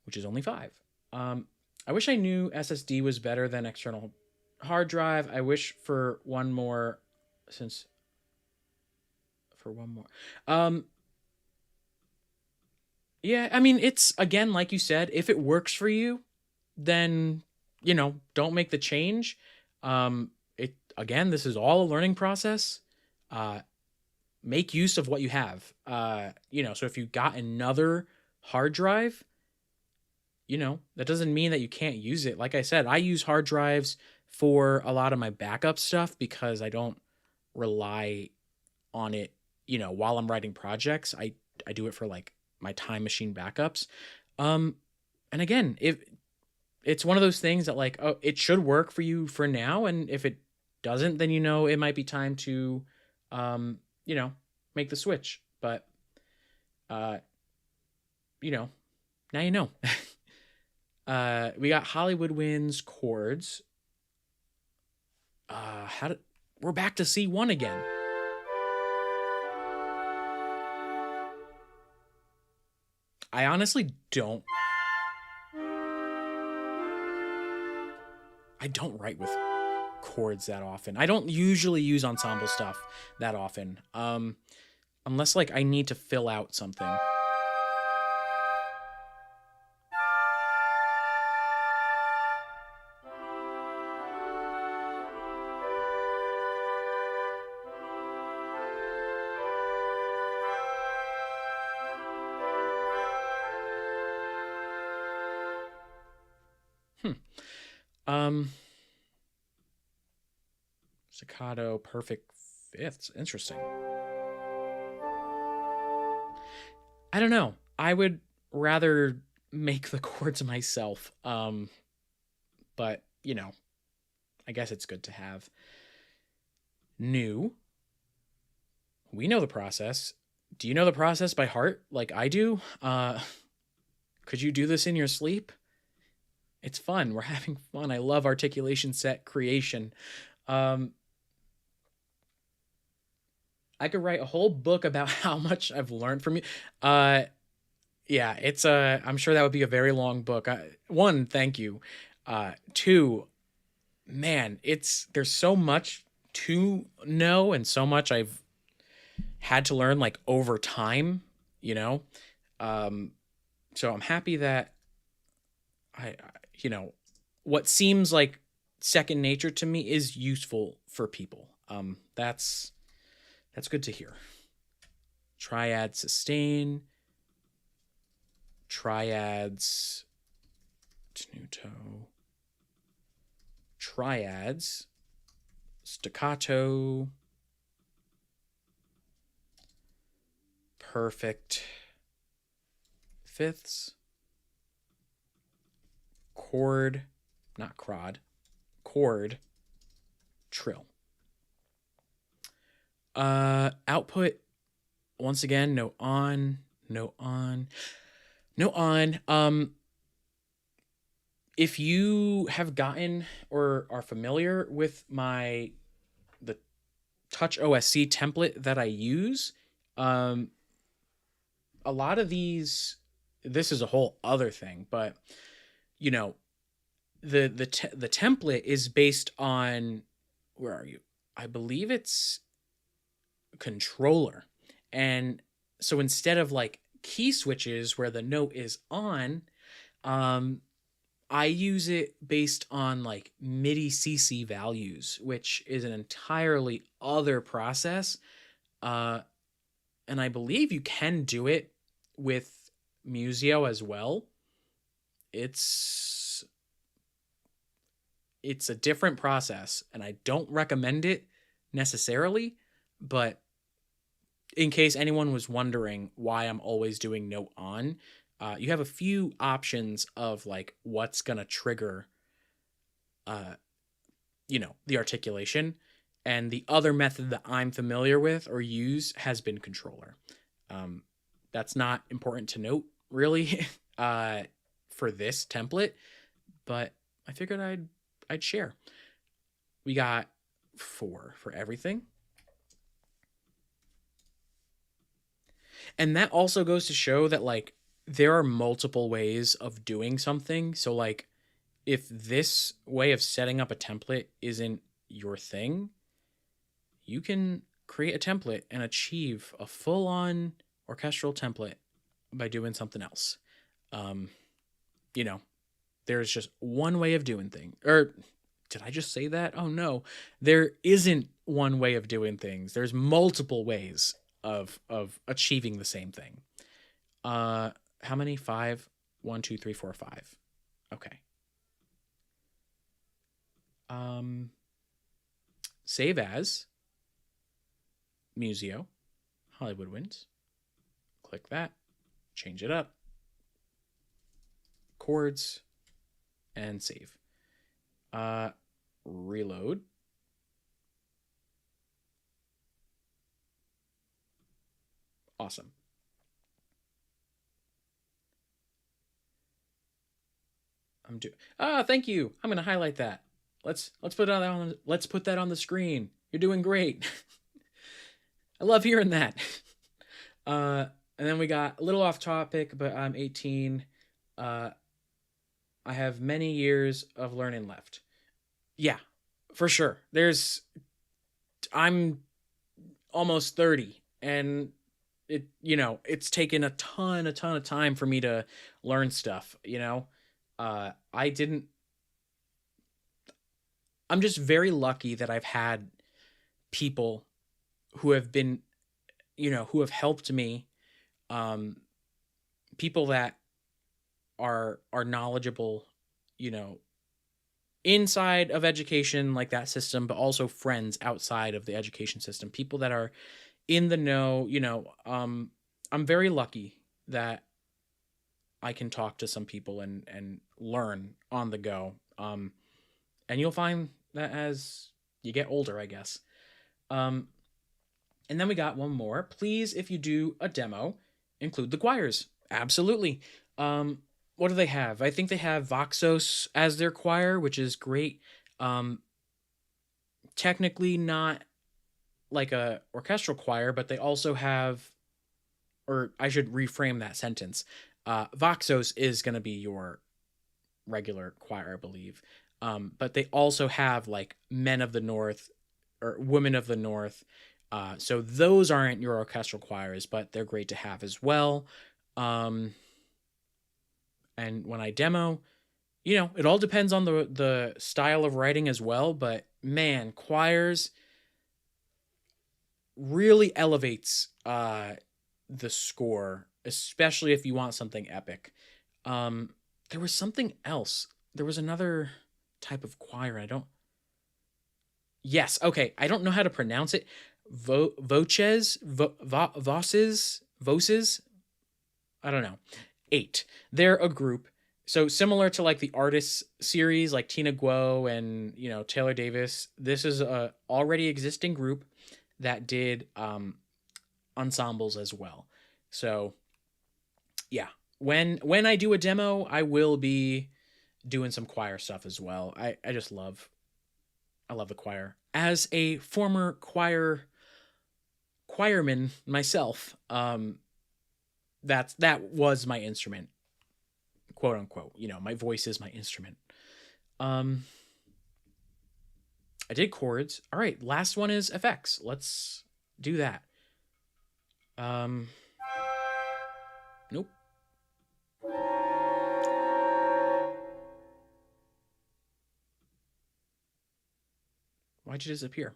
which is only 5. I wish I knew SSD was better than external hard drive. I wish for one more, yeah, I mean, it's, again, like you said, if it works for you, then, you know, don't make the change. Again, this is all a learning process. Make use of what you have. You know, so if you got another hard drive, you know, that doesn't mean that you can't use it. Like I said, I use hard drives for a lot of my backup stuff because I don't rely on it, you know, while I'm writing projects. I do it for like my time machine backups. And again, if it's one of those things that like, oh, it should work for you for now. And if it doesn't, then, you know, it might be time to, you know, make the switch. But, you know, now you know. We got Hollywood Winds chords. We're back to C1 again. I honestly don't write with chords that often. I don't usually use ensemble stuff that often. Unless like I need to fill out something. Staccato, perfect fifths. Interesting. I don't know. I would rather make the chords myself. But, you know, I guess it's good to have. New. We know the process. Do you know the process by heart like I do? Could you do this in your sleep? It's fun. We're having fun. I love articulation set creation. I could write a whole book about how much I've learned from you. Yeah, it's I'm sure that would be a very long book. 1, thank you. 2, man, there's so much to know and so much I've had to learn like over time, you know? So I'm happy that I you know, what seems like second nature to me is useful for people. That's good to hear. Triad sustain. Triads. Tenuto. Triads. Staccato. Perfect. fifths, chord, not crod, chord, trill. Output, once again, no on, no on, no on. If you have gotten or are familiar with the Touch OSC template that I use, a lot of these, this is a whole other thing, but you know, the template is based on, where are you? I believe it's controller. And so instead of like key switches where the note is on, I use it based on like MIDI CC values, which is an entirely other process. And I believe you can do it with Musio as well. It's a different process, and I don't recommend it necessarily, but in case anyone was wondering why I'm always doing note on, you have a few options of like what's gonna trigger the articulation, and the other method that I'm familiar with or use has been controller. That's not important to note really for this template, but I figured I'd share. We got 4 for everything. And that also goes to show that like there are multiple ways of doing something. So like if this way of setting up a template isn't your thing, you can create a template and achieve a full-on orchestral template by doing something else. There's just one way of doing things. Or did I just say that? Oh no, there isn't one way of doing things. There's multiple ways of achieving the same thing. How many? 5? 1, 2, 3, 4, 5. Okay. Save as Musio, Hollywood Winds. Click that, change it up, chords, and save. Reload. Awesome. Thank you. I'm gonna highlight that. Let's put that on the screen. You're doing great. I love hearing that. And then we got a little off topic, but I'm 18. I have many years of learning left. Yeah, for sure. I'm almost 30, and it's taken a ton of time for me to learn stuff, I'm just very lucky that I've had people who have been, who have helped me, people that are knowledgeable, inside of education, like that system, but also friends outside of the education system, people that are in the know, I'm very lucky that I can talk to some people and learn on the go. And you'll find that as you get older, I guess. And then we got one more. Please, if you do a demo, include the choirs. Absolutely. What do they have? I think they have Voxos as their choir, which is great. Technically not like a orchestral choir, but they also have, or I should reframe that sentence. Voxos is going to be your regular choir, I believe. But they also have like Men of the North or Women of the North. So those aren't your orchestral choirs, but they're great to have as well. And when I demo, it all depends on the style of writing as well. But man, choirs really elevates the score, especially if you want something epic. There was something else. There was another type of choir. Yes, okay. I don't know how to pronounce it. Voces. I don't know. 8. They're a group. So similar to like the artists series, like Tina Guo and, you know, Taylor Davis, this is a already existing group that did ensembles as well. So yeah, when I do a demo, I will be doing some choir stuff as well. I just love the choir. As a former choirman myself, that was my instrument, quote unquote. You know, my voice is my instrument. I did chords. All right, last one is effects. Let's do that. Nope. Why'd you disappear?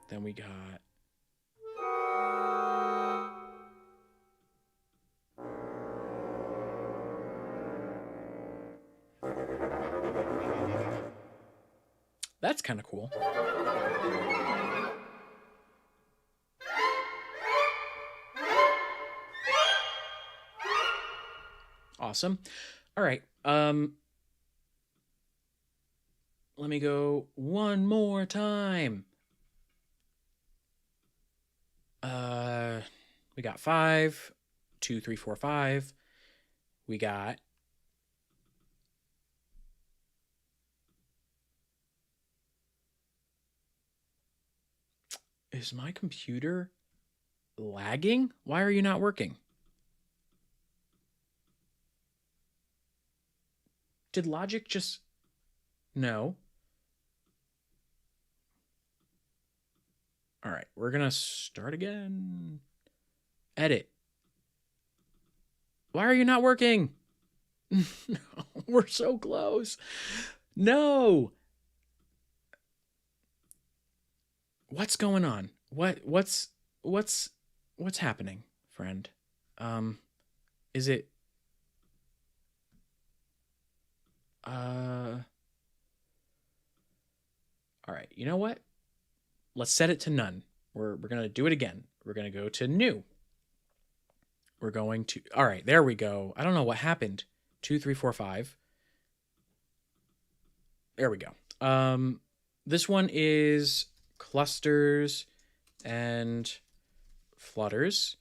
Then we got... That's kind of cool. Awesome. All right. Let me go one more time. We got 5, 2, 3, 4, 5. We got... Is my computer lagging? Why are you not working? Did Logic just... No. All right, we're going to start again. Edit. Why are you not working? No, we're so close. No. What's going on? What's happening, friend? Is it all right, you know what? Let's set it to none. We're going to do it again. We're going to go to new. We're going to... All right, there we go. I don't know what happened. 2, 3, 4, 5. There we go. This one is clusters and flutters.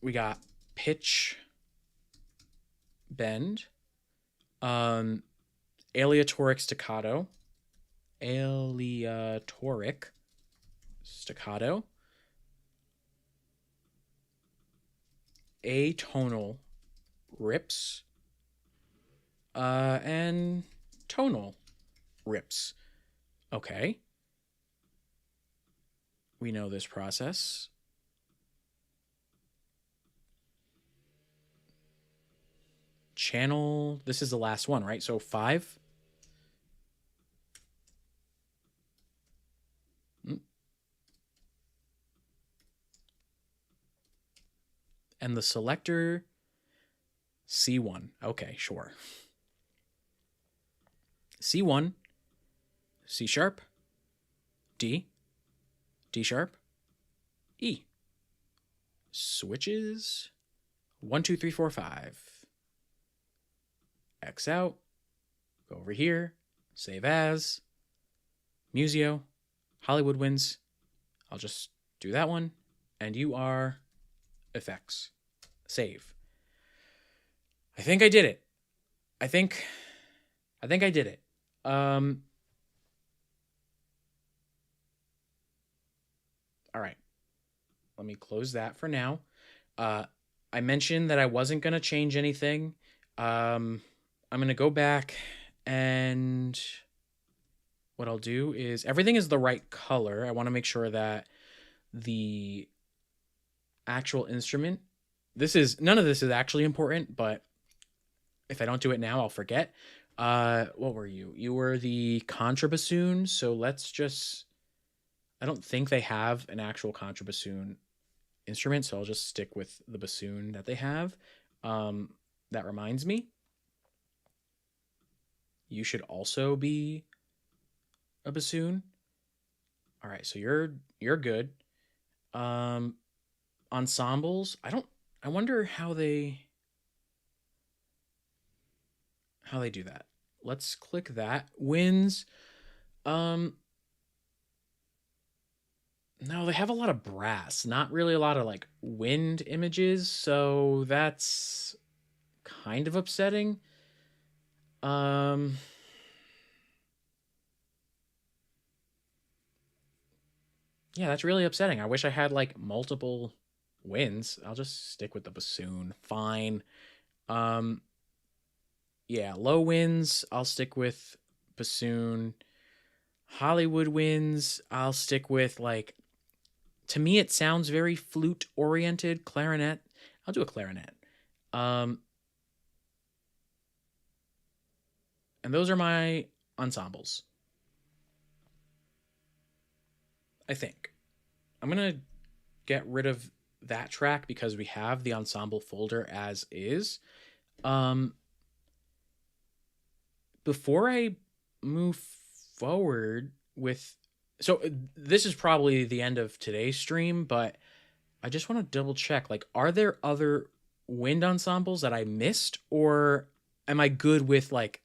We got pitch, bend, aleatoric staccato, atonal rips, and tonal rips. Okay. We know this process. Channel, this is the last one, right? So 5. And the selector, C1. Okay, sure. C1, C sharp, D, D sharp, E. Switches, 1, 2, 3, 4, 5. X out, go over here, save as, Musio, Hollywood Winds. I'll just do that one, and you are effects. Save. I think I did it. I think I did it. All right. Let me close that for now. I mentioned that I wasn't going to change anything. I'm going to go back, and what I'll do is everything is the right color. I want to make sure that the actual instrument, none of this is actually important, but if I don't do it now, I'll forget. What were you? You were the contrabassoon. So let's just, I don't think they have an actual contrabassoon instrument, so I'll just stick with the bassoon that they have. That reminds me, you should also be a bassoon. All right, so you're good. ensembles. I wonder how they do that. Let's click that. Winds. No, they have a lot of brass, not really a lot of like wind images, so that's kind of upsetting. Yeah, that's really upsetting. I wish I had like multiple winds. I'll just stick with the bassoon. Fine. Yeah, low winds, I'll stick with bassoon. Hollywood winds, I'll stick with like, to me it sounds very flute oriented. Clarinet, I'll do a clarinet. And those are my ensembles. I think I'm gonna get rid of that track because we have the ensemble folder as is. Before I move forward with, so this is probably the end of today's stream, but I just want to double check, like, are there other wind ensembles that I missed, or am I good with like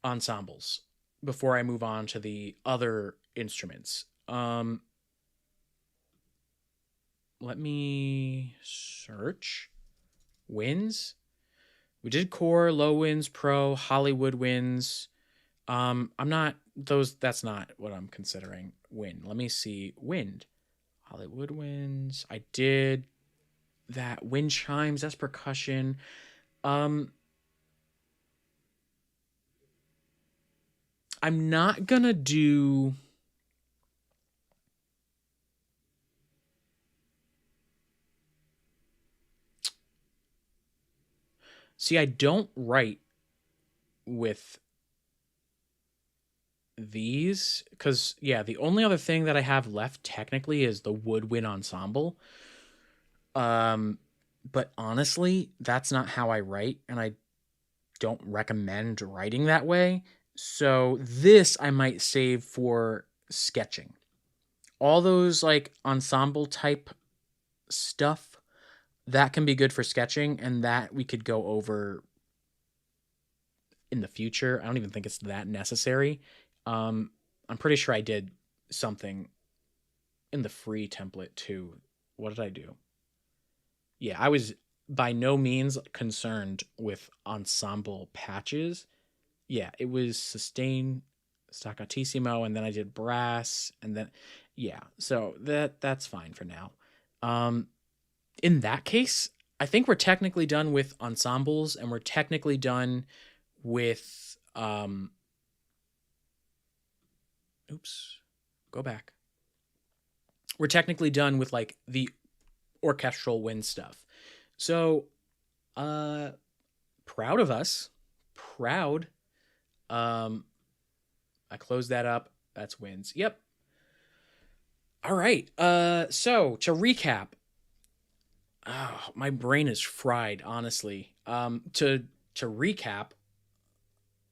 ensembles before I move on to the other instruments? Let me search winds. We did core, low winds, pro, Hollywood winds. I'm not those. That's not what I'm considering. Wind. Let me see. Wind. Hollywood winds. I did that. Wind chimes. That's percussion. I'm not gonna do. See, I don't write with these because, yeah, the only other thing that I have left technically is the woodwind ensemble. But honestly, that's not how I write, and I don't recommend writing that way. So this I might save for sketching. All those like ensemble type stuff, that can be good for sketching, and that we could go over in the future. I don't even think it's that necessary. I'm pretty sure I did something in the free template too. What did I do? Yeah, I was by no means concerned with ensemble patches. Yeah, it was sustain, staccatissimo, and then I did brass, and then yeah, so that's fine for now. In that case, I think we're technically done with ensembles, and we're technically done with oops, go back. We're technically done with like the orchestral wind stuff. So, proud of us. Proud. I closed that up. That's wins. Yep. All right. So to recap, oh, my brain is fried, honestly. To recap,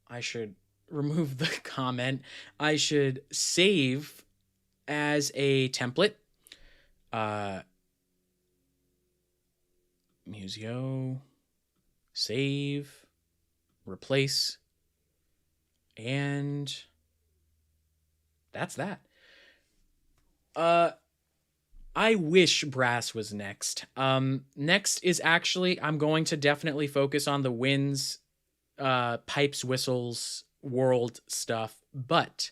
I should remove the comment. I should save as a template. Musio, save, replace, and that's that. I wish brass was next. Next is actually, I'm going to definitely focus on the winds, pipes, whistles, world stuff, but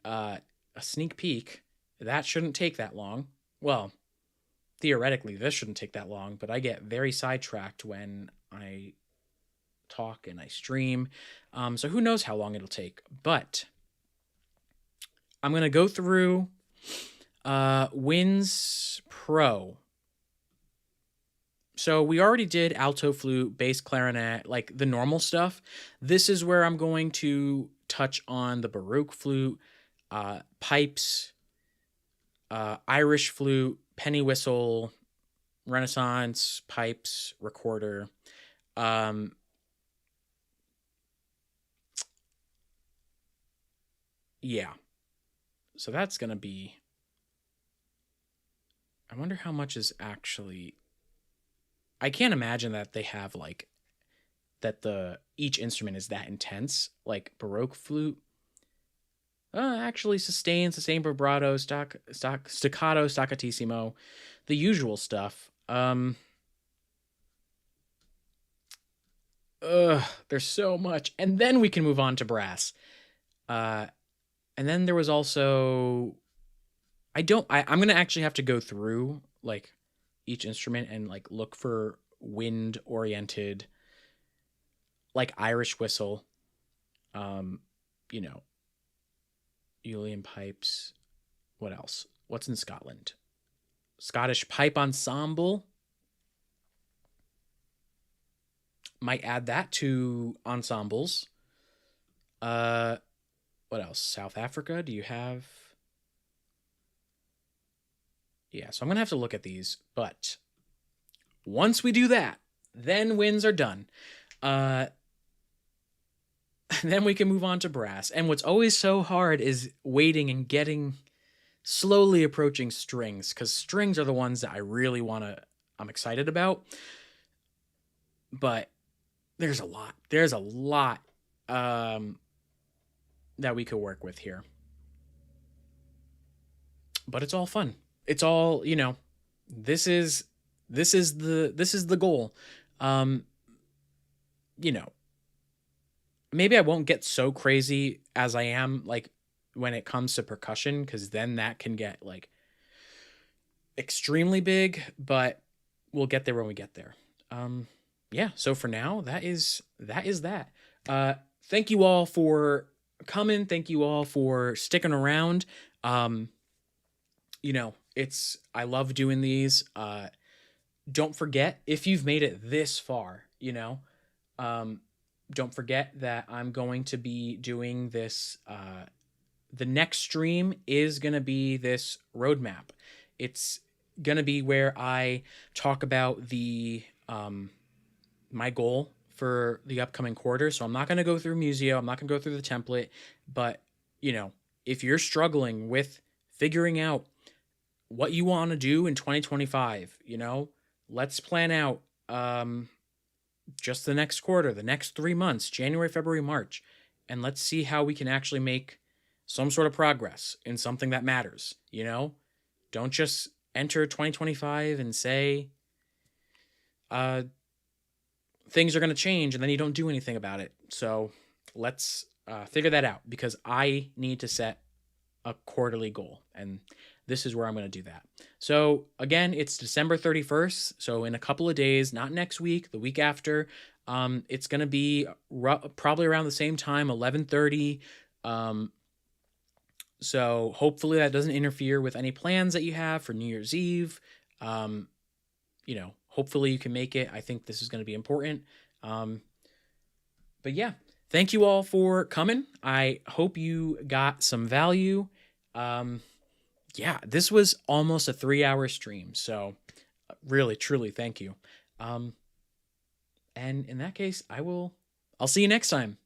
a sneak peek, that shouldn't take that long. Well, theoretically, this shouldn't take that long, but I get very sidetracked when I talk and I stream. So who knows how long it'll take, but I'm going to go through Winds Pro. So we already did alto flute, bass clarinet, like the normal stuff. This is where I'm going to touch on the Baroque flute, pipes, Irish flute, penny whistle, Renaissance, pipes, recorder. Yeah. So that's going to be I wonder how much is actually, I can't imagine that they have like, that each instrument is that intense, like Baroque flute. Actually sustained, vibrato, staccato, staccatissimo, the usual stuff. There's so much. And then we can move on to brass. And then there was also, I'm going to actually have to go through like each instrument and like look for wind oriented, like Irish whistle, you know, Uilleann pipes. What else? What's in Scotland? Scottish pipe ensemble. Might add that to ensembles. What else? South Africa. Do you have? Yeah, so I'm gonna have to look at these. But once we do that, then winds are done. Then we can move on to brass. And what's always so hard is waiting and getting slowly approaching strings, because strings are the ones that I really I'm excited about. But there's a lot. There's a lot that we could work with here. But it's all fun. It's all, you know, this is the goal. You know, maybe I won't get so crazy as I am like when it comes to percussion, because then that can get like extremely big, but we'll get there when we get there. Yeah, so for now, that is that. Thank you all for coming. Thank you all for sticking around. You know, I love doing these. Don't forget, if you've made it this far, you know, don't forget that I'm going to be doing this. The next stream is going to be this roadmap. It's going to be where I talk about the my goal for the upcoming quarter. So I'm not going to go through Musio. I'm not going to go through the template. But, you know, if you're struggling with figuring out what you want to do in 2025, you know, let's plan out just the next quarter, the next 3 months, January, February, March, and let's see how we can actually make some sort of progress in something that matters, you know? Don't just enter 2025 and say things are going to change and then you don't do anything about it. So let's figure that out, because I need to set a quarterly goal, and this is where I'm going to do that. So again, it's December 31st. So in a couple of days, not next week, the week after, it's going to be probably around the same time, 11:30. So hopefully that doesn't interfere with any plans that you have for New Year's Eve. You know, hopefully you can make it. I think this is going to be important. But yeah, thank you all for coming. I hope you got some value. Yeah, this was almost a 3-hour stream. So really, truly, thank you. And in that case, I'll see you next time.